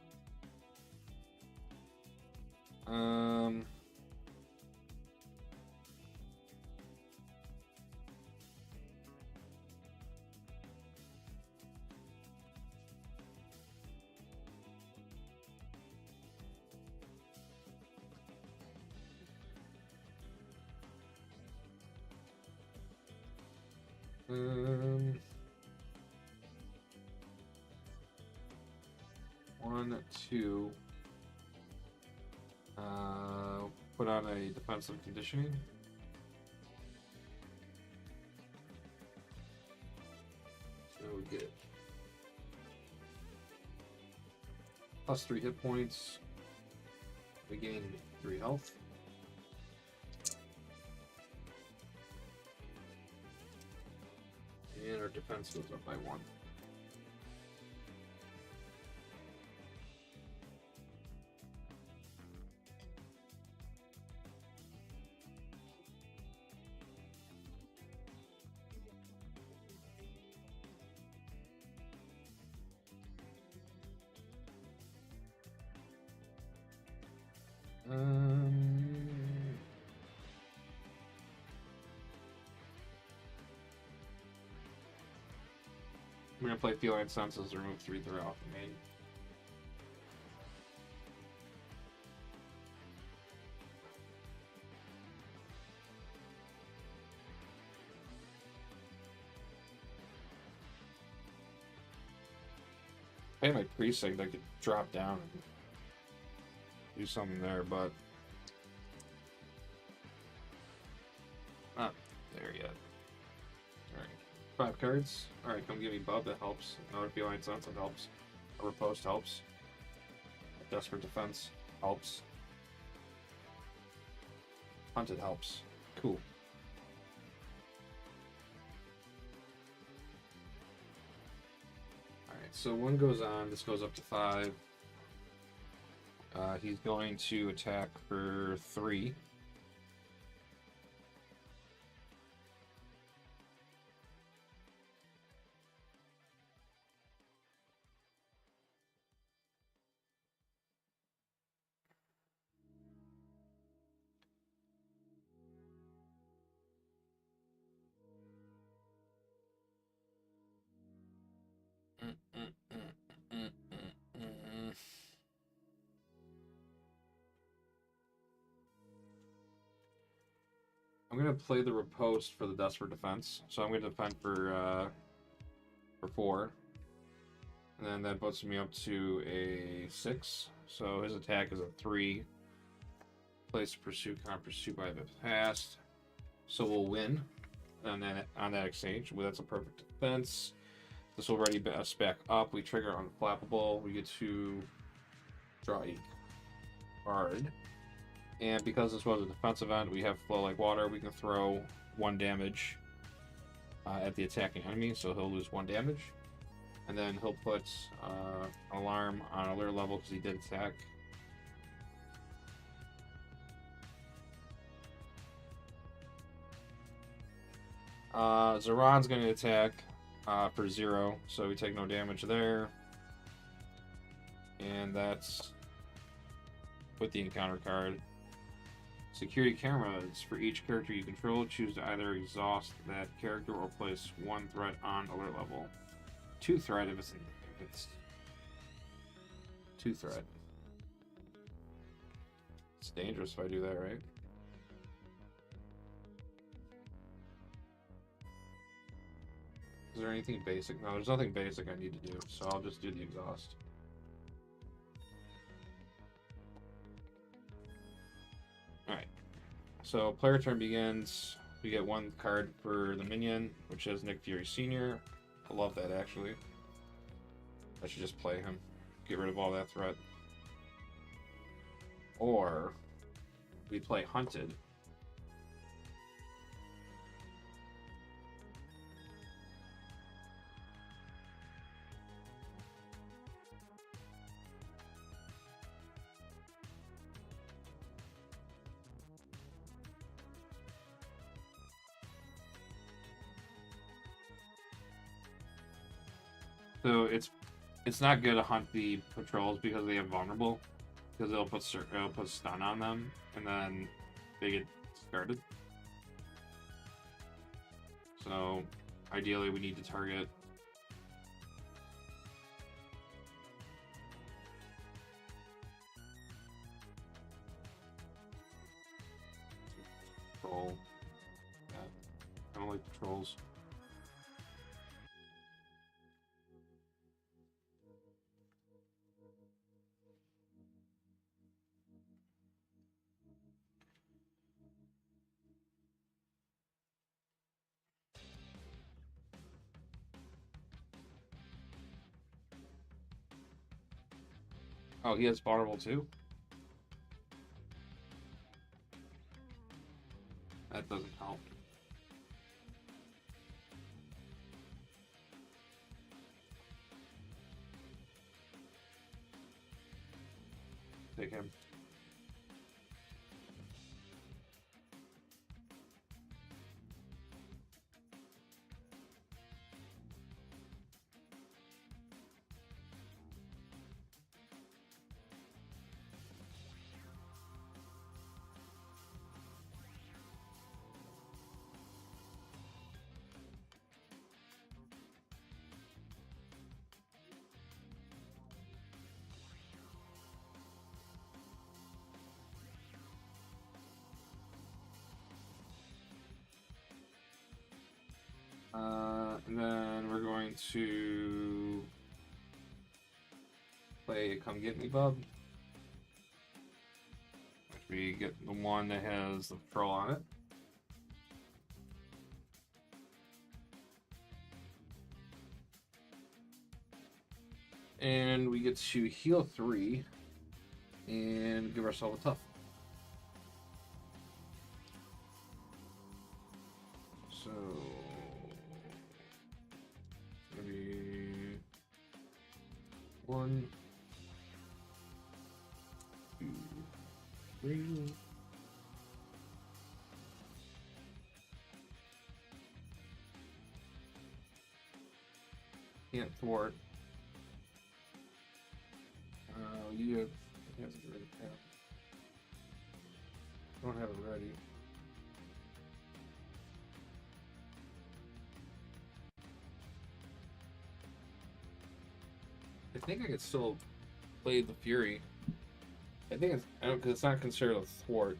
One, two. Put on a defensive conditioning. So we get +3 hit points. We gain 3 health. And our defense goes up by 1. I'm gonna play Feline Senses to remove 3 threat off the main. If I had my precinct, I could drop down and do something there, but not there yet. Alright. 5 cards. Alright, come give me Bub, that helps. Another Feline Sense, that helps. A Riposte helps. Desperate Defense helps. Hunted helps. Cool. Alright, so 1 goes on, this goes up to 5. He's going to attack for 3. I'm gonna play the Riposte for the Desperate Defense, so I'm gonna defend for 4, and then that puts me up to a 6. So his attack is a 3. Place Pursuit, can't pursue by the past, so we'll win. And then on that exchange, well, that's a perfect defense. This will ready us back up. We trigger Unflappable. We get to draw a card. And because this was a defense event, we have Flow Like Water. We can throw 1 damage at the attacking enemy, so he'll lose 1 damage. And then he'll put an alarm on alert level because he did attack. Zeron's going to attack for 0, so we take no damage there. And that's with the encounter card. Security cameras. For each character you control, choose to either exhaust that character or place 1 threat on alert level. 2 threat if it's 2 threat. It's dangerous if I do that, right? Is there anything basic? No, there's nothing basic I need to do, so I'll just do the exhaust. Alright. So player turn begins. We get 1 card for the minion, which is Nick Fury Sr. I love that, actually. I should just play him. Get rid of all that threat. Or we play Hunted. So it's not good to hunt the patrols because they have vulnerable, because it'll put stun on them and then they get discarded. So ideally we need to target patrol. Yeah. I don't like patrols. Oh, he has vulnerable too? That doesn't help. Take him. And then we're going to play Come Get Me Bub. We get the one that has the troll on it. And we get to heal 3 and give ourselves a tough. So maybe 1, 2, 3. Can't thwart. You have, he has it ready. Don't have it ready. I think I could still play the Fury. I think it's, I don't, because it's not considered a thwart.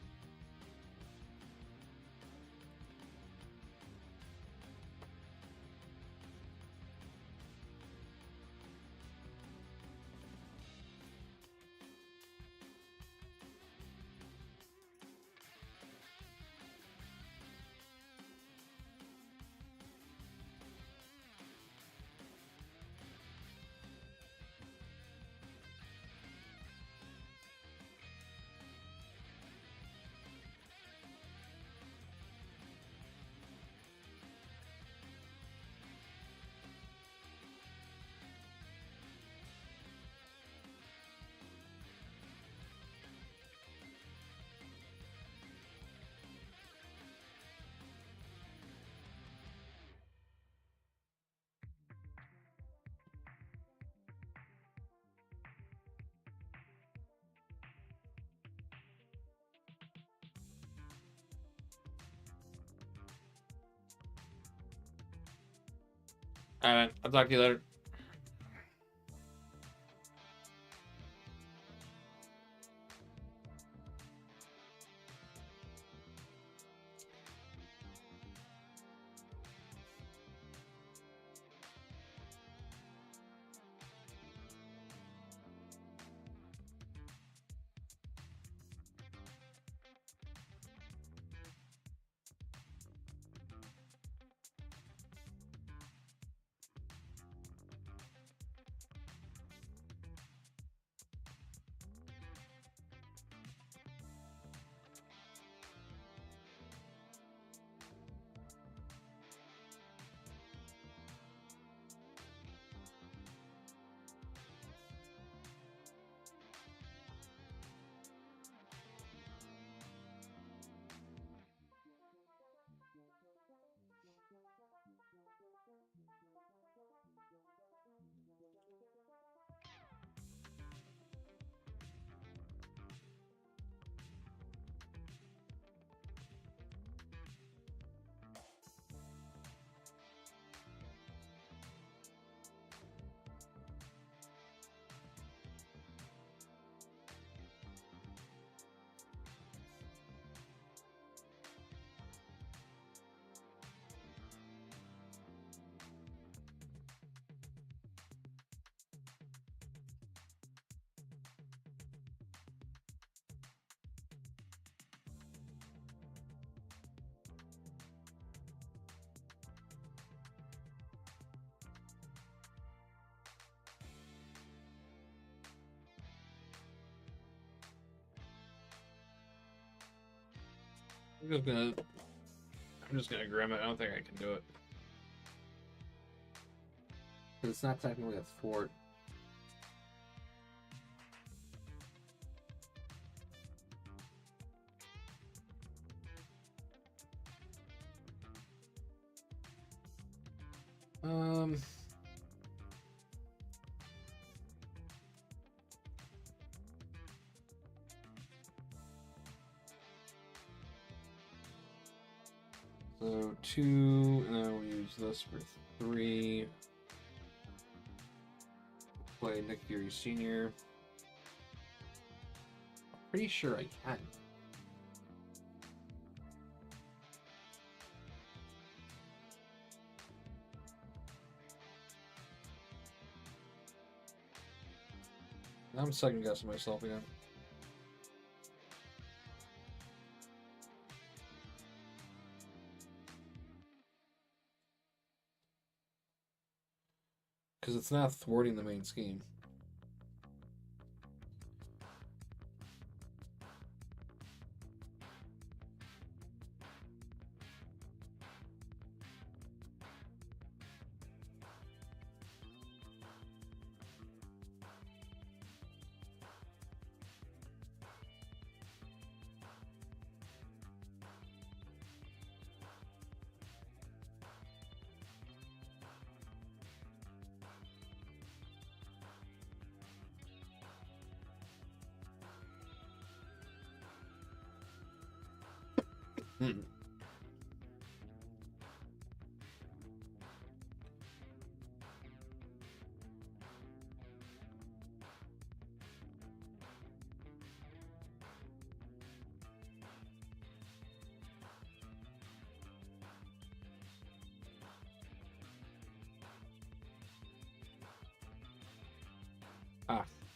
Alright, I'll talk to you later. I'm just gonna grim it. I don't think I can do it. Because it's not technically a thwart. So 2, and then we'll use this for 3. Play Nick Fury Sr. Pretty sure I can. Now I'm second guessing myself again. Because it's not thwarting the main scheme.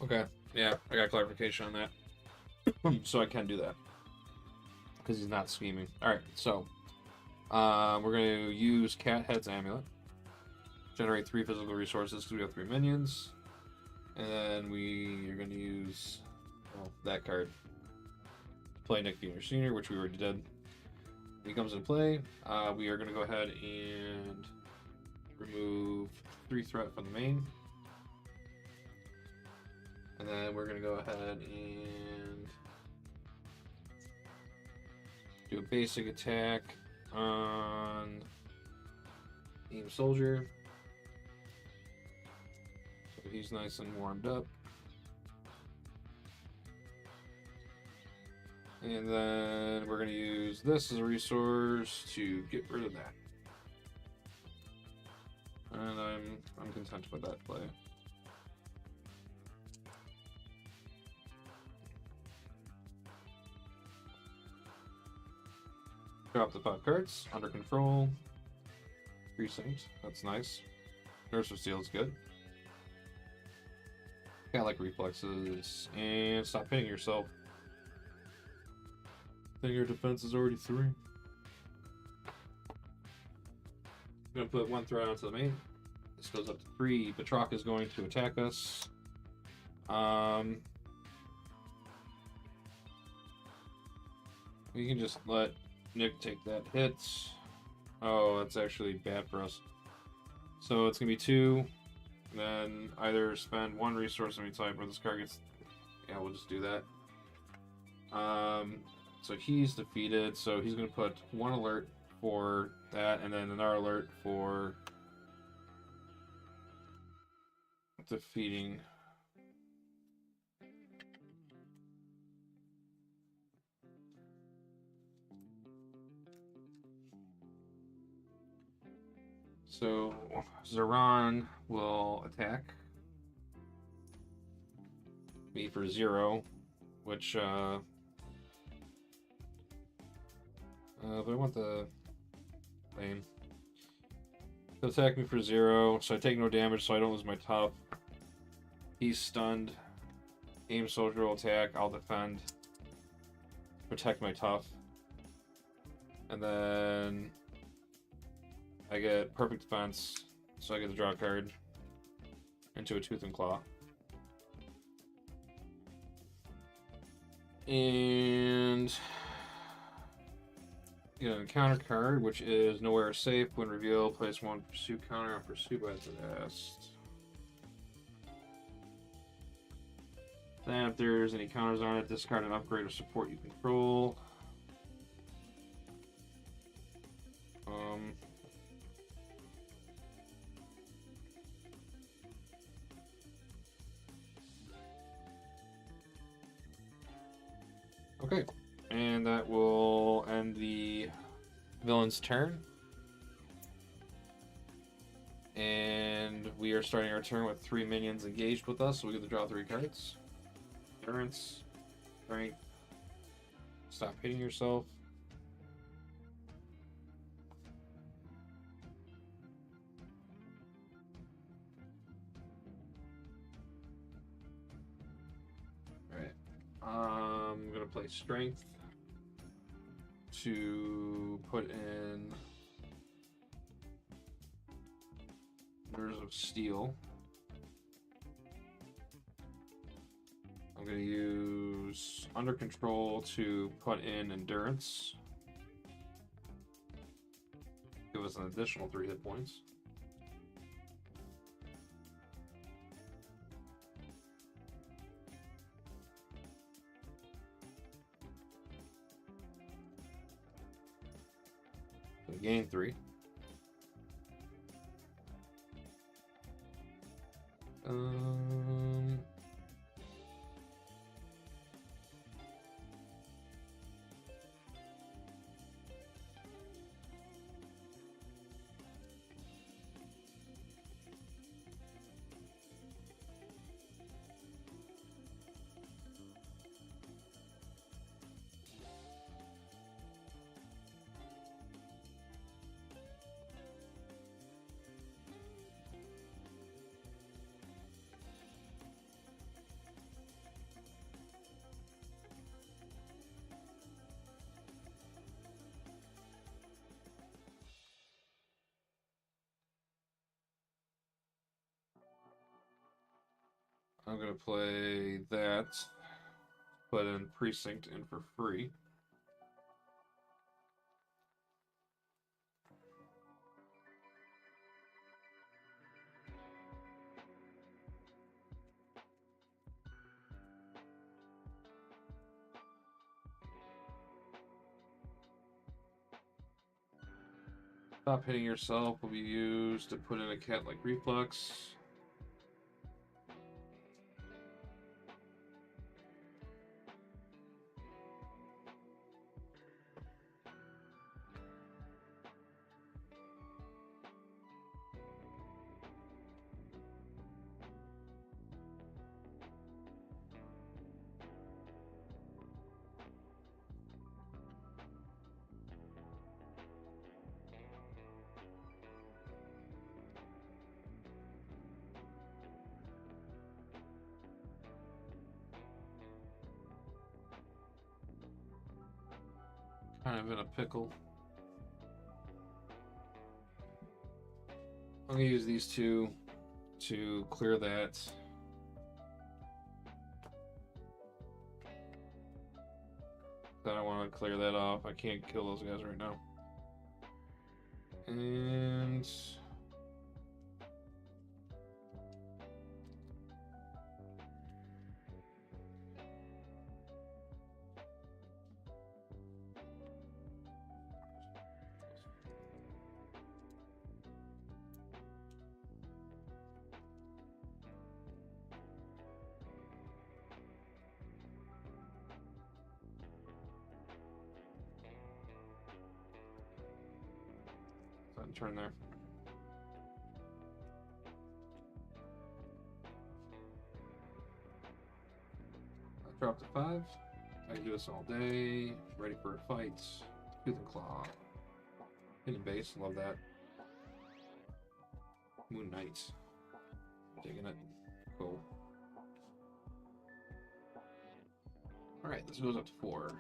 Okay. Yeah, I got clarification on that. So I can do that. Because he's not scheming. Alright, so we're going to use Cat Head's Amulet. Generate 3 physical resources because we have 3 minions. And then we are going to use that card. Play Nick Fury Sr., which we already did. When he comes into play, we are going to go ahead and remove 3 threat from the main. And then we're going to go ahead and do a basic attack on Aim Soldier. So he's nice and warmed up. And then we're going to use this as a resource to get rid of that. And I'm content with that play. Drop the 5 cards. Under control. Precinct. That's nice. Nurse of Steel is good. Kinda like reflexes. And stop hitting yourself. I think your defense is already 3. I'm gonna put 1 threat onto the main. This goes up to 3. Batroc is going to attack us. We can just let Nick take that hit. Oh, that's actually bad for us. So it's gonna be 2. Then either spend 1 resource any type where this card gets. Yeah, we'll just do that. So he's defeated. So he's gonna put 1 alert for that, and then another alert for defeating. So Zeron will attack me for 0, which but I want the lane. He'll attack me for 0, so I take no damage, so I don't lose my tough. He's stunned. Aim Soldier will attack. I'll defend. Protect my tough. And then I get perfect defense, so I get to draw a card into a Tooth and Claw. And get an encounter card, which is nowhere safe. When revealed, place one pursuit counter on pursuit by the last. Then, if there's any counters on it, discard an upgrade or support you control. Okay, and that will end the villain's turn. And we are starting our turn with 3 minions engaged with us, so we get to draw 3 cards. Endurance, strength, stop hitting yourself. Alright. I'm gonna play strength to put in Nerves of Steel. I'm going to use Under Control to put in Endurance. Give us an additional 3 hit points. So gain 3. I'm going to play that, put in Precinct in for free. Stop hitting yourself will be used to put in a cat-like reflex. Kind of in a pickle. I'm going to use these 2 to clear that. I don't want to clear that off. I can't kill those guys right now. And turn there. I dropped a 5. I can do this all day. Ready for a fight. Tooth and Claw. Hidden base, love that. Moon Knight. Digging it. Cool. Alright, this goes up to 4.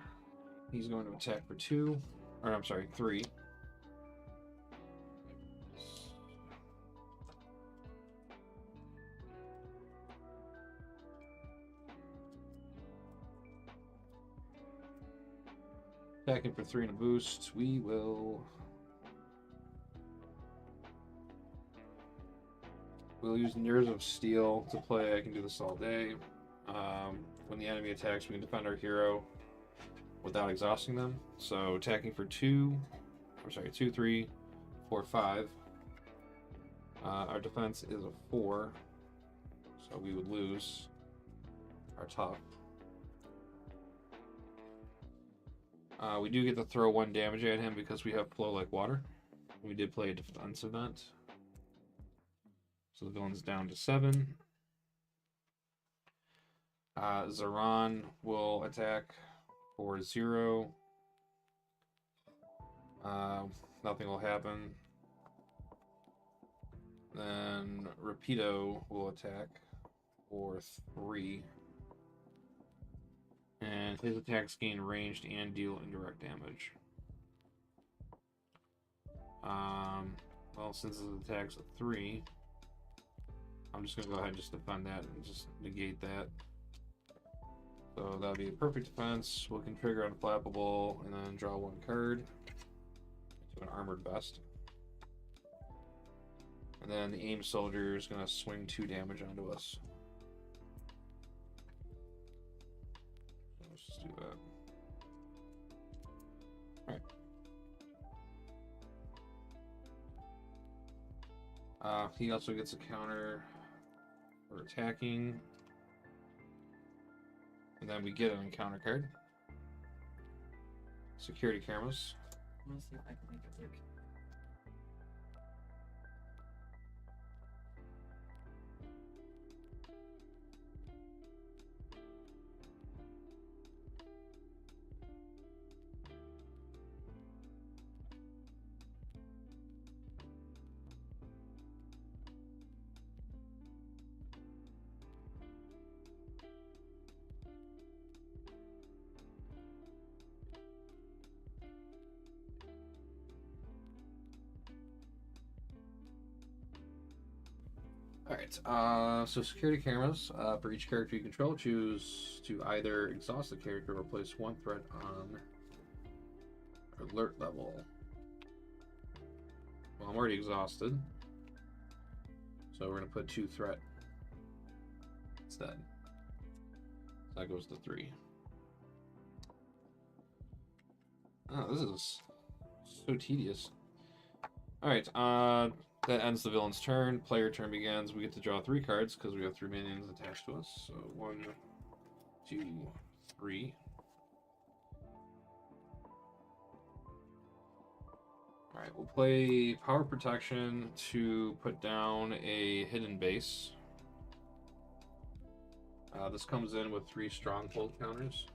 He's going to attack for 2. Or I'm sorry, 3. Attacking for 3 and a boost. We'll use Nerves of Steel to play. I can do this all day. When the enemy attacks, we can defend our hero without exhausting them. So attacking for 2, 3, 4, 5. Our defense is a 4, so we would lose our tough. We do get to throw 1 damage at him because we have Flow Like Water. We did play a defense event. So the villain's down to 7. Zaran will attack for 0. Nothing will happen. Then Rapido will attack for 3. And his attacks gain ranged and deal indirect damage. Well, since his attack's a 3, I'm just going to go ahead and just defend that and just negate that. So that'll be a perfect defense. We can trigger Unflappable and then draw 1 card to an Armored Vest. And then the Aim Soldier is going to swing 2 damage onto us. Let's just do that. Alright. He also gets a counter for attacking. And then we get an encounter card. Security Cameras. I'm gonna see if I can make it work. Alright, so security cameras. For each character you control, choose to either exhaust the character or place 1 threat on alert level. Well, I'm already exhausted. So we're going to put 2 threat instead. So that goes to 3. Oh, this is so tedious. Alright, that ends the villain's turn. Player turn begins. We get to draw 3 cards because we have 3 minions attached to us. So 1, 2, 3. Alright, we'll play Power Protection to put down a hidden base. This comes in with 3 stronghold counters.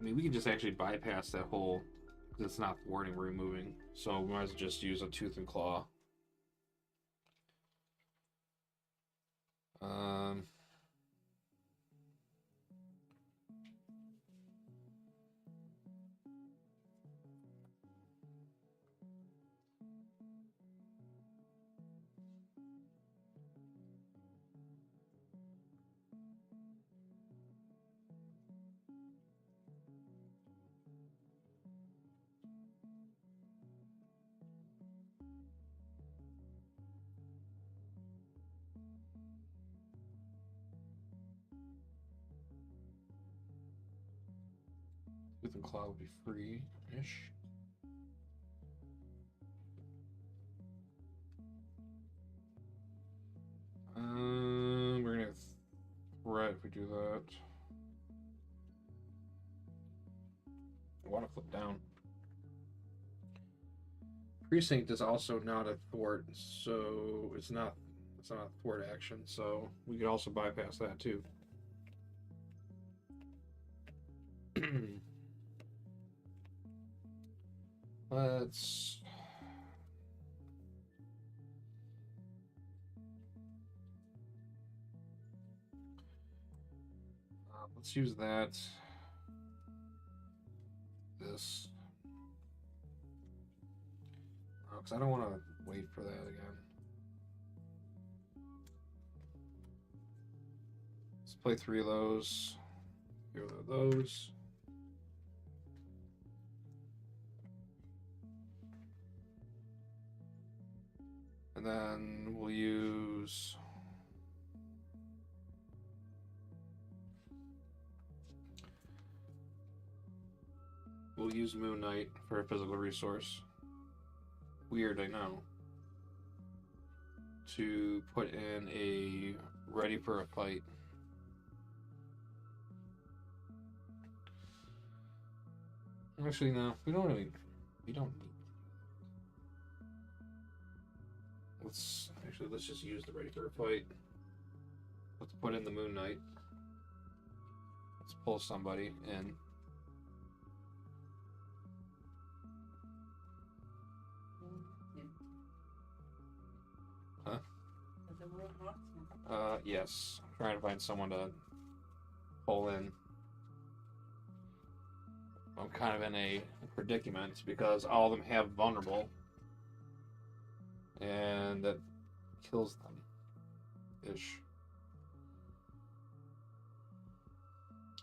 I mean, we can just actually bypass that whole, because it's not thwarting, we're removing. So we might as well just use a Tooth and Claw. Tooth and Claw will be free-ish. We're gonna threat if we do that. I want to flip down. Precinct is also not a thwart, so it's not a thwart action, so we could also bypass that too. Let's. Let's use that. This. Because I don't want to wait for that again. Let's play 3 of those. 3 of those. And then we'll use. We'll use Moon Knight for a physical resource. Weird, I know. To put in a ready for a fight. Actually, no. We don't need. Let's just use the ready for a fight. Let's put in the Moon Knight. Let's pull somebody in. Huh? Is it World War II? Yes. I'm trying to find someone to pull in. I'm kind of in a predicament because all of them have vulnerable. And that kills them. Ish.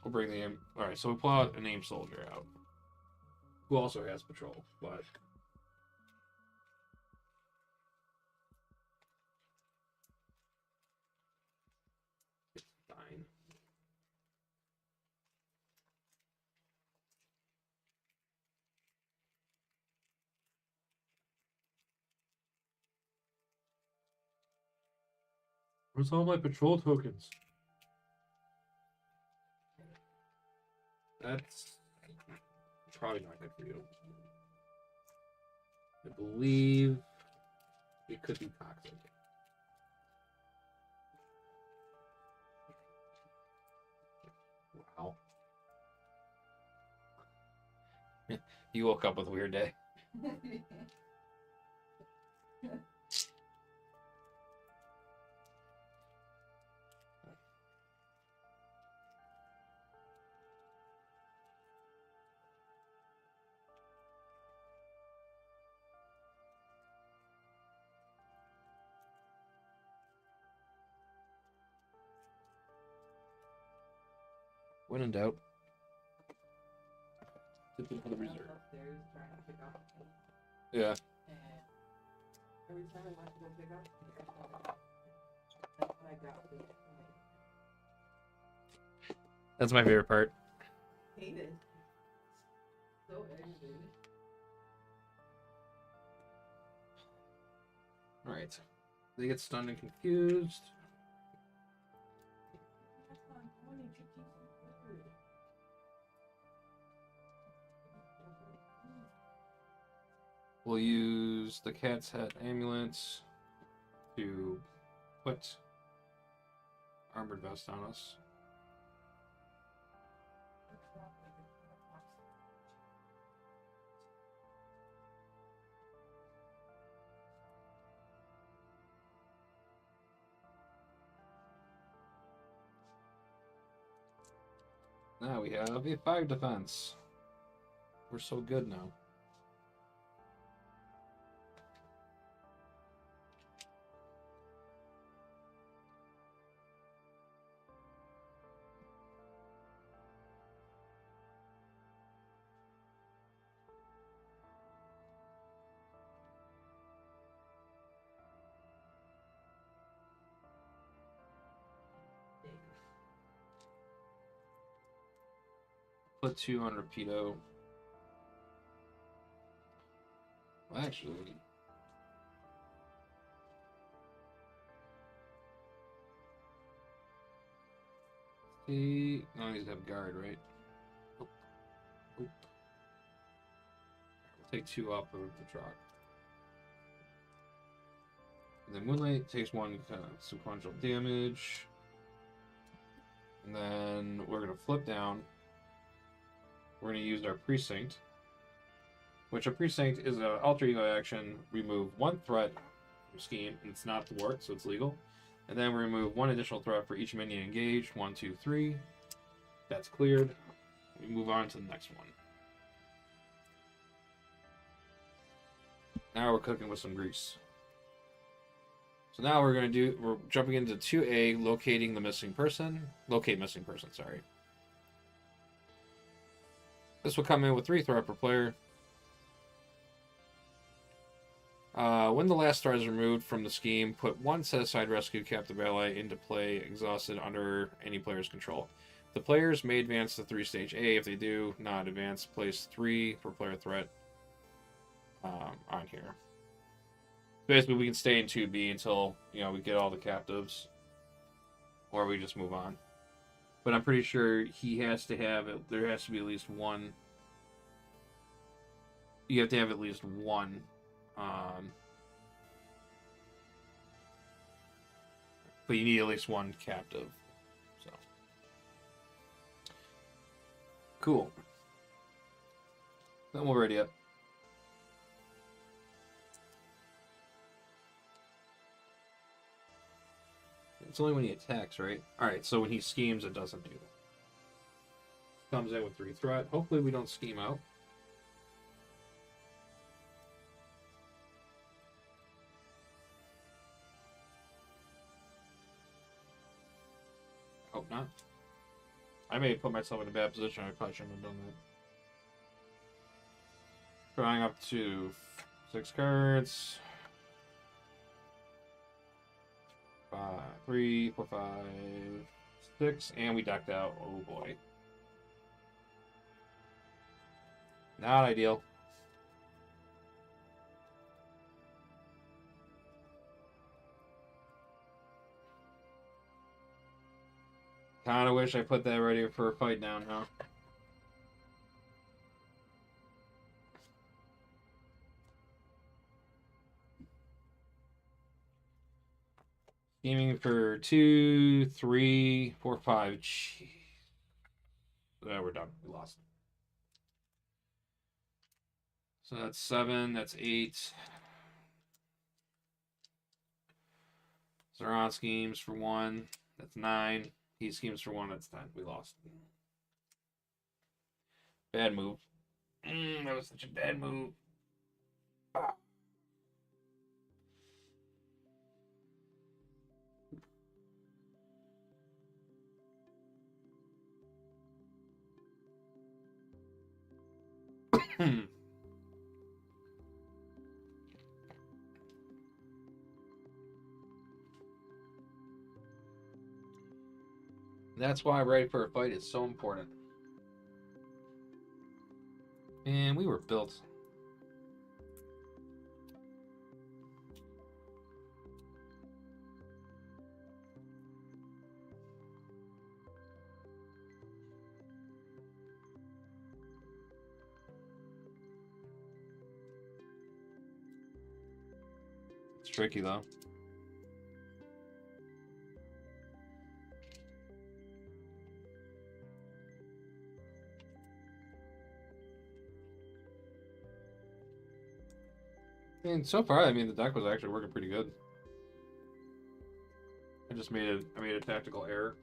We'll bring the aim. Alright, so we pull out an aim soldier out. Who also has patrol, but. It's fine. Where's all my patrol tokens? That's probably not good for you. I believe it could be toxic. Wow. You woke up with a weird day. When in doubt, tip it for the reserve. Upstairs trying to pick up. Yeah. And every time I went to go pick up, that's what I got. That's my favorite part. Hated. So aggravated. Alright. They get stunned and confused. That's not funny to keep them weird. We'll use the cat's head ambulance to put armored vest on us. Now we have a 5 defense. We're so good now. Put 2 on Rapido. Well, actually, he no, he needs to have guard, right? Oop. Oop. We'll take 2 off of the truck. And then Moonlight takes 1 sequential damage. And then we're gonna flip down. We're gonna use our precinct which a precinct is an alter ego action. Remove one threat from scheme, and it's not thwart, so it's legal. And then we remove one additional threat for each minion engaged. 1, 2, 3. That's cleared. We move on to the next one. Now we're cooking with some grease. So now we're jumping into 2A, locating the missing person. Locate missing person, sorry. This will come in with 3 threat per player. When the last threat is removed from the scheme, put 1 set-aside rescue captive ally into play, exhausted under any player's control. The players may advance to 3-stage A. If they do not advance, place 3 per player threat on here. Basically, we can stay in 2B until, you know, we get all the captives. Or we just move on. But I'm pretty sure he has to have it. There has to be at least one. You have to have at least one. But you need at least one captive. So cool. Then we'll ready up. It's only when he attacks, right? Alright, so when he schemes, it doesn't do that. Comes in with 3 threat. Hopefully we don't scheme out. Hope not. I may have put myself in a bad position. I probably shouldn't have done that. Drawing up to 6 cards. 3, 4, 5, 6, and we ducked out. Oh boy. Not ideal. Kinda wish I put that ready for a fight down, huh? Scheming for 2, 3, 4, 5. Jeez. We're done. We lost. So that's 7. That's 8. Zeron schemes for 1. That's 9. He schemes for 1. That's 10. We lost. Bad move. That was such a bad move. Ah. That's why ready for a fight is so important. And we were built. It's tricky though. And so far, I mean, the deck was actually working pretty good. I just made a tactical error.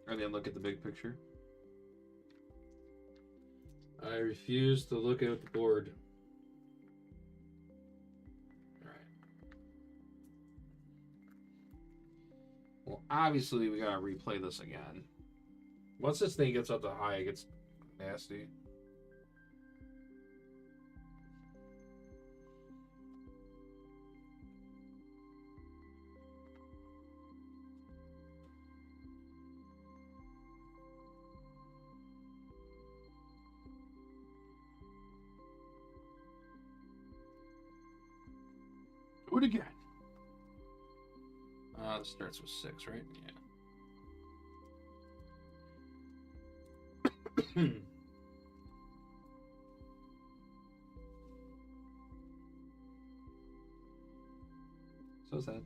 I didn't look at the big picture. I refuse to look at the board. Alright. Well, obviously, we gotta replay this again. Once this thing gets up to high, it gets nasty. Do it again. This starts with 6, right? Yeah. So sad.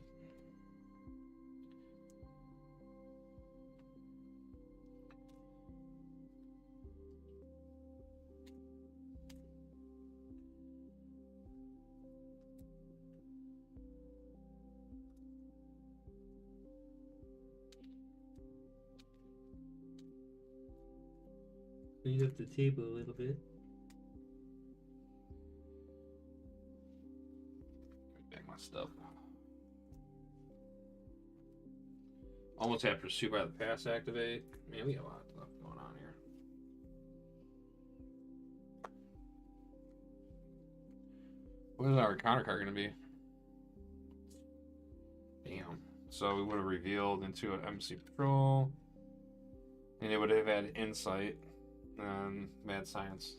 Cleaned up the table a little bit. Back my stuff. Almost had Pursuit by the Pass activate. Man, we got a lot of stuff going on here. What is our counter card going to be? Damn. So we would have revealed into an MC Patrol. And it would have had Insight and Mad Science.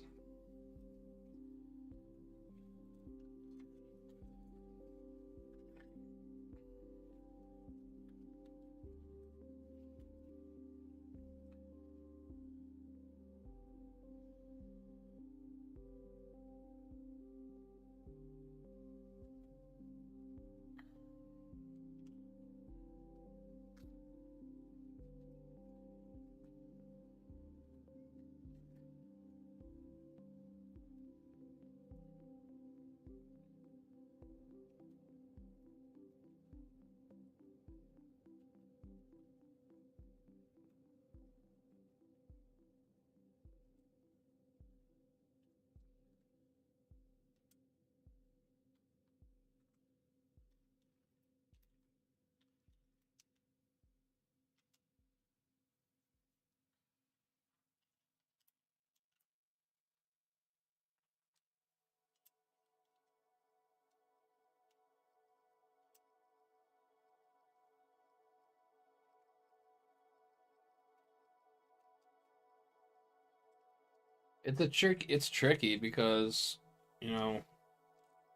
It's tricky because, you know,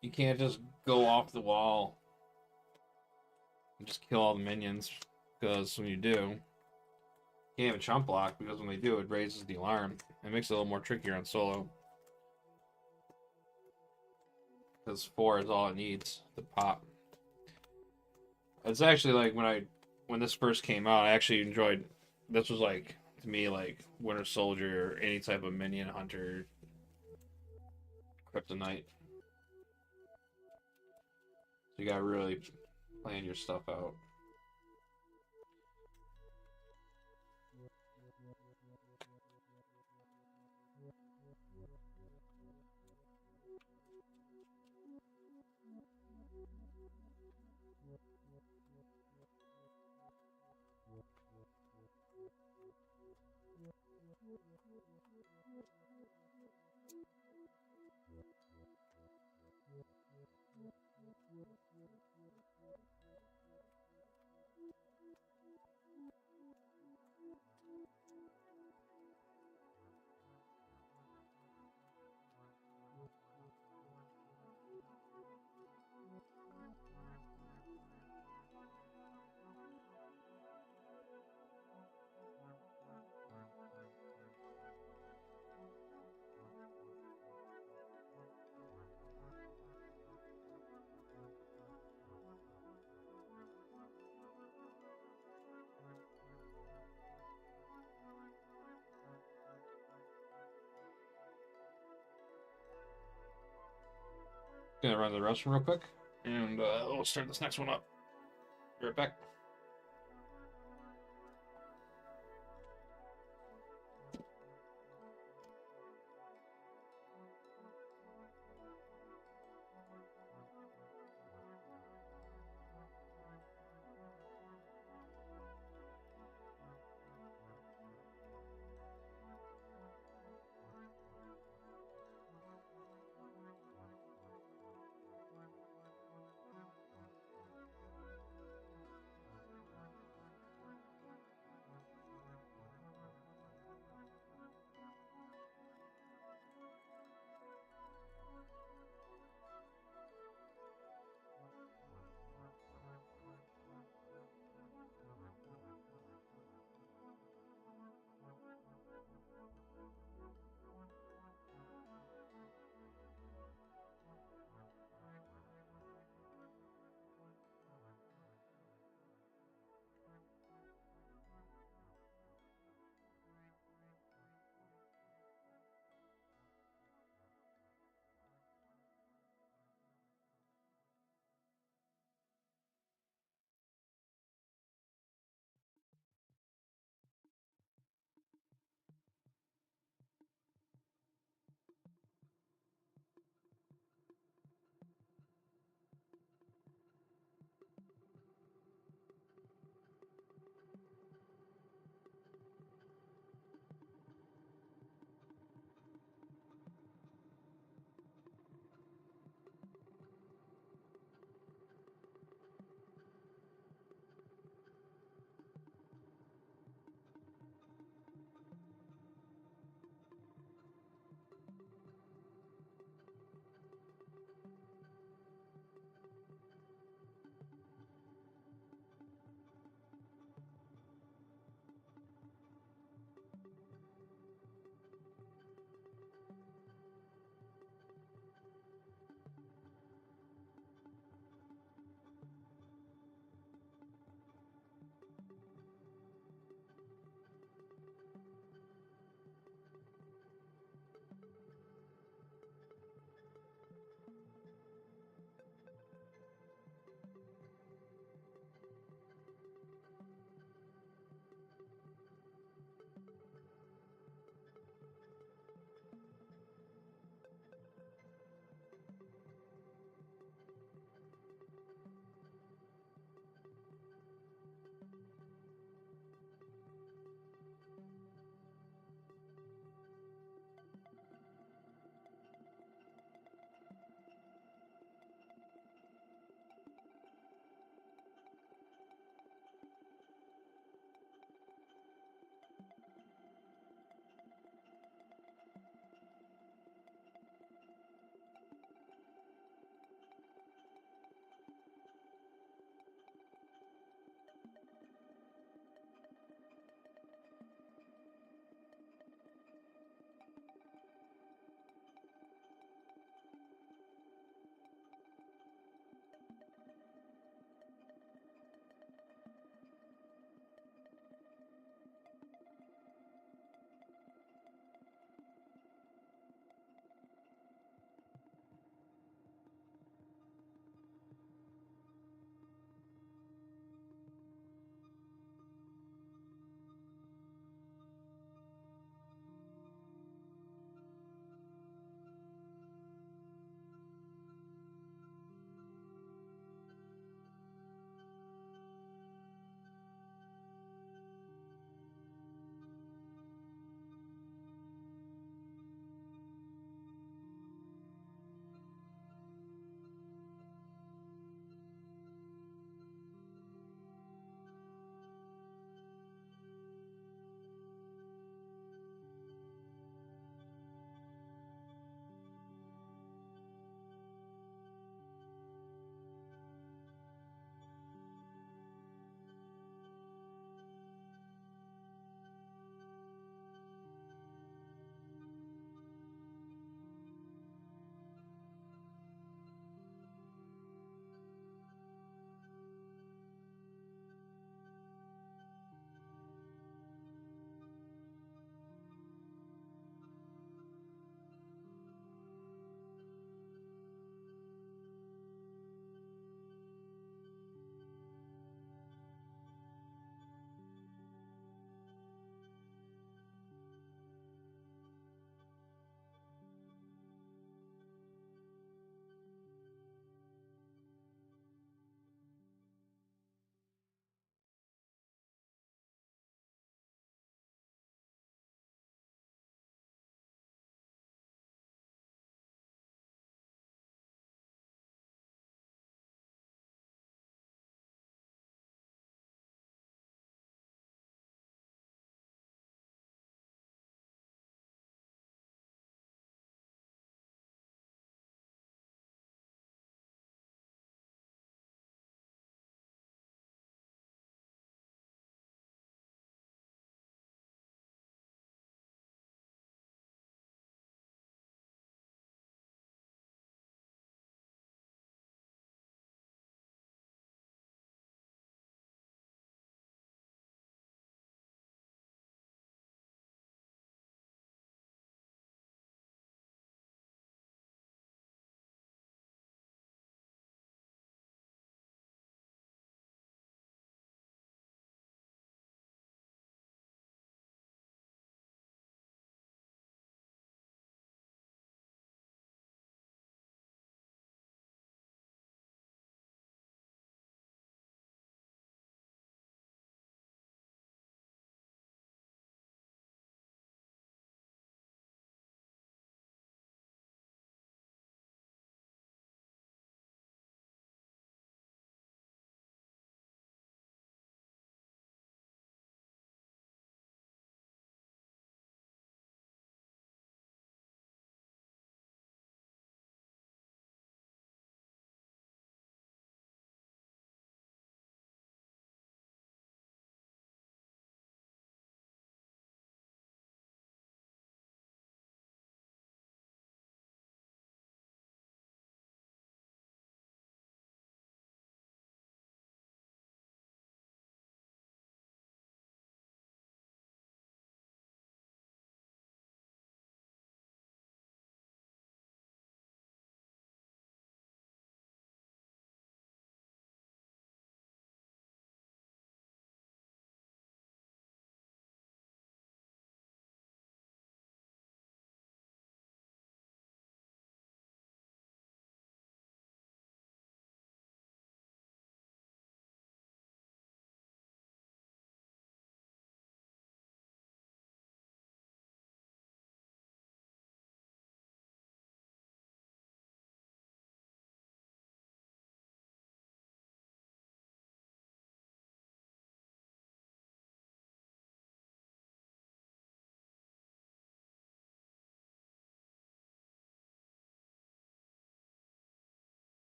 you can't just go off the wall and just kill all the minions, because when you do, you can't have a chump block, because when they do, it raises the alarm. It makes it a little more trickier on solo. Because 4 is all it needs to pop. It's actually like when this first came out, I actually enjoyed. This was like, to me, like Winter Soldier or any type of minion hunter kryptonite. So you gotta really plan your stuff out. Gonna run to the restroom real quick, and we'll start this next one up. Be right back.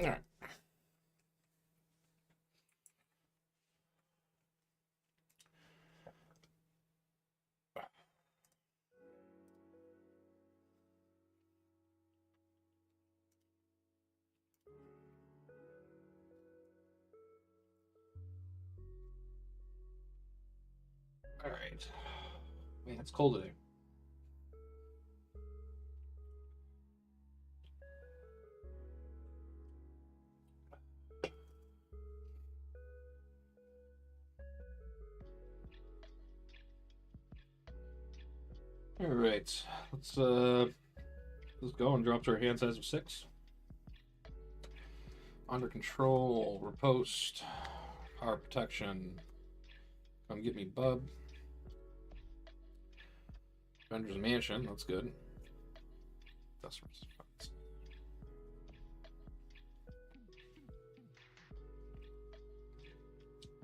All right. All right. Man, it's cold today. All right. Let's go and drop to our hand size of 6. Under control, riposte, power protection. Come get me, bub. Avengers Mansion, that's good. Customers.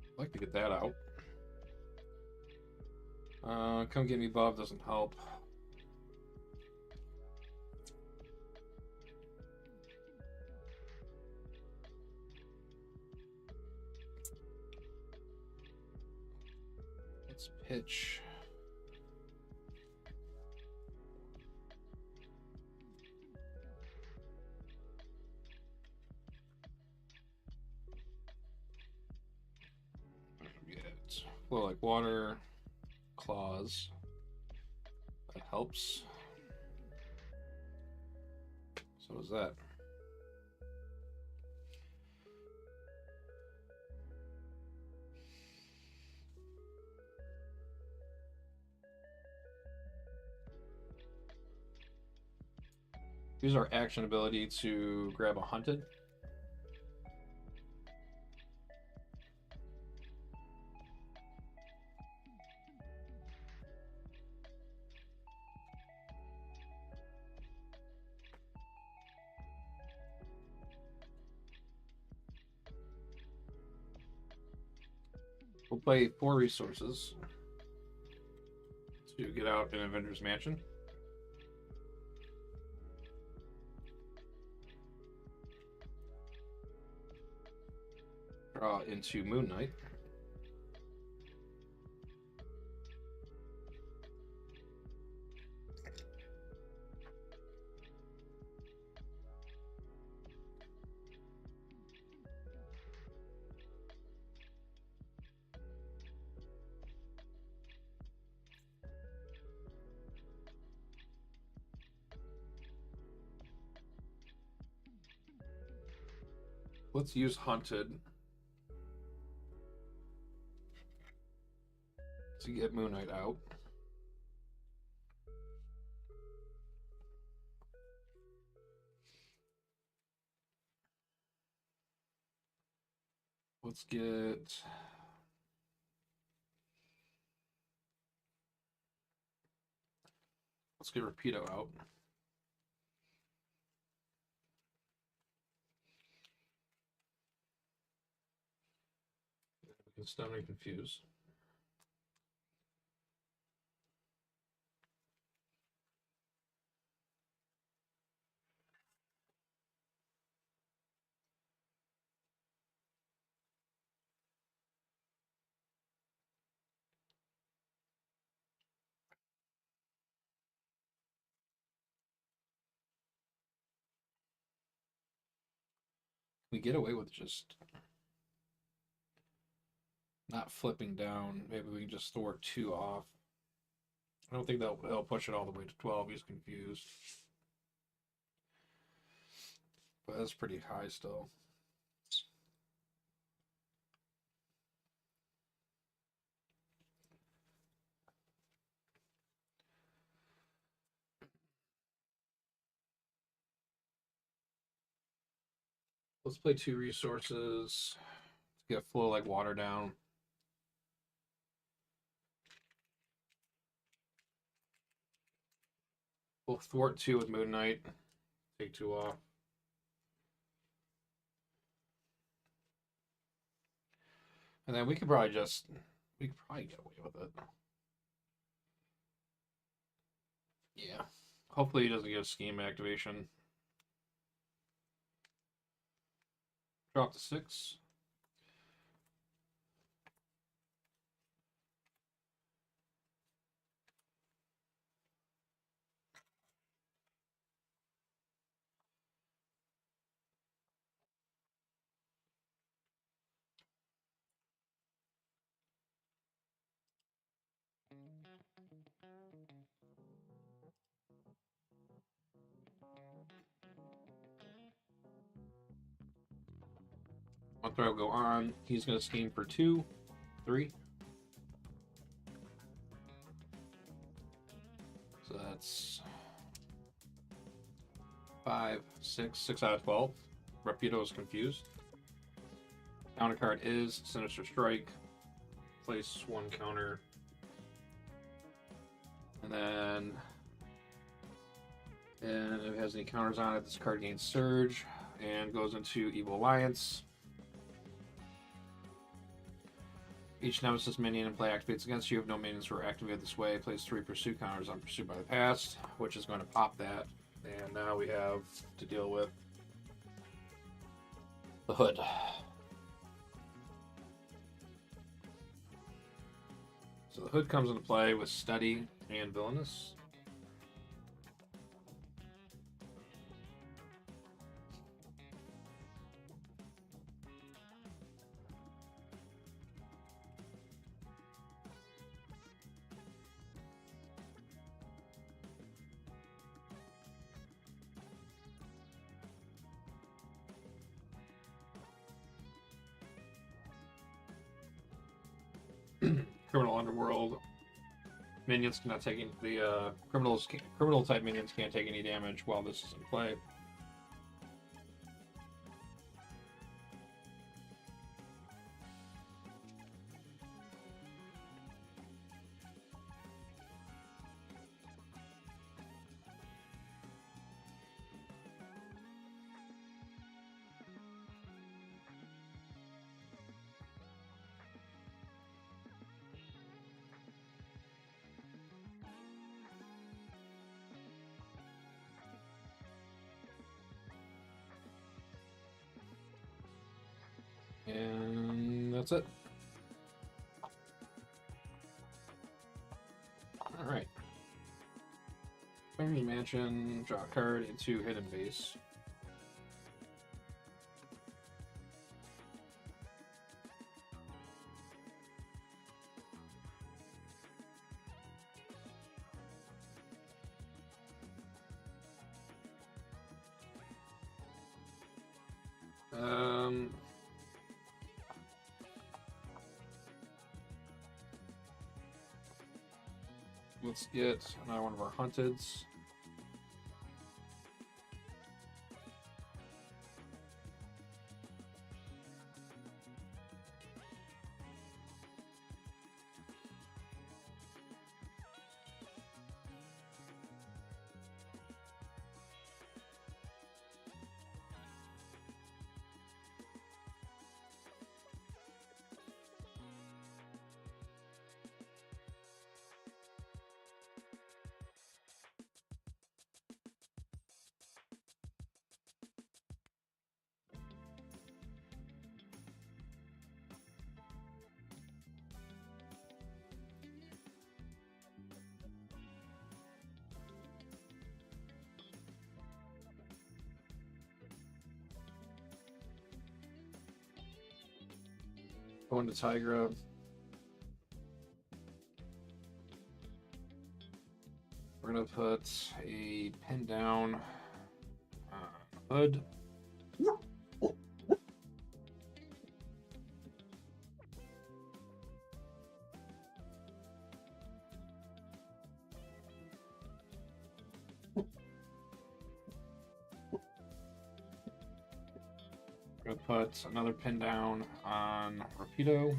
I'd like to get that out. Come get me, bub doesn't help. Let's pitch. Get flow like water, claws. That helps. So is that. Use our action ability to grab a hunted. We'll play 4 resources to get out in Avengers Mansion. Draw into Moon Knight. Let's use Hunted to get Moon Knight out. Let's get Rapido out. We can stun and confuse. We get away with just not flipping down. Maybe we can just store 2 off. I don't think they'll push it all the way to 12. He's confused. But that's pretty high still. Let's play 2 resources. Get flow like water down. We'll thwart 2 with Moon Knight. Take 2 off. And then we could probably get away with it. Yeah. Hopefully he doesn't get a scheme activation. Drop to 6. One throw will go on. He's going to scheme for 2, 3. So that's 5, 6 out of 12. Rapido is confused. Counter card is Sinister Strike. Place 1 counter. And then, and if it has any counters on it, this card gains Surge and goes into Evil Alliance. Each Nemesis minion in play activates against you. If no minions were activated this way, place 3 pursuit counters on Pursuit by the Past, which is going to pop that. And now we have to deal with the Hood. So the Hood comes into play with Steady and Villainous. Criminal Underworld minions cannot take any, the criminal type minions can't take any damage while this is in play. And that's it. Alright. Family Mansion, draw a card into Hidden Base. Let's get another one of our Hunteds. Going to Tigra. We're going to put a pin down Hood. Gonna put another pin down on Rapido.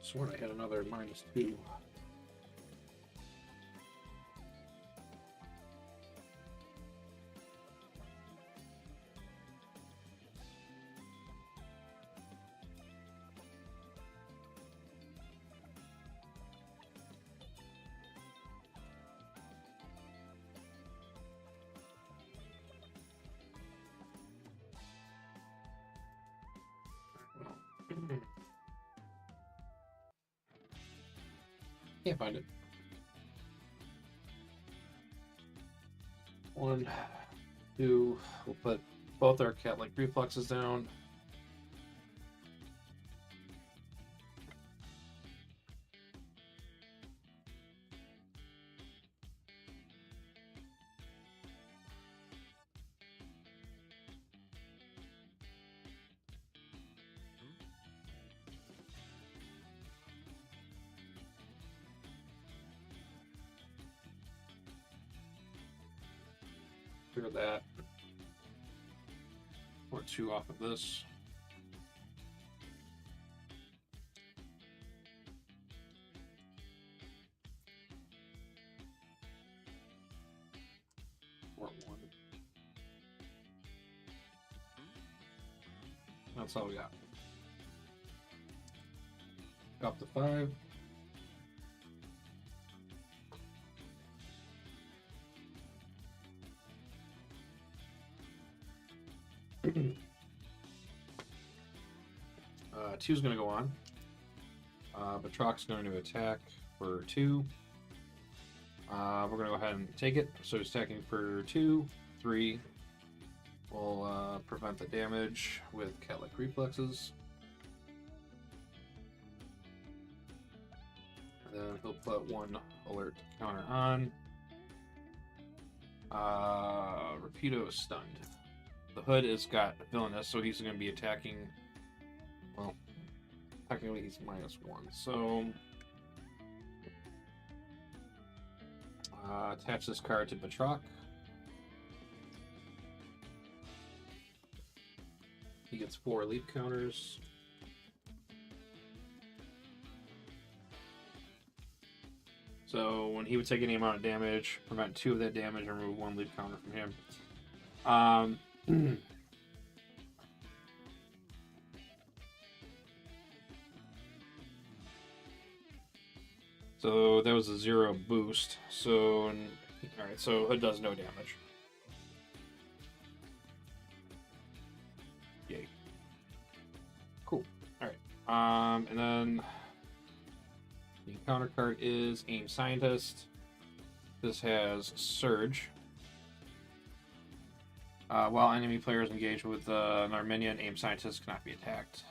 Sworn I had another -2. Can't find it. 1, 2. We'll put both our cat-like reflexes down. Clear that. Or 2 off of this. Or 1. That's all we got. Up to 5. Two's going to go on. Batrock's going to attack for 2. We're going to go ahead and take it. So he's attacking for 2, 3. We'll prevent the damage with cat-like reflexes. And then he'll put 1 alert counter on. Rapido is stunned. The Hood has got villainous, so he's going to be attacking. Well, technically he's -1. So attach this card to Batroc. He gets 4 leap counters. So when he would take any amount of damage, prevent 2 of that damage and remove 1 leap counter from him. So that was a 0 boost. So, alright, so Hood does no damage. Yay. Cool. Alright. And then the counter card is Aim Scientist. This has Surge. While enemy players engage with another minion, Aim Scientist cannot be attacked.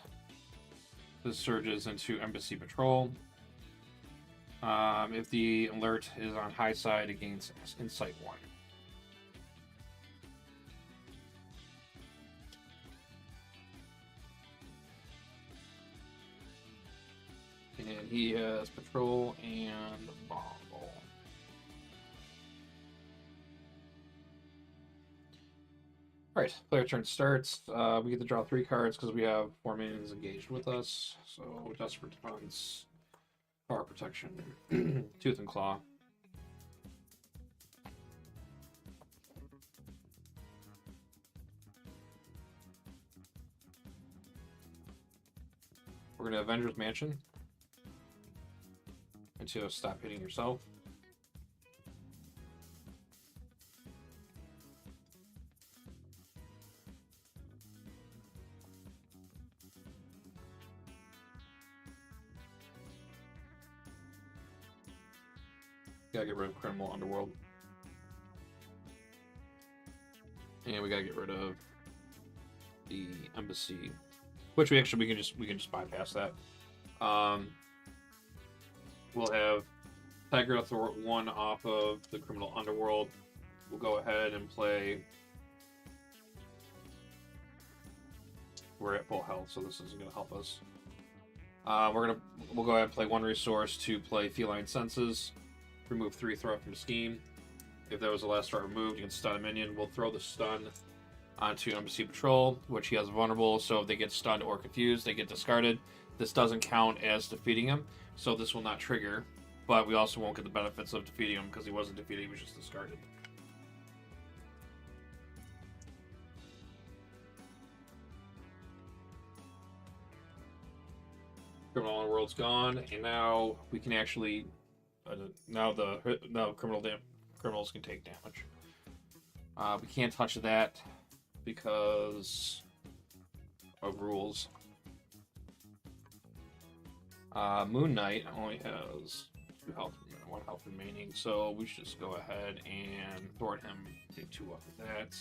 This surges into Embassy Patrol. If the alert is on high side, it gains Insight 1. And he has Patrol and Bomb. Alright, player turn starts. We get to draw 3 cards because we have 4 minions engaged with us. So, Desperate Defense, Power Protection, Tooth and Claw. We're going to Avengers Mansion until stop hitting yourself. Gotta get rid of Criminal Underworld. And we gotta get rid of the Embassy. Which we can just bypass that. We'll have Tiger throw 1 off of the Criminal Underworld. We'll go ahead and play. We're at full health, so this isn't gonna help us. We'll go ahead and play 1 resource to play Feline Senses. Remove 3 threat from scheme. If there was a last threat removed, you can stun a minion. We'll throw the stun onto Embassy Patrol, which he has vulnerable, so if they get stunned or confused, they get discarded. this doesn't count as defeating him, so this will not trigger. But we also won't get the benefits of defeating him because he wasn't defeated; he was just discarded. Criminal World's gone, and now we can actually now criminals can take damage. We can't touch that because of rules. Moon Knight only has 1 health remaining, so we should just go ahead and thwart him. Take 2 off of that.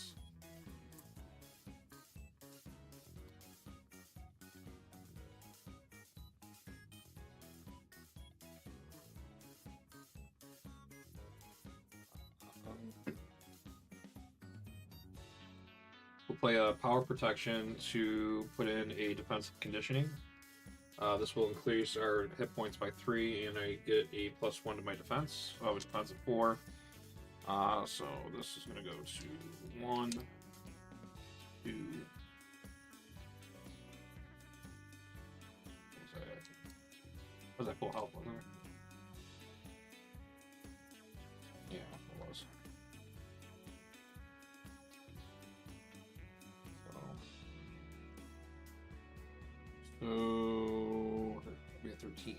We'll play a Power Protection to put in a defensive conditioning. This will increase our hit points by 3, and I get a +1 to my defense. So I have a defense of 4. So this is going to go to 1, 2. Was that full health, wasn't it? Yeah, it was. So we have 13.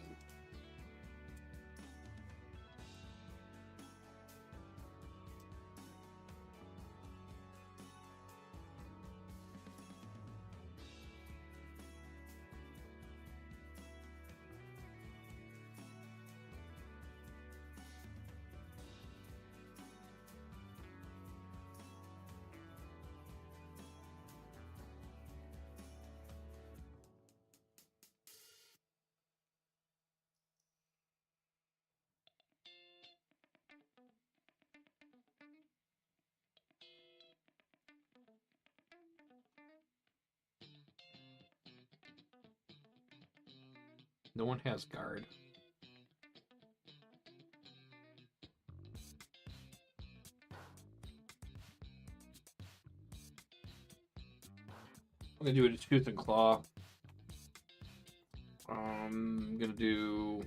No one has guard. I'm gonna do a tooth and claw. I'm gonna do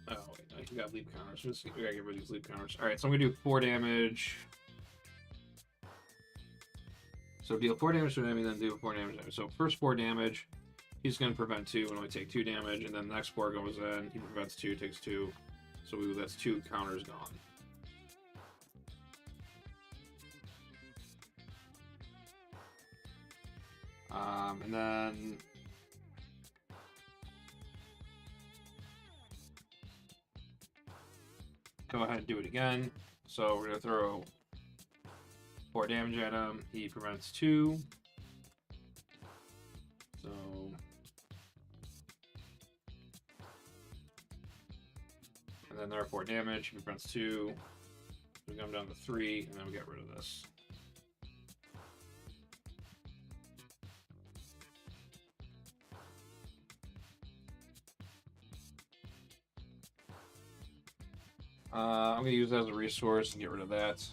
wait, no, you got leap counters. We gotta get rid of these leap counters. Alright, so I'm gonna do 4 damage. So deal 4 damage to an enemy, then deal 4 damage. So first 4 damage, he's gonna prevent 2 and only take 2 damage, and then the next 4 goes in, he prevents 2, takes 2. So that's 2 counters gone. And then go ahead and do it again. So we're gonna throw 4 damage at him. He prevents 2. So and then there are 4 damage. He prevents 2. We come down to 3, and then we get rid of this. I'm going to use that as a resource and get rid of that.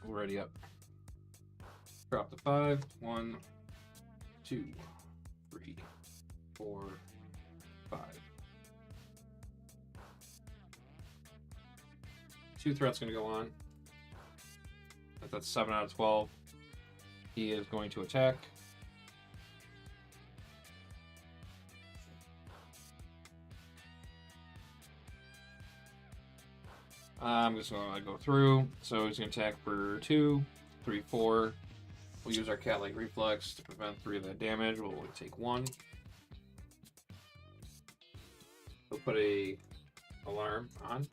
Already up. Drop the 5. 1, 2, 3, 4, 5. 2 threats going to go on. That's 7 out of 12. He is going to attack. I'm just going to go through. So he's going to attack for 2, 3, 4. We'll use our cat-like reflex to prevent 3 of that damage. We'll only take 1. We'll put a alarm on.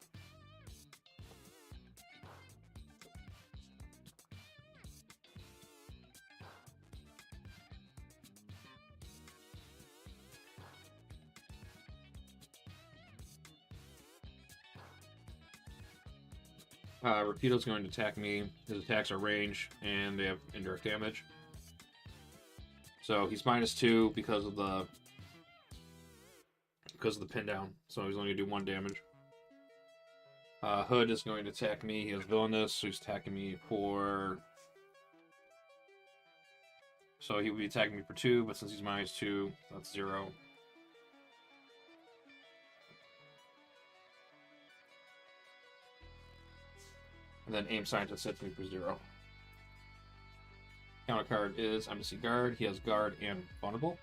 Rapido's going to attack me. His attacks are range, and they have indirect damage. So he's -2 because of the pin down. So he's only going to do 1 damage. Hood is going to attack me. He has villainous, so he's attacking me for. So he would be attacking me for 2, but since he's -2, that's 0. And then Aim Scientist hits me for 0. Counter card is Embassy Guard. He has Guard and Vulnerable.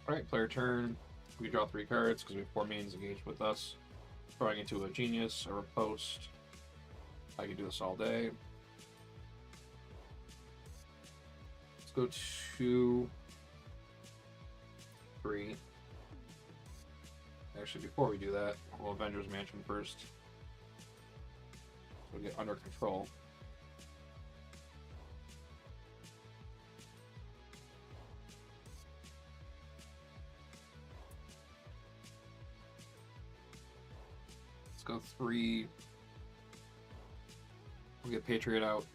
Alright, player turn. We draw 3 cards because we have 4 mains engaged with us. Throwing into a Genius or a Post. I can do this all day. Let's go 2, 3. Actually, before we do that, we'll Avengers Mansion first. We'll get under control. Go 3. We'll get Patriot out.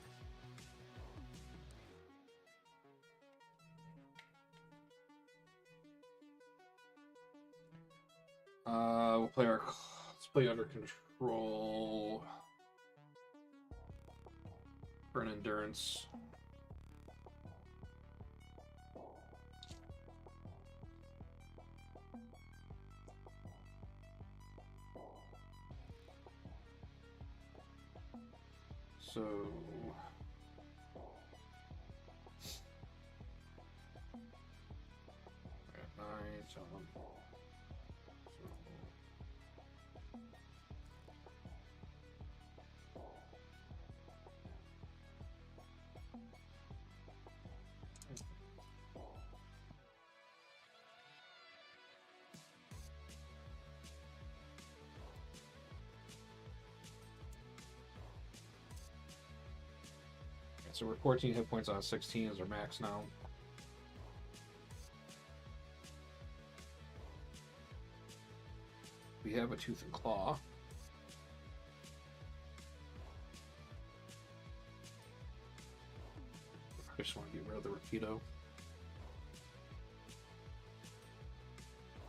We'll play our. Let's play under control for an endurance. So at 9, so So we're 14 hit points on 16 is our max now. We have a Tooth and Claw. I just want to get rid of the Rapido.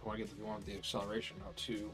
I want to get the one with the acceleration now too.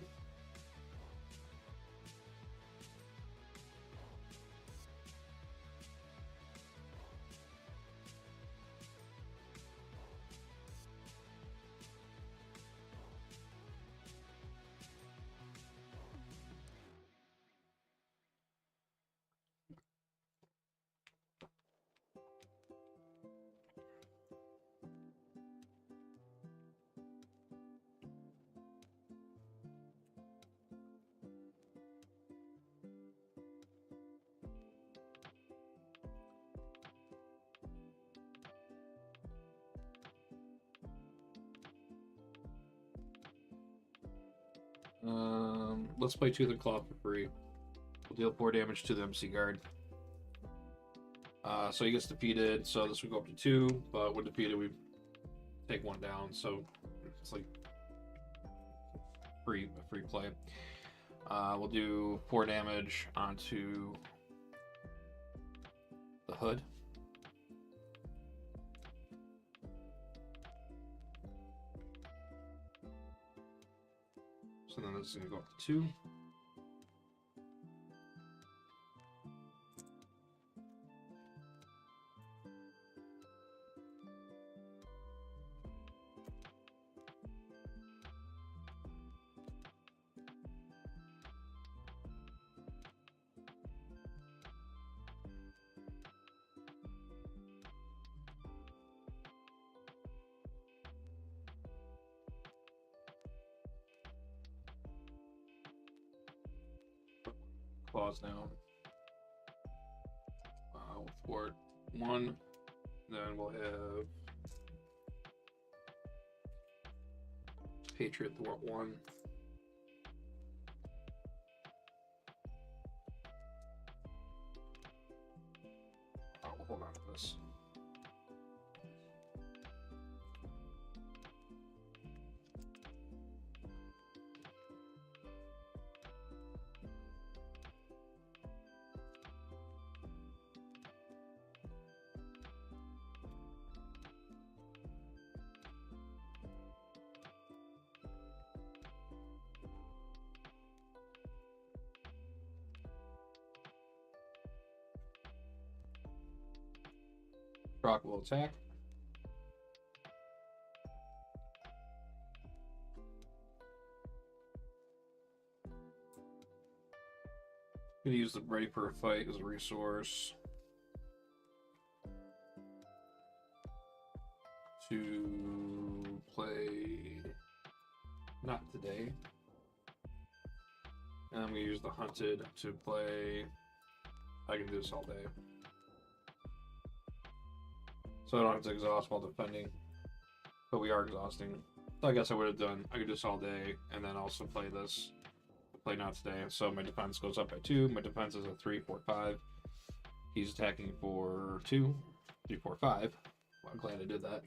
Let's play Tooth and Claw for free. We'll deal 4 damage to the MC Guard. So he gets defeated, so this would go up to 2, but when defeated, we take 1 down, so it's like free play. We'll do 4 damage onto the Hood. So then this is going to go up to 2. pause now. We'll thwart 1. Then we'll have Patriot thwart 1. Oh, hold on to this. Brock will attack. Gonna use the Ready for a Fight as a resource to play Not Today. And I'm gonna use the Hunted to play I Can Do This All Day. So I don't have to exhaust while defending. But we are exhausting. So I guess I would have done I Could Do This All Day and then also play this. Play Not Today. So my defense goes up by 2. My defense is a 3, 4, 5. He's attacking for 2, 3, 4, 5. Well, I'm glad I did that.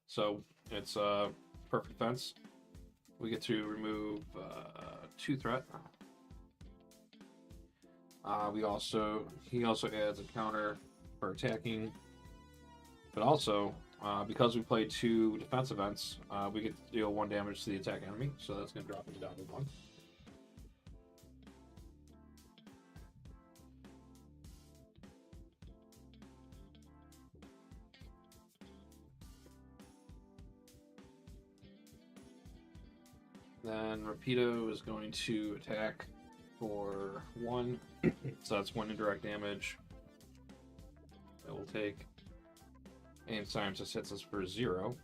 So it's perfect defense. We get to remove 2 threat. He also adds a counter for attacking. But also, because we play 2 defense events, we get to deal 1 damage to the attack enemy. So that's going to drop him down to 1. Then Rapido is going to attack for 1, so that's 1 indirect damage. That will take. And Scientist hits us for 0.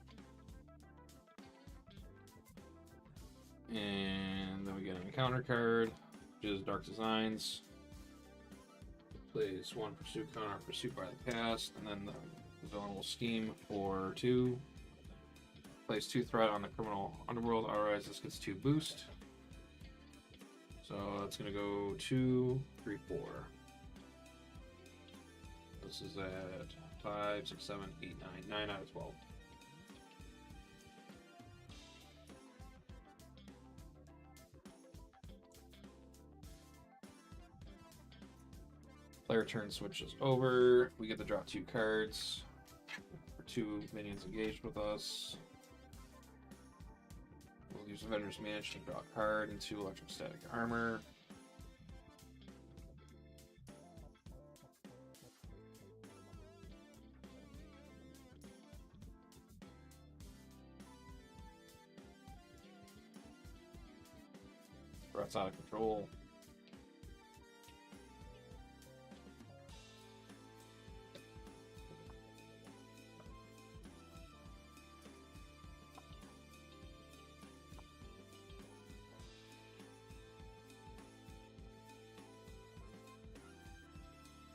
And then we get an encounter card, which is Dark Designs. Plays 1 Pursuit counter, Pursuit by the Past, and then the villain will scheme for 2. Plays 2 threat on the Criminal Underworld. Otherwise, this gets 2 boost. So that's going to go 2, 3, 4. This is at 5, 6, 7, 8, 9. 9 out of 12. Player turn switches over. We get to draw 2 cards for 2 minions engaged with us. We'll use Avenger's Mansion to draw a card and 2 electrostatic armor. Threat's out of control.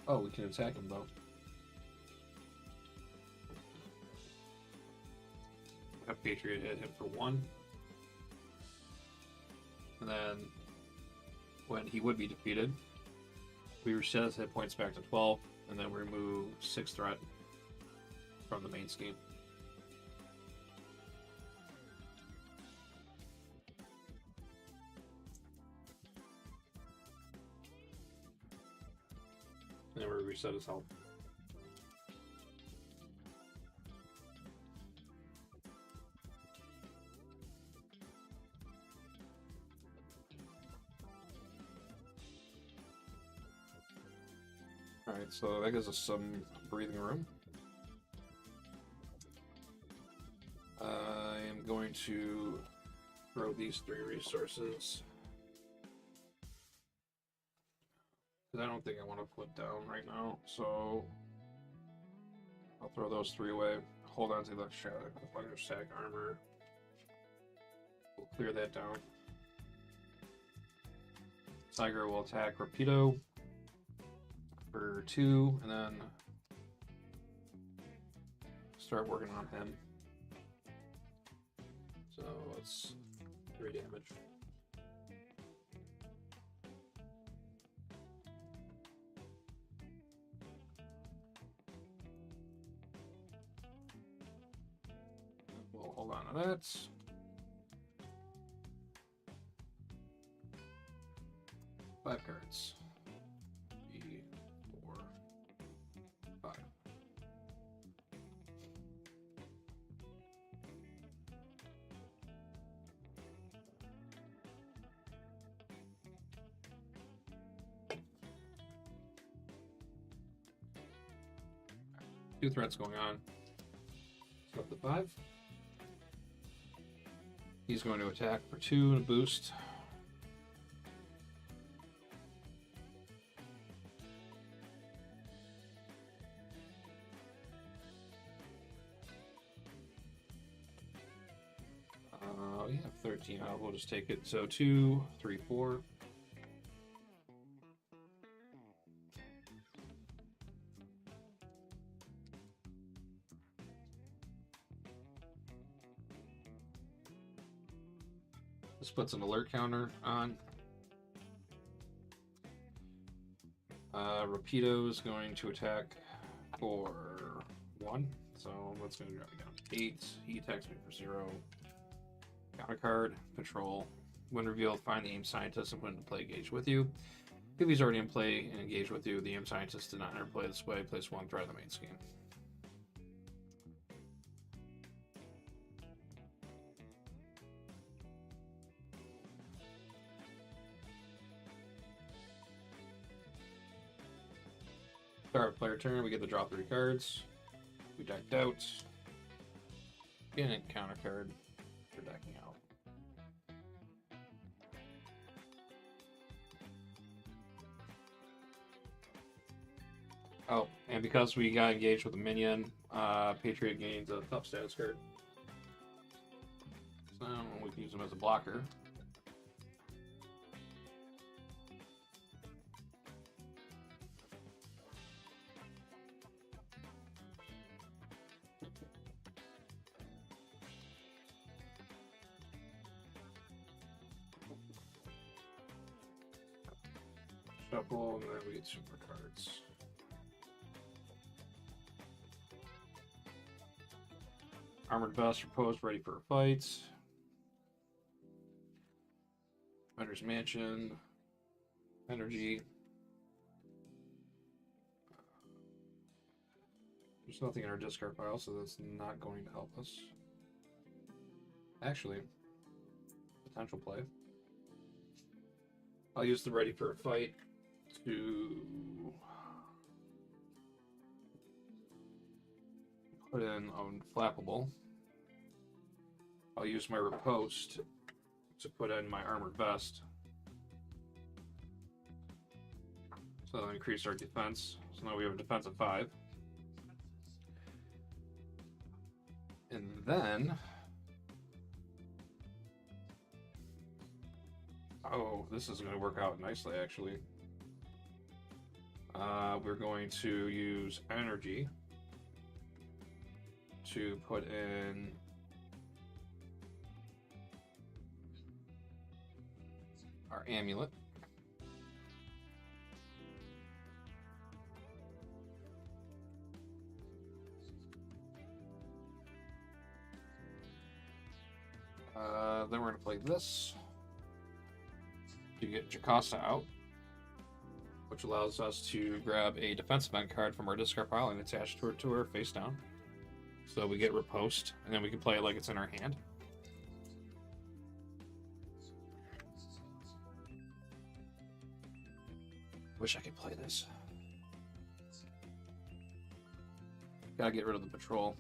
Oh, we can attack him though. Have Patriot hit him for 1. And then when he would be defeated, we reset his hit points back to 12, and then we remove 6 threat from the main scheme. And then we reset his health. Alright, so that gives us some breathing room. I am going to throw these 3 resources. Because I don't think I want to put down right now, so I'll throw those 3 away. Hold on to the static armor. We'll clear that down. Tiger will attack Rapido for 2, and then start working on him. So it's 3 damage. We'll hold on to that. Five cards. 3, 4, 5. Two threats going on. So up to 5. He's going to attack for 2 and a boost. We have 13 out. We'll just take it. So 2, 3, 4. This puts an alert counter on. Rapido is going to attack for 1. So that's going to drop me down to 8. He attacks me for 0. Counter card, control. When revealed, find the aim scientist and put into play engage with you. If he's already in play and engaged with you, the aim scientist did not enter play this way. Place 1 threat in the main scheme. Start of player turn, we get to draw 3 cards. We decked out. Get a counter card for decking out. Oh, and because we got engaged with a minion, Patriot gains a tough status card. So we can use him as a blocker. Shuffle, and then we get super cards. Armored Vest reposed, ready for a fight. Hunter's Mansion. Energy. There's nothing in our discard pile, so that's not going to help us. Actually, potential play. I'll use the ready for a fight to put in unflappable. I'll use my riposte to put in my armored vest. So that'll increase our defense. So now we have a defense of 5. And then, oh, this is going to work out nicely actually. We're going to use energy to put in our amulet. Then we're going to play this to get Jocasta out, which allows us to grab a defensive event card from our discard pile and attach it to her face down. So we get riposte, and then we can play it like it's in our hand. Wish I could play this. Gotta get rid of the patrol.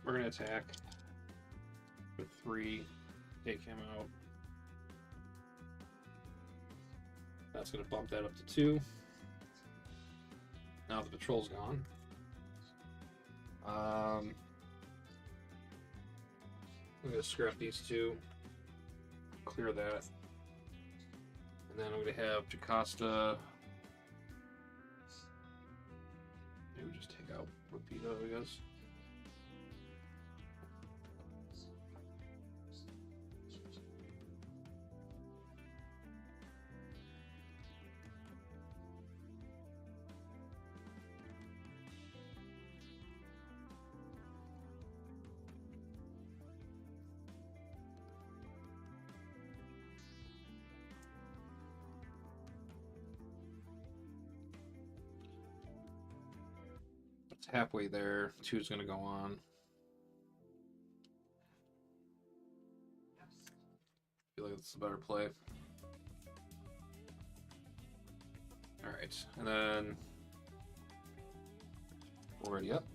we're gonna attack with 3. Take him out. That's gonna bump that up to 2. Now the patrol's gone. I'm gonna scrap these 2. Clear that. And then I'm gonna have Jocasta. Maybe just take out Rapido, I guess. It's halfway there. 2's gonna go on. I feel like it's a better play. Alright, and then already up.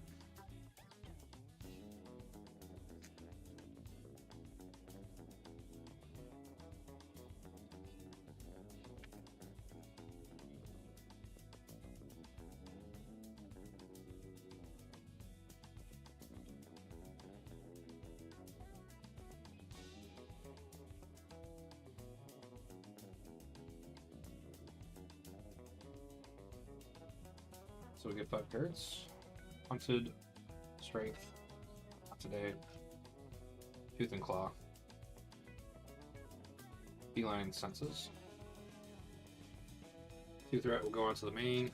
So we get 5 cards. Hunted, Strength, Today, Tooth and Claw, Feline Senses. 2 threat will go onto the main.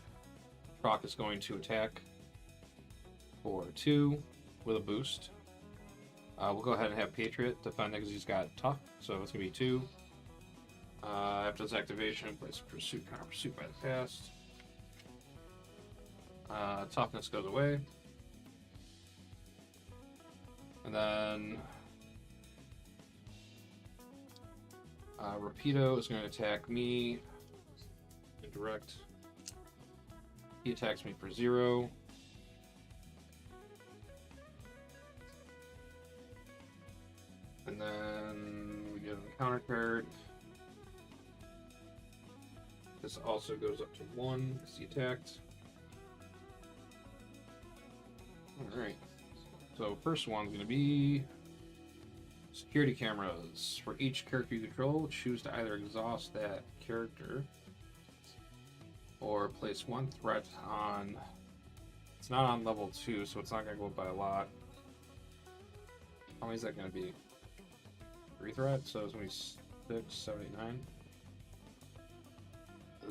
Proc is going to attack for 2 with a boost. We'll go ahead and have Patriot defend because he's got Tough, so it's going to be 2. After its activation, place Pursuit, Counter Pursuit by the cast. Toughness goes away. And then Rapido is going to attack me. Indirect. He attacks me for 0. And then we get a counter card. This also goes up to 1 because he attacked. Alright. So first one's going to be security cameras. For each character you control, choose to either exhaust that character or place 1 threat on... It's not on level 2, so it's not going to go up by a lot. How many is that going to be? 3 threat, so it's going to be 6, 7, 8, 9.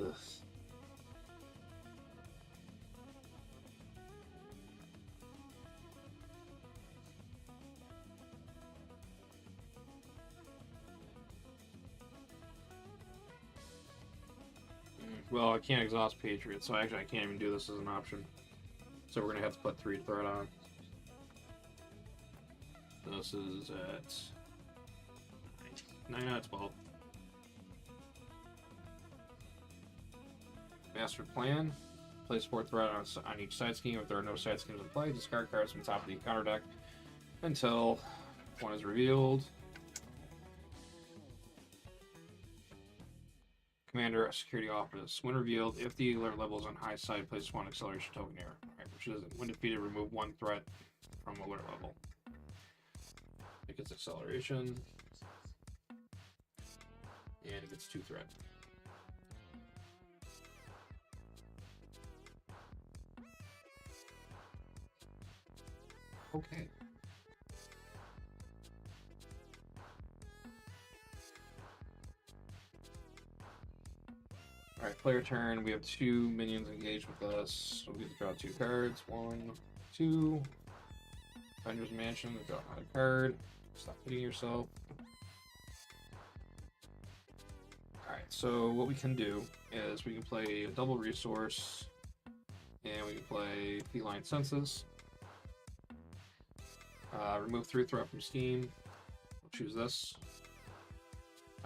Ugh. Well, I can't exhaust Patriot, so actually I can't even do this as an option. So we're going to have to put 3 threat on. This is at 9 out of 12. Master Plan. Place 4 threat on each side scheme. If there are no side schemes in play, discard cards from the top of the counter deck until 1 is revealed. Commander, Security Office. When revealed, if the alert level is on high side, place 1 acceleration token here. Right, which is when defeated, remove 1 threat from alert level. It gets acceleration. And it gets 2 threat. Okay. Alright, player turn. We have 2 minions engaged with us. So we get to draw 2 cards. 1, 2. Avengers Mansion. Draw another card. Stop hitting yourself. Alright, so what we can do is we can play a double resource. And we can play Feline Senses. Remove 3 threat from scheme. We'll choose this.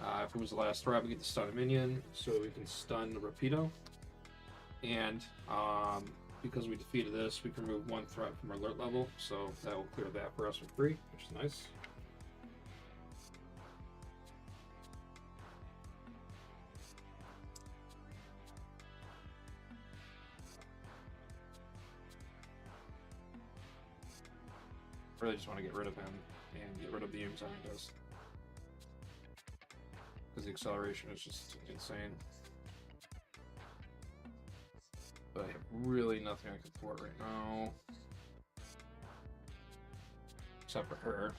If it was the last threat, we get to stun a minion, so we can stun Rapido. And because we defeated this, we can remove 1 threat from our alert level, so that will clear that for us for free, which is nice. Really just want to get rid of him and get rid of the enzyme dust. Because the acceleration is just insane. But I have really nothing I can thwart right now. Except for her.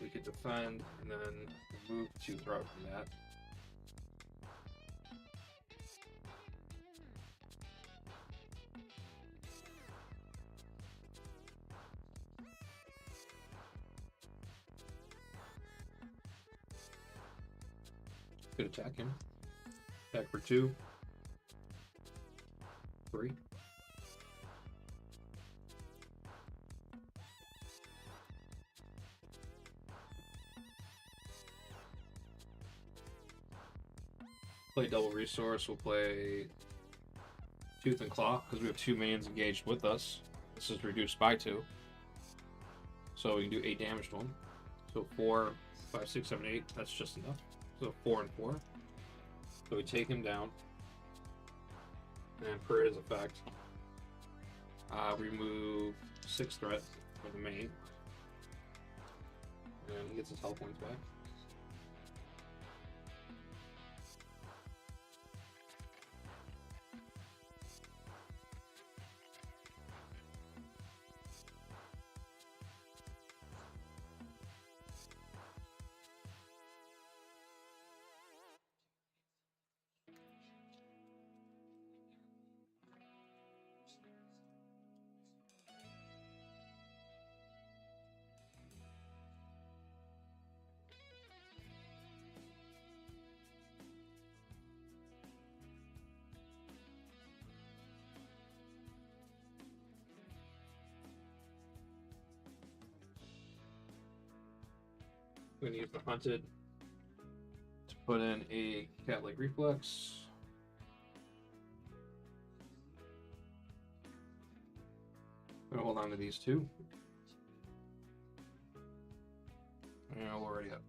We could defend and then remove 2 threat from that. Could attack him. Attack for 2. 3. Play double resource. We'll play Tooth and Claw because we have 2 minions engaged with us. This is reduced by 2. So we can do 8 damage to him. So 4, 5, 6, 7, 8. That's just enough. So 4 and 4. So we take him down. And per his effect, remove 6 threat for the main. And he gets his health points back. We're going to use the Hunted to put in a cat-like reflex. I'm going to hold on to these 2. And we're already up.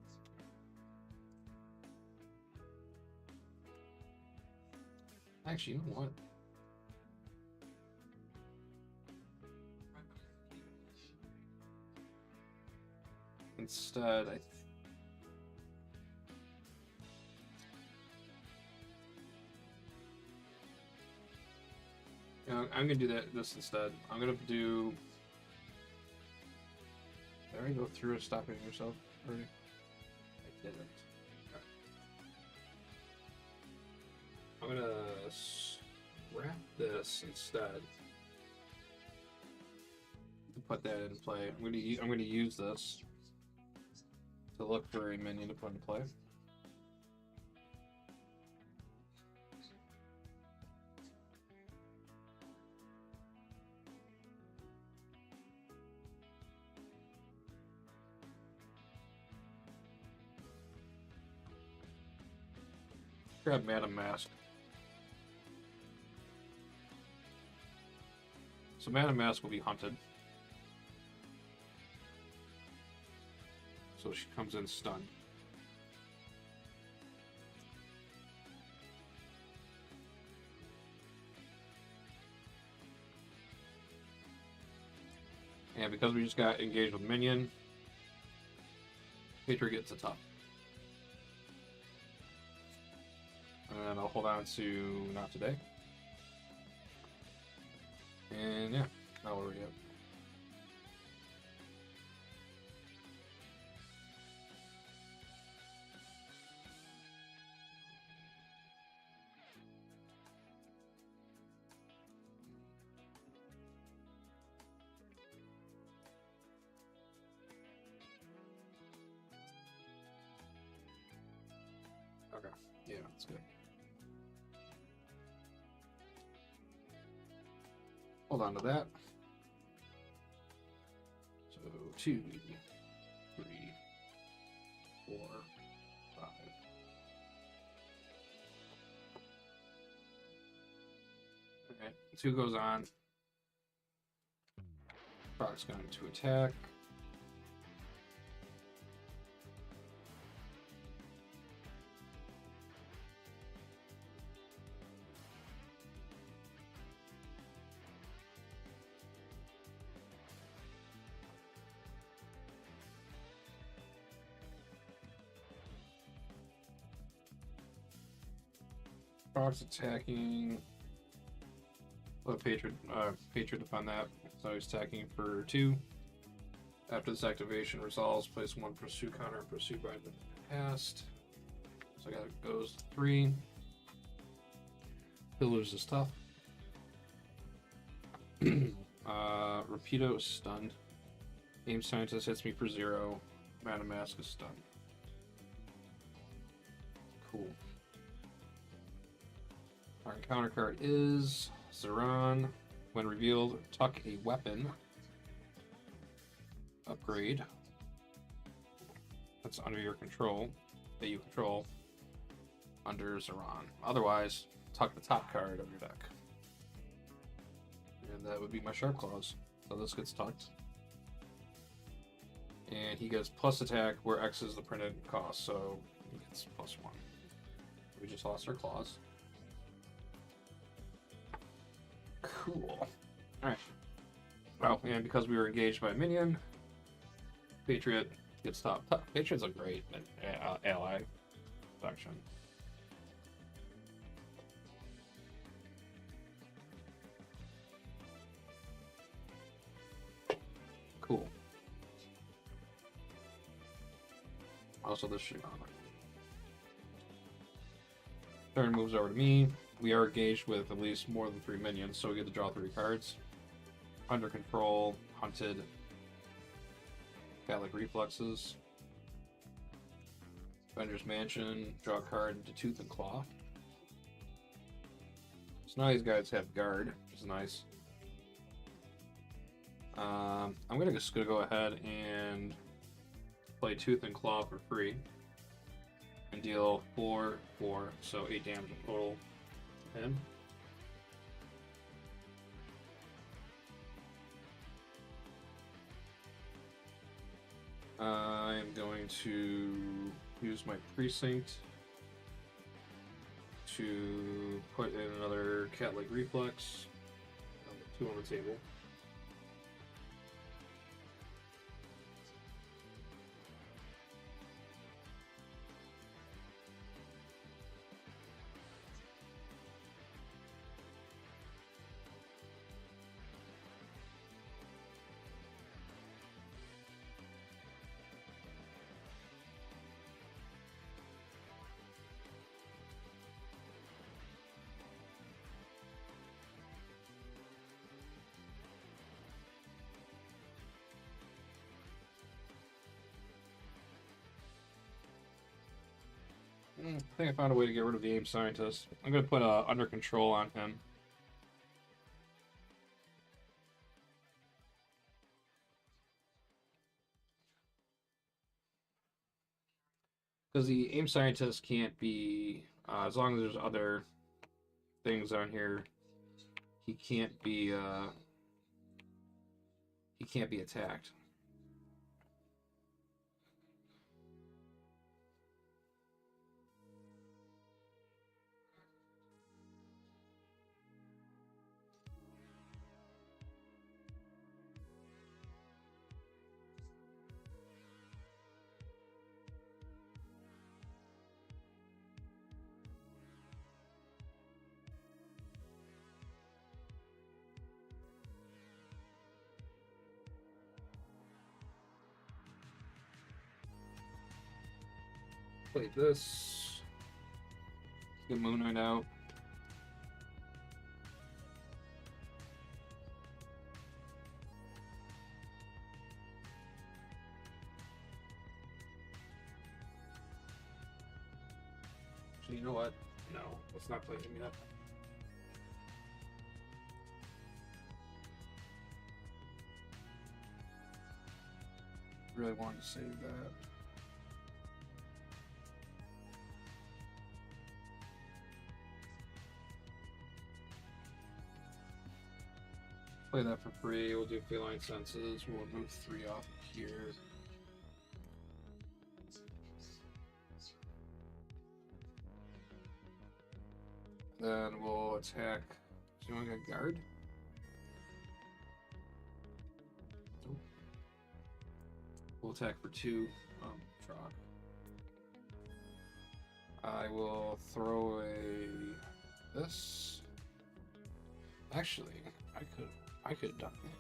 Actually, you know what? Instead, I'm gonna do this instead. I'm gonna do. Did I already go through and stop hitting yourself already? I didn't. Okay. I'm gonna scrap this instead. To put that in play. I'm gonna use this to look for a minion to put in play. Grab Madam Mask. So Madam Mask will be hunted. So she comes in stunned. And because we just got engaged with minion, Patriot gets a top. And then I'll hold on to not today. And yeah, now we're already up. Okay, yeah, that's good. Hold on to that. So 2, 3, 4, 5, Alright, 2 goes on. Frog's going to attack. Frog's attacking. Let Patriot defend that. So he's attacking for 2. After this activation resolves, place 1 pursue counter and pursue by the past. So I got it goes to 3. Pillars is tough. Rapido is stunned. Aim Scientist hits me for 0. Madam Mask is stunned. Cool. Our encounter card is Zeron. When revealed, tuck a weapon. Upgrade. That's under your control. That you control. Under Zeron. Otherwise, tuck the top card of your deck. And that would be my Sharp Claws. So this gets tucked. And he gets plus attack where X is the printed cost. So he gets +1. We just lost our claws. Cool. Alright. Well, and because we were engaged by a minion, Patriot gets top. Patriot's a great ally faction. Cool. Also, this shit on it. Turn moves over to me. We are engaged with at least more than 3 minions, so we get to draw 3 cards. Under control, hunted, Catholic Reflexes, Avengers Mansion, draw a card into Tooth and Claw. So now these guys have guard, which is nice. I'm just gonna go ahead and play Tooth and Claw for free and deal 4, so 8 damage in total to him. I'm going to use my precinct to put in another Cat-like Reflex. 2 on the table. I think I found a way to get rid of the Aim Scientist. I'm going to put Under Control on him. Because the Aim Scientist can't be, as long as there's other things on here, he can't be attacked. Play this. Get Moon Knight out. Actually, you know what? No, let's not play him yet. Really wanted to save that. play that for free. We'll do feline senses. We'll move 3 off of here. Then we'll attack. Does anyone get guard? Nope. We'll attack for 2. Troc. I will throw a this. Actually, I could have done that.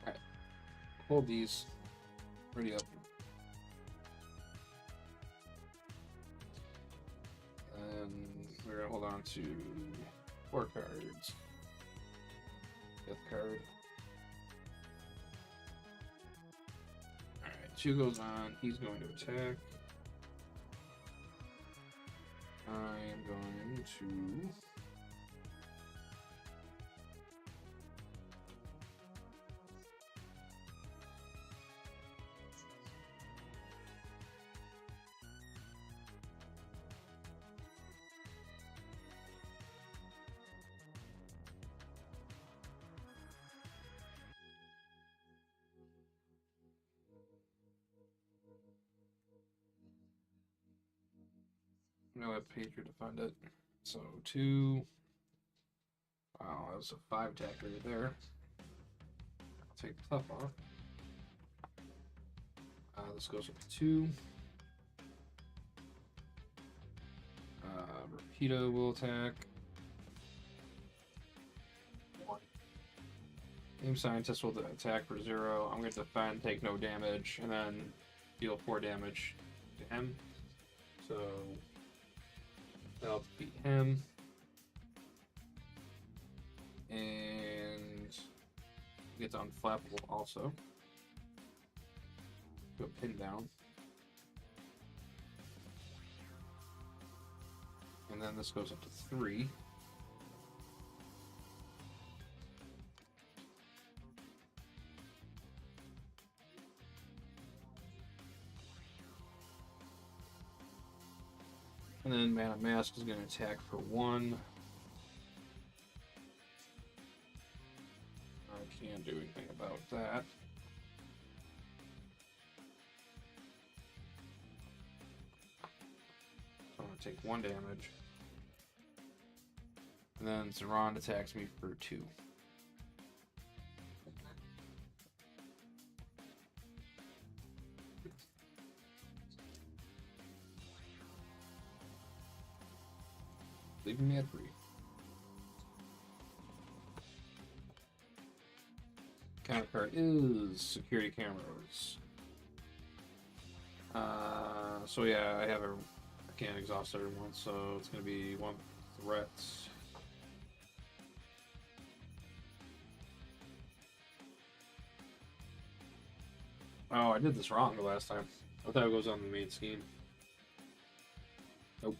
Alright. Hold these. Ready up. And we're gonna hold on to 4 cards. 5th card. Alright, 2 goes on. He's going to attack. I am going to... No, I paid you to find it. So 2. Wow, that was a 5 attack right there. I'll take the tough off. This goes up to 2. Rapido will attack. 1. Aim Scientist will attack for 0. I'm going to defend, take no damage, and then deal 4 damage to him. So that'll defeat him. And gets unflappable also. Go pin down. And then this goes up to 3. And then Man of Mask is going to attack for 1. I can't do anything about that. So I'm going to take 1 damage. And then Zeron attacks me for 2. Leaving me at 3. Counterpart is security cameras. So yeah, I can't exhaust everyone, so it's gonna be 1 threat. Oh, I did this wrong the last time. I thought it goes on the main scheme. Nope.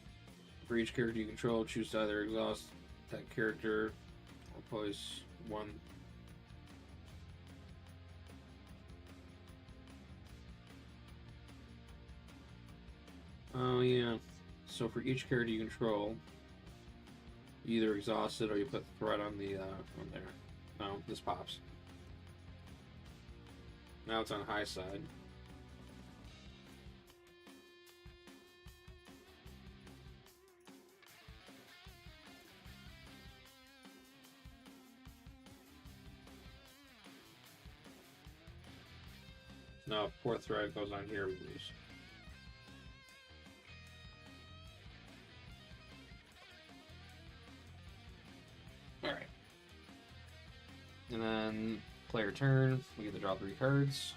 For each character you control, choose to either exhaust that character or place 1. Oh yeah. So for each character you control, you either exhaust it or you put threat on the on there. No, this pops. Now it's on high side. Now, if 4th threat goes on here, we lose. Alright. And then, player turn, we get to draw 3 cards.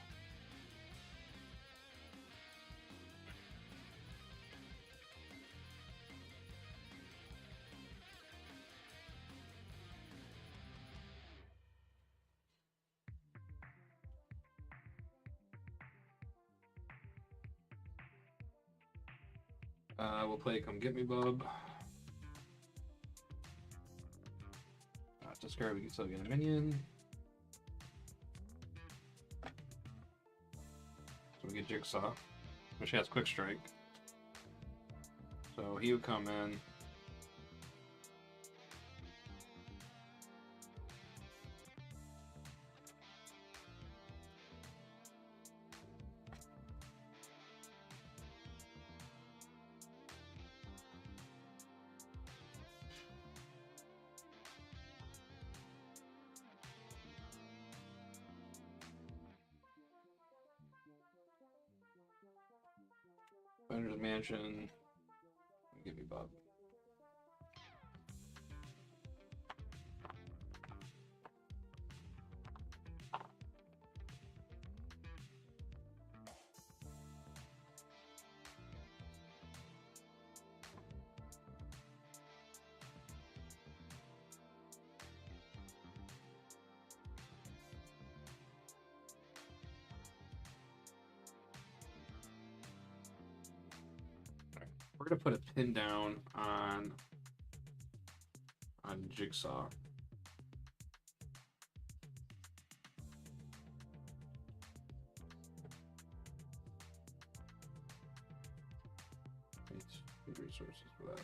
We'll play Come Get Me Bub. Discard, we can still get a minion. get Jigsaw, which has Quick Strike. So he would come in. Bender's Mansion. Give me Bob. We're gonna put a pin down on Jigsaw. Need resources for that.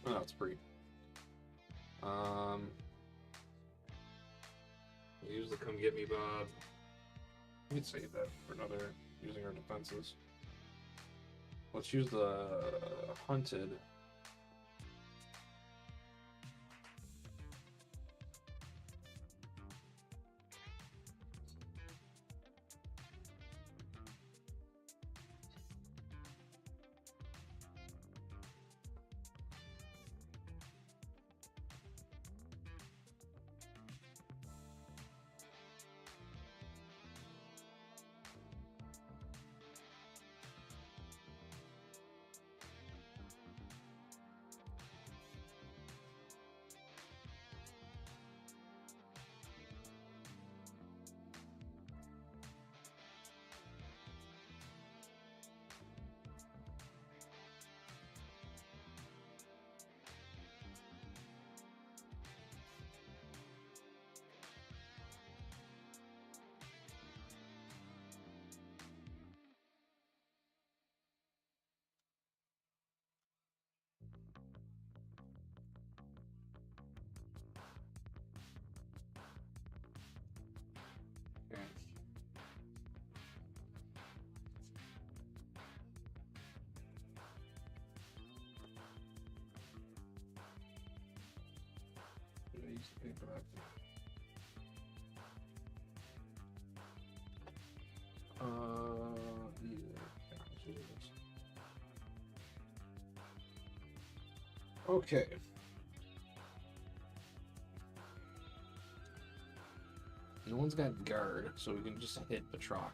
Oh, no, it's free. We'll use the come get me Bob. We could save that for another using our defenses. Let's use the hunted. Okay. Did I use the paper? Yeah, let's do this. Okay. No one's got guard, so we can just hit Batroc.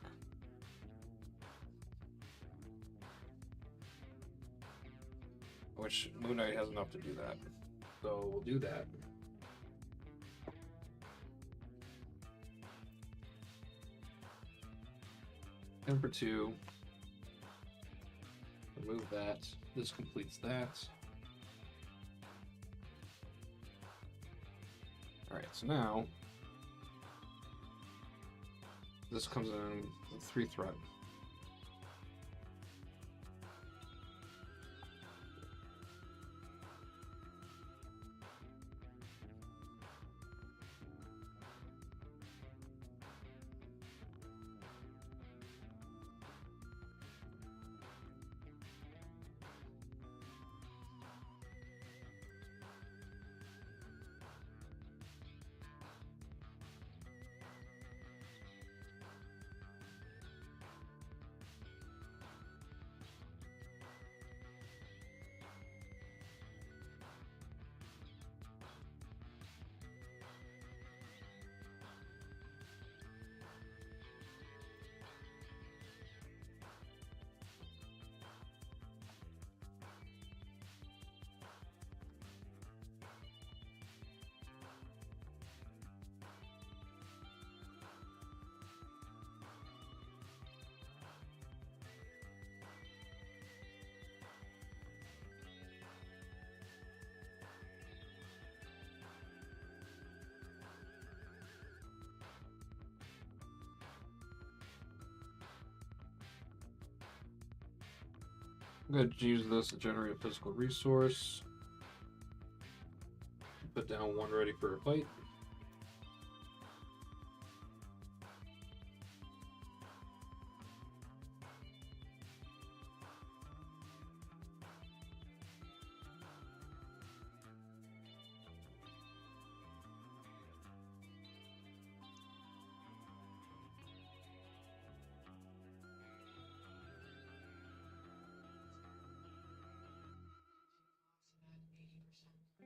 Which Moon Knight has enough to do that. So we'll do that. And for 2. Remove that. This completes that. Alright, so now this comes in with 3 threat. I'm going to use this to generate a physical resource. Put down one ready for a fight.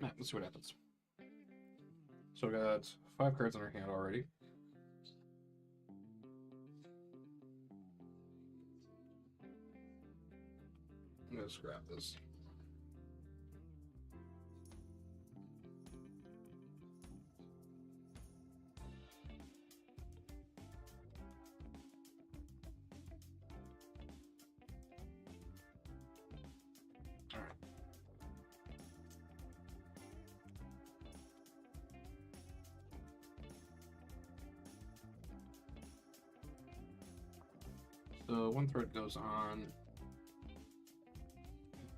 Alright, let's see what happens. So we got 5 cards in our hand already. I'm gonna scrap this. Alright. So one thread goes on,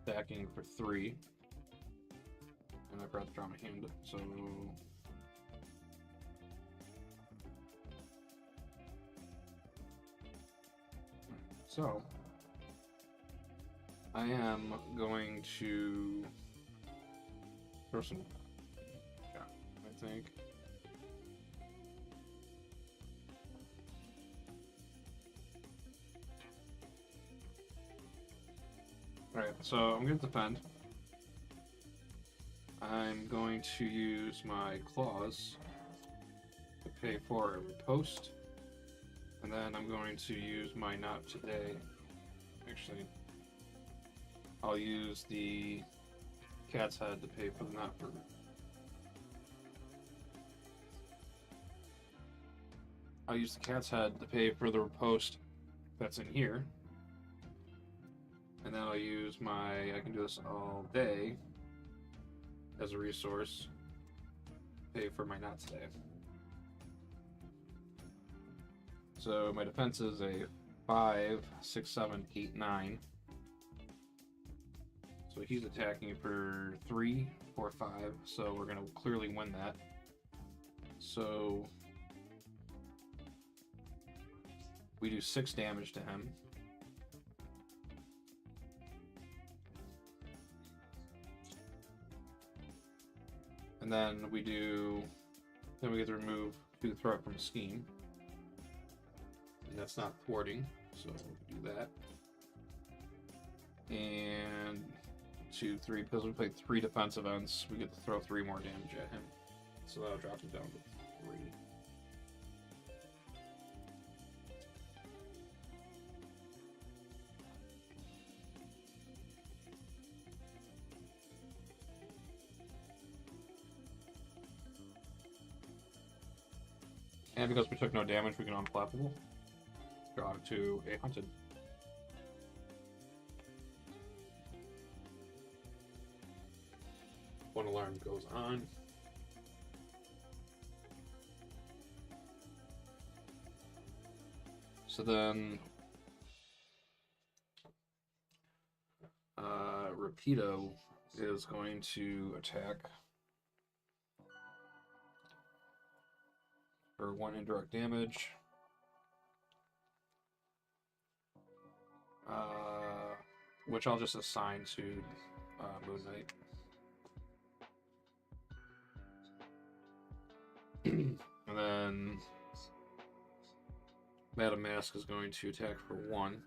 stacking for 3, and I forgot to draw my hand. So I am going to throw some, yeah, I think. Alright, so I'm going to defend. I'm going to use my claws to pay for a riposte. And then I'm going to use my not today. Actually, I'll use the cat's head to pay for the not for. I'll use the cat's head to pay for the riposte that's in here. And then I'll use my, I can do this all day as a resource, pay for my not today. So my defense is a 5, 6, 7, 8, 9. So he's attacking for 3, 4, 5. So we're going to clearly win that. So we do 6 damage to him. And then we get to remove 2 threat from a scheme. And that's not thwarting, so we'll do that. And 2, 3, because we played 3 defense events, we get to throw 3 more damage at him. So that'll drop it down to 3. And because we took no damage, we can unflappable. Draw it to a hunted. One alarm goes on. So then Rapido is going to attack for 1 indirect damage. Which I'll just assign to Moon Knight. And then Madam Mask is going to attack for 1.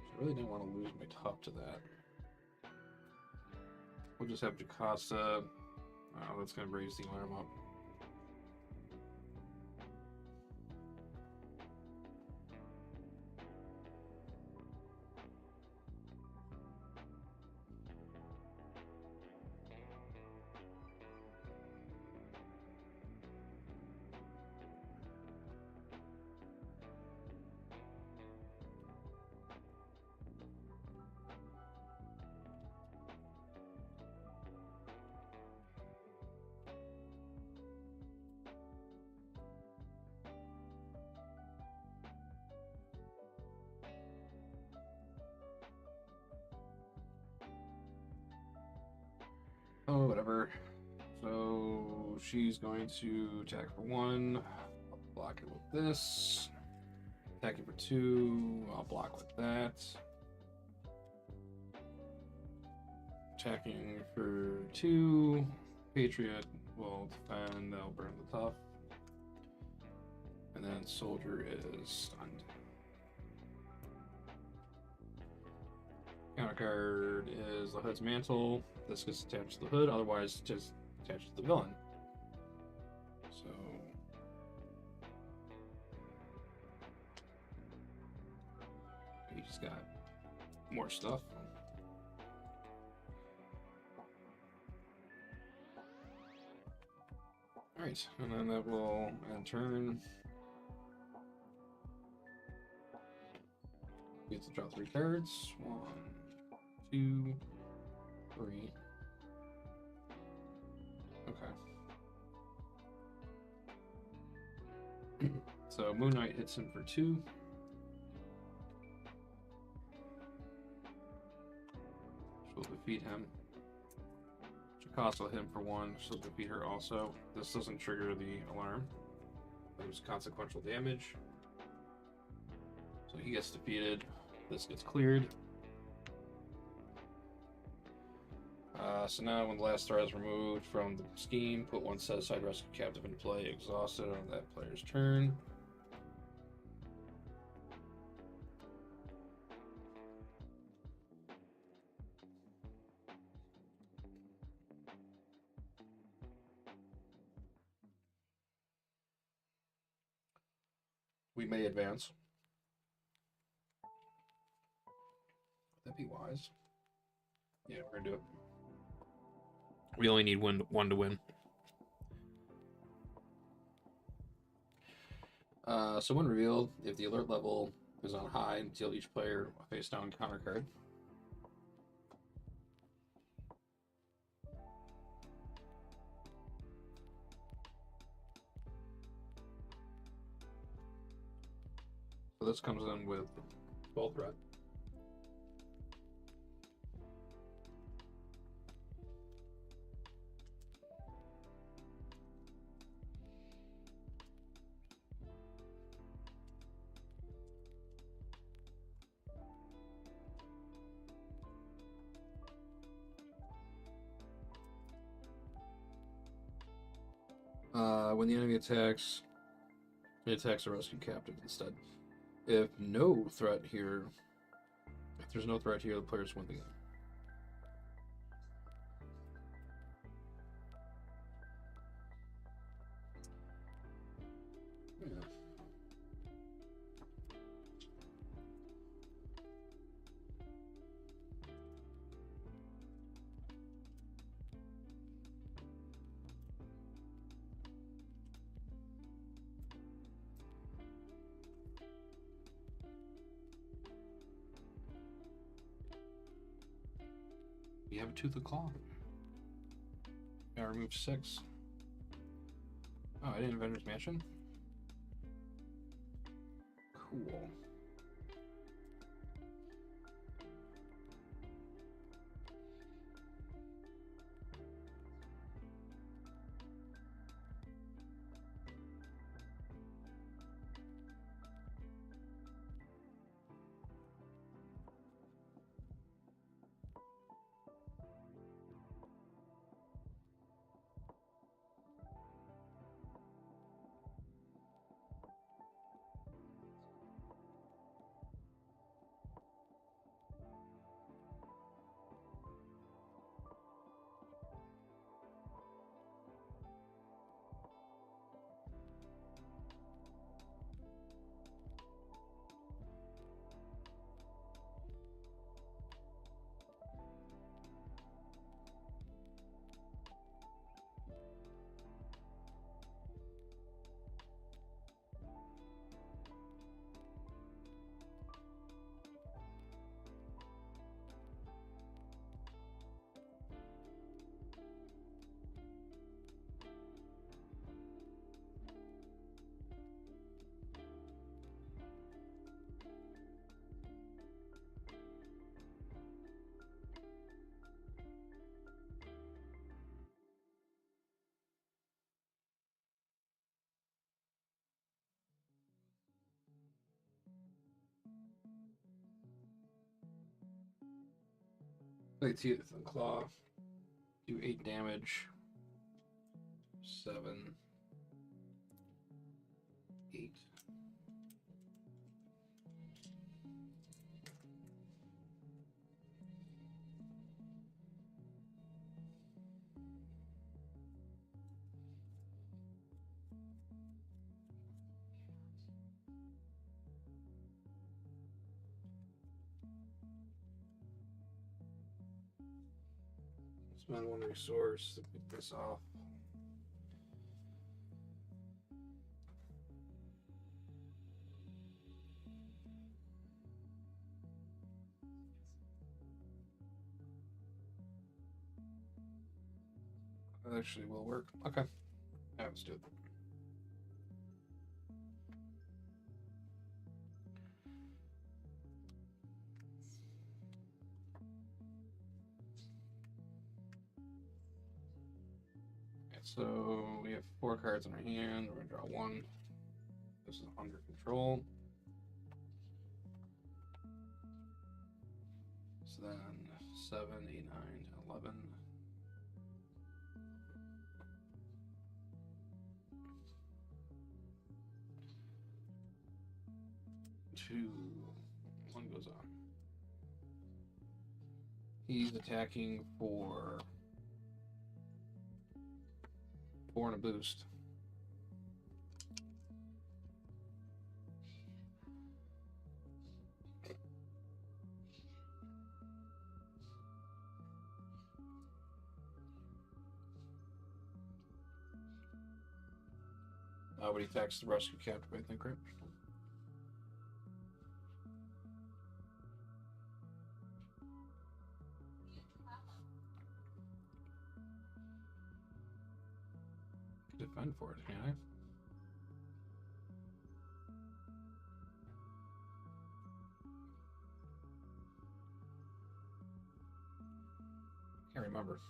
I really didn't want to lose my top to that. We'll just have Jocasta. Oh, that's going to raise the alarm up. whatever. So she's going to attack for 1. I'll block it with this. Attacking for 2. I'll block with that. Attacking for 2. Patriot will defend. They'll burn the tough. And then soldier is stunned. Counter card is the hood's mantle. This gets attached to the hood, otherwise just attached to the villain. So he just got more stuff. Alright, and then that will end turn. We get to draw 3 cards. 1, 2, 3. Okay. So Moon Knight hits him for 2. Which will defeat him. Jocasta will hit him for 1. She'll defeat her also. This doesn't trigger the alarm. There's consequential damage. So he gets defeated. This gets cleared. So now when the last threat is removed from the scheme, put 1 set-aside rescue captive into play, exhausted on that player's turn. We may advance. Would that be wise? Yeah, we're gonna do it. We only need one to win. So when revealed, if the alert level is on high, deal each player a face down counter card. So this comes in with 12 threat. When the enemy attacks, it attacks a rescue captive instead. If no threat here, if there's no threat here, the players win the game. Yeah. We have a Tooth of Claw. I removed 6. Oh, I didn't Avengers Mansion? Cool. Play Teeth and Claw. Do 8 damage. 7. 8. Spend 1 resource to pick this off. That actually will work. Okay. Yeah, let's do it. Okay, so we have 4 cards in our hand. We're gonna draw 1. This is under control. So then 7, 8, 9, 10, 11. 2, 1 goes on. He's attacking for 4 and a boost. But he attacks the rescue captive, I think, right? Defend for it, can I? Can't remember.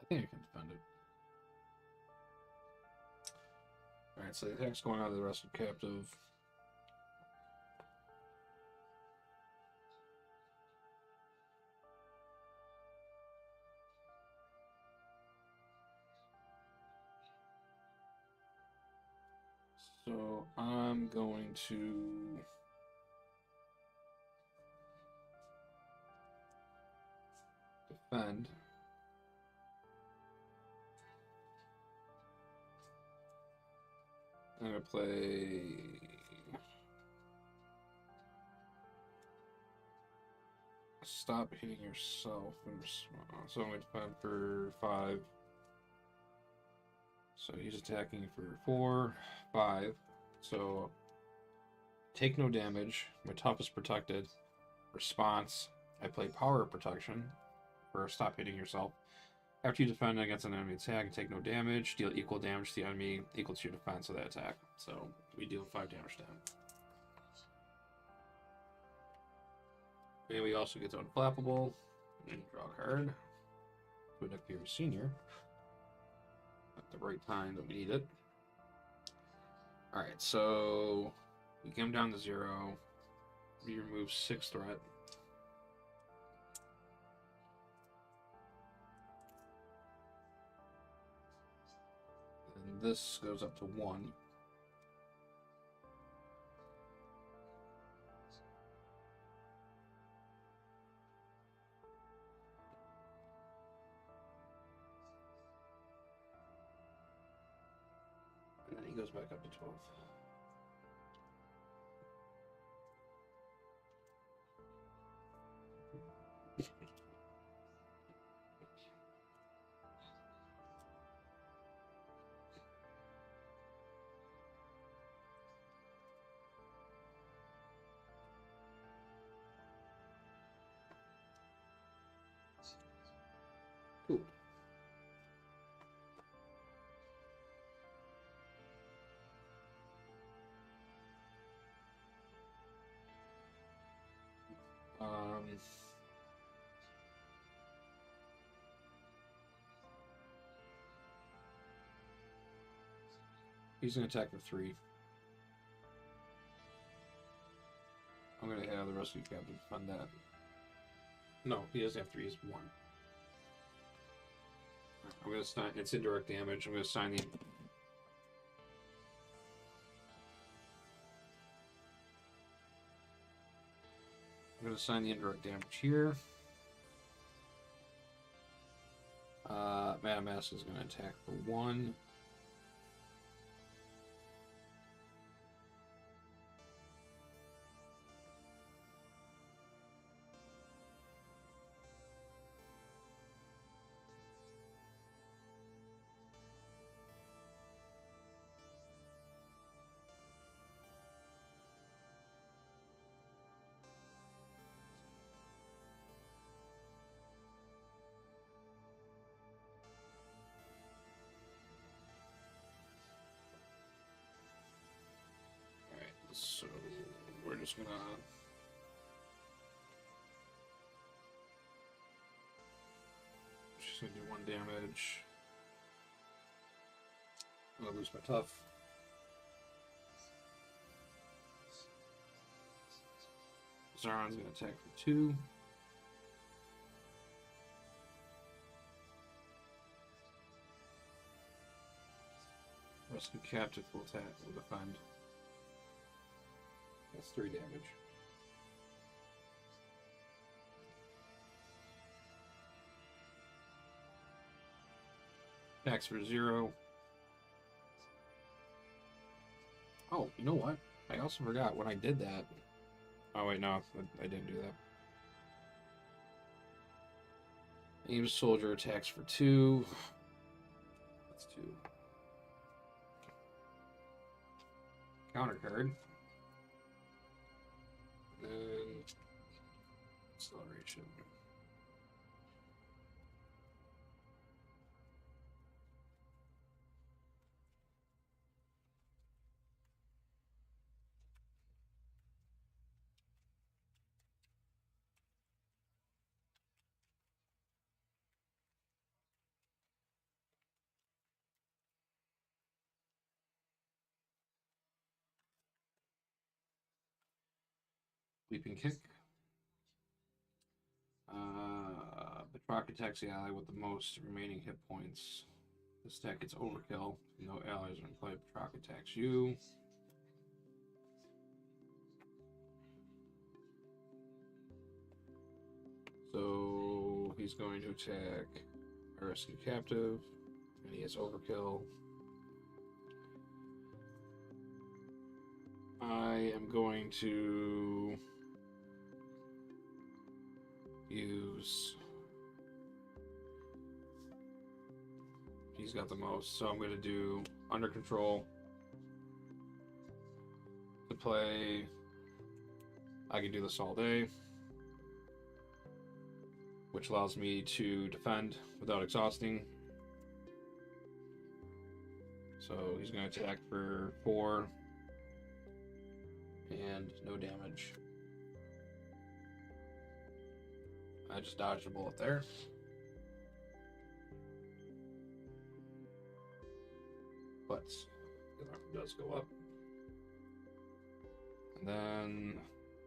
I think I can defend it. Alright, so the attack's going on to the rescue captive. So I'm going to defend. I'm gonna play stop hitting yourself in response. So I'm gonna defend for 5. So he's attacking for 4, 5. So take no damage. My tough is protected. Response. I play power protection for stop hitting yourself. After you defend against an enemy attack and take no damage, deal equal damage to the enemy equal to your defense of that attack. So we deal 5 damage to him. And we also get to Unflappable and draw a card. Put up here Senior. At the right time that we need it. Alright, so we come down to 0. You remove 6 threat. And this goes up to 1. And then he goes back up to 12. Cool. He's gonna attack for 3. I'm gonna have the rescue captain fund that. No, he doesn't have 3, he's 1. I'm gonna sign. It's indirect damage. I'm gonna sign the. I'm gonna sign the indirect damage here. Madam Mask is gonna attack for 1. So we're just gonna do 1 damage. I'm gonna lose my tough. Zaron's gonna attack for 2. Rescue captive will attack, will defend. That's 3 damage. Attacks for 0. Oh, you know what? I also forgot when I did that. Oh wait, no, I didn't do that. Aim soldier attacks for 2. That's 2. Counter card. And acceleration. Leaping kick. Batroc attacks the ally with the most remaining hit points. This attack gets overkill. No allies are in play. Batroc attacks you. So he's going to attack a rescue captive, and he has overkill. I am going to use. He's got the most, so I'm going to do under control to play. I can do this all day, which allows me to defend without exhausting. So he's going to attack for 4 and no damage. I just dodged a bullet there. But the armor does go up. And then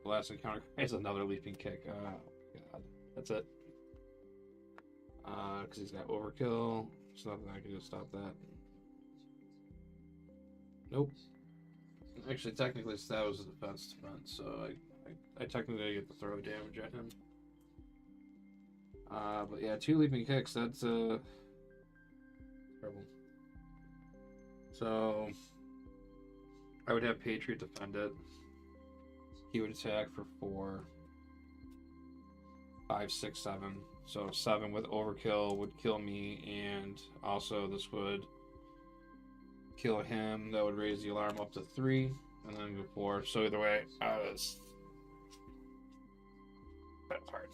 The last encounter is another leaping kick. Oh god, that's it. Because he's got overkill. There's nothing I can do to stop that. Nope. Actually, technically, that was a defense, so I technically get to throw damage at him. But yeah, 2 leaping kicks. That's trouble. So I would have Patriot defend it. He would attack for 4, 5, 6, 7. So 7 with overkill would kill me, and also this would kill him. That would raise the alarm up to 3, and then go 4. So either way, that's hard.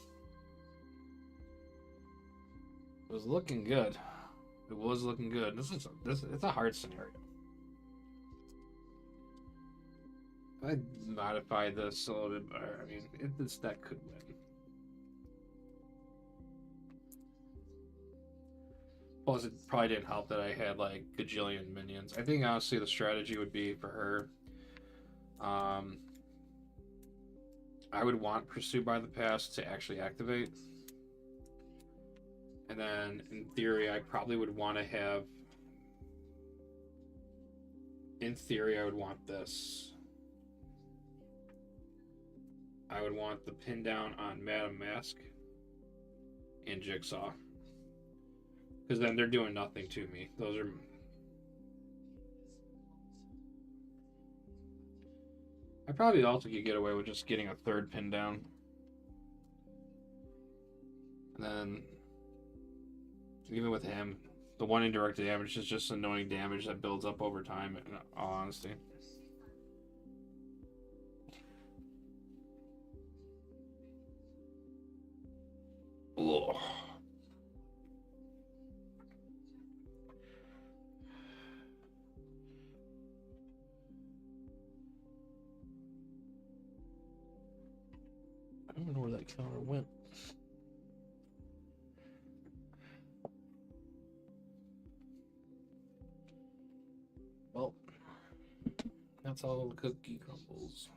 It was looking good. It was looking good. It's a hard scenario. I'd modify this a little bit better. I mean, this deck could win. Plus, it probably didn't help that I had like gajillion minions. I think honestly the strategy would be for her. I would want Pursue by the Past to actually activate. And then, in theory, I probably would want to have... In theory, I would want this. I would want the pin down on Madame Mask and Jigsaw. Because then they're doing nothing to me. Those are... I probably also could get away with just getting a 3rd pin down. And then... Even with him, the 1 indirect damage is just annoying damage that builds up over time, in all honesty. Ugh. I don't know where that counter went. Well, that's all the cookie crumbles.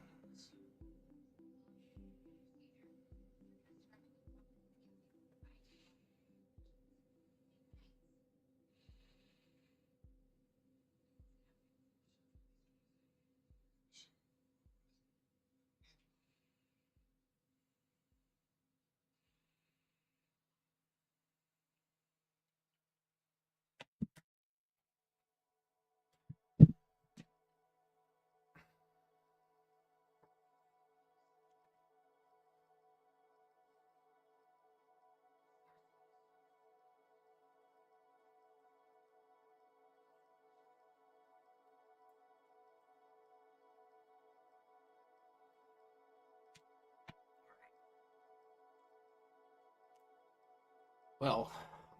Well,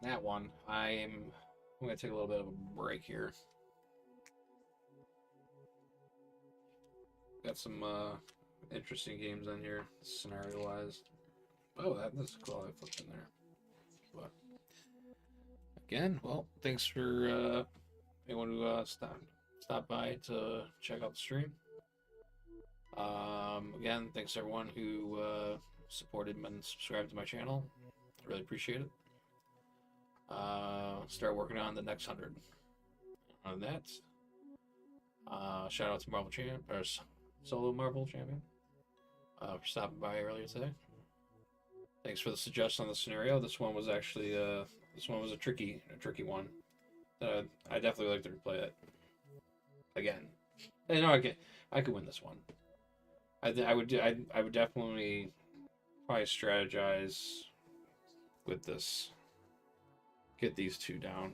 that one, I'm going to take a little bit of a break here. Got some interesting games on here, scenario-wise. Oh, that's cool. I flipped in there. But again, well, thanks for anyone who stopped by to check out the stream. Again, thanks to everyone who supported and subscribed to my channel. I really appreciate it. Start working on the next 100. On that, shout out to Marvel Champ or Solo Marvel Champion for stopping by earlier today. Thanks for the suggestion on the scenario. This one was actually a tricky one. I definitely like to replay it again. You know, I could win this one. I would definitely probably strategize with this. Get these 2 down.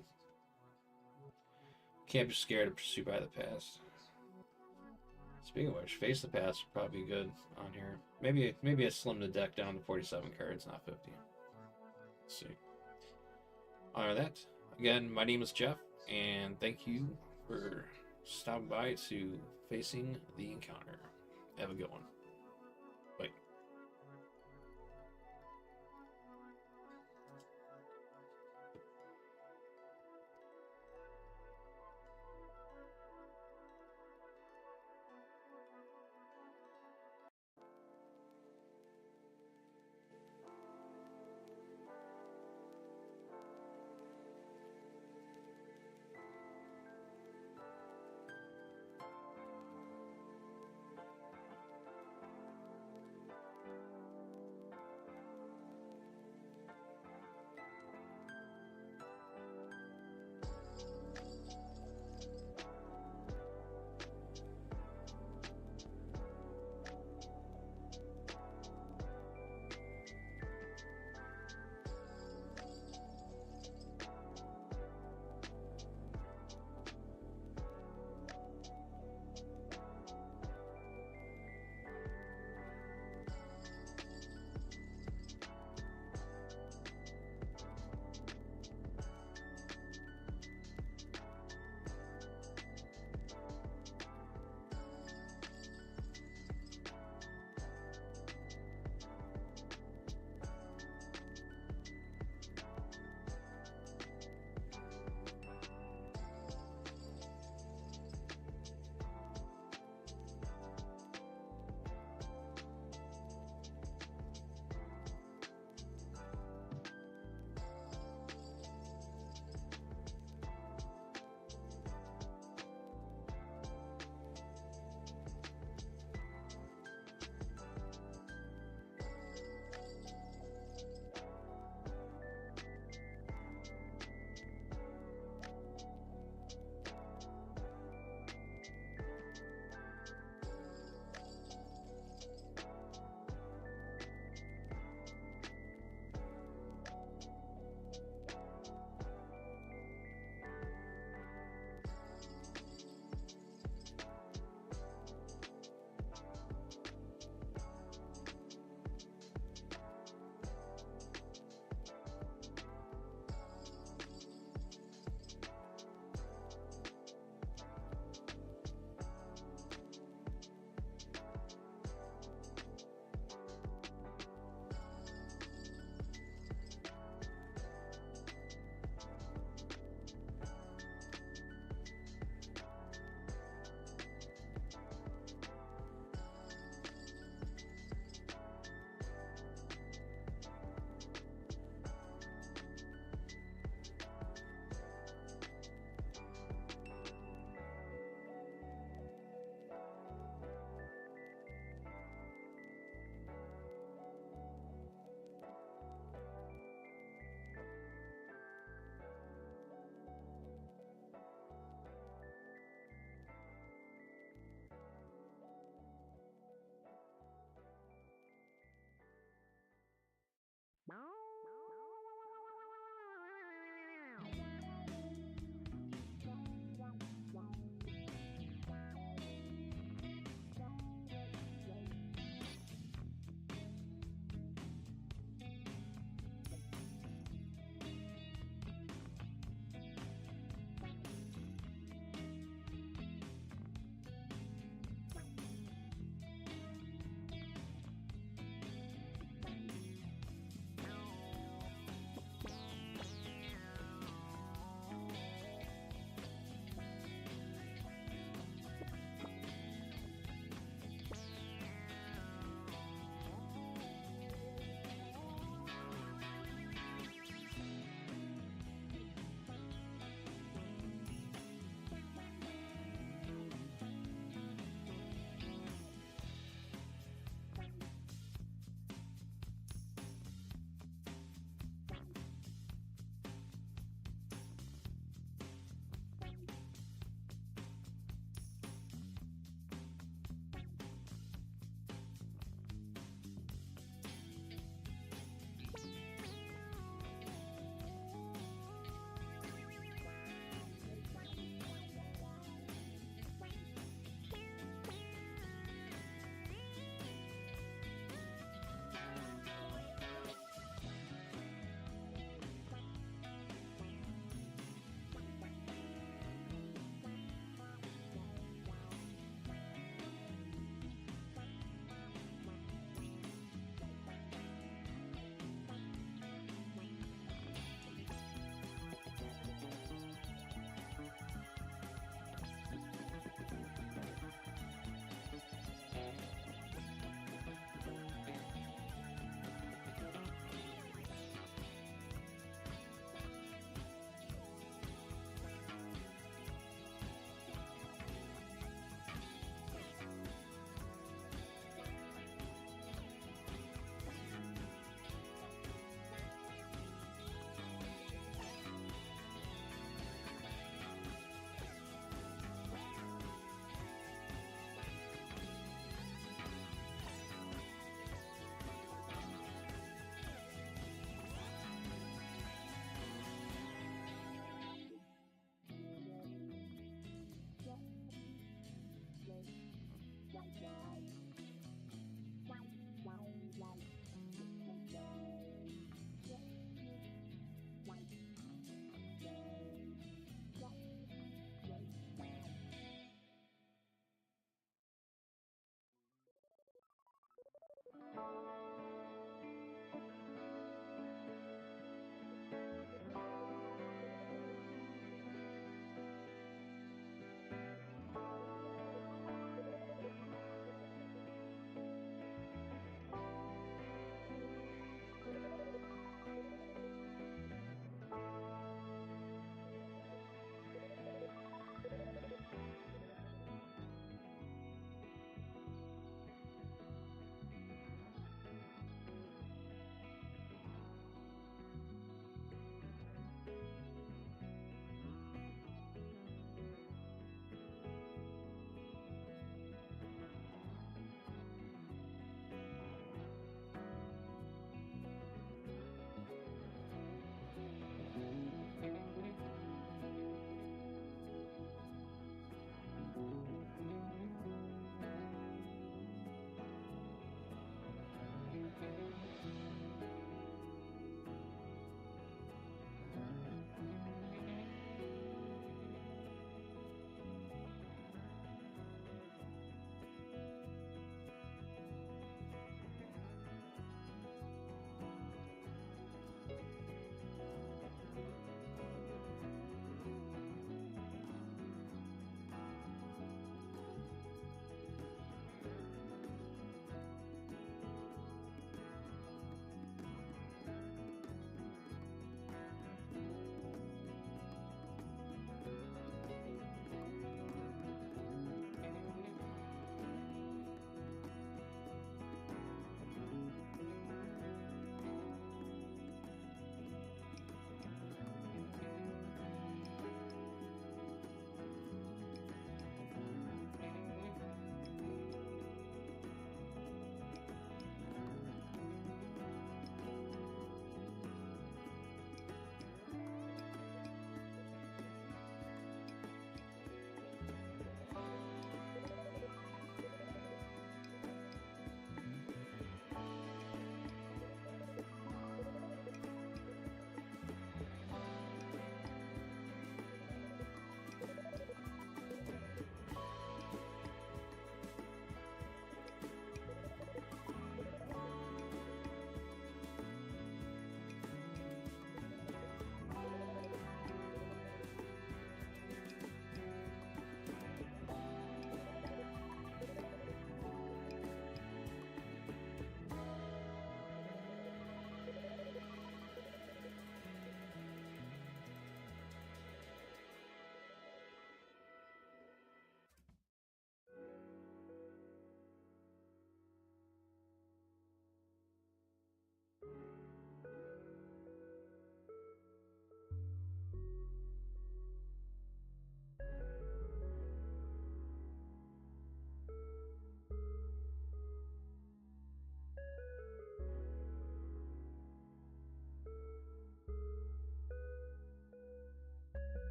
Can't be scared of Pursue by the Past. Speaking of which, Face the Past would probably be good on here. Maybe I slim the deck down to 47 cards, not 50. Let's see. Other than that, again, my name is Jeff, and thank you for stopping by to Facing the Encounter. Have a good one.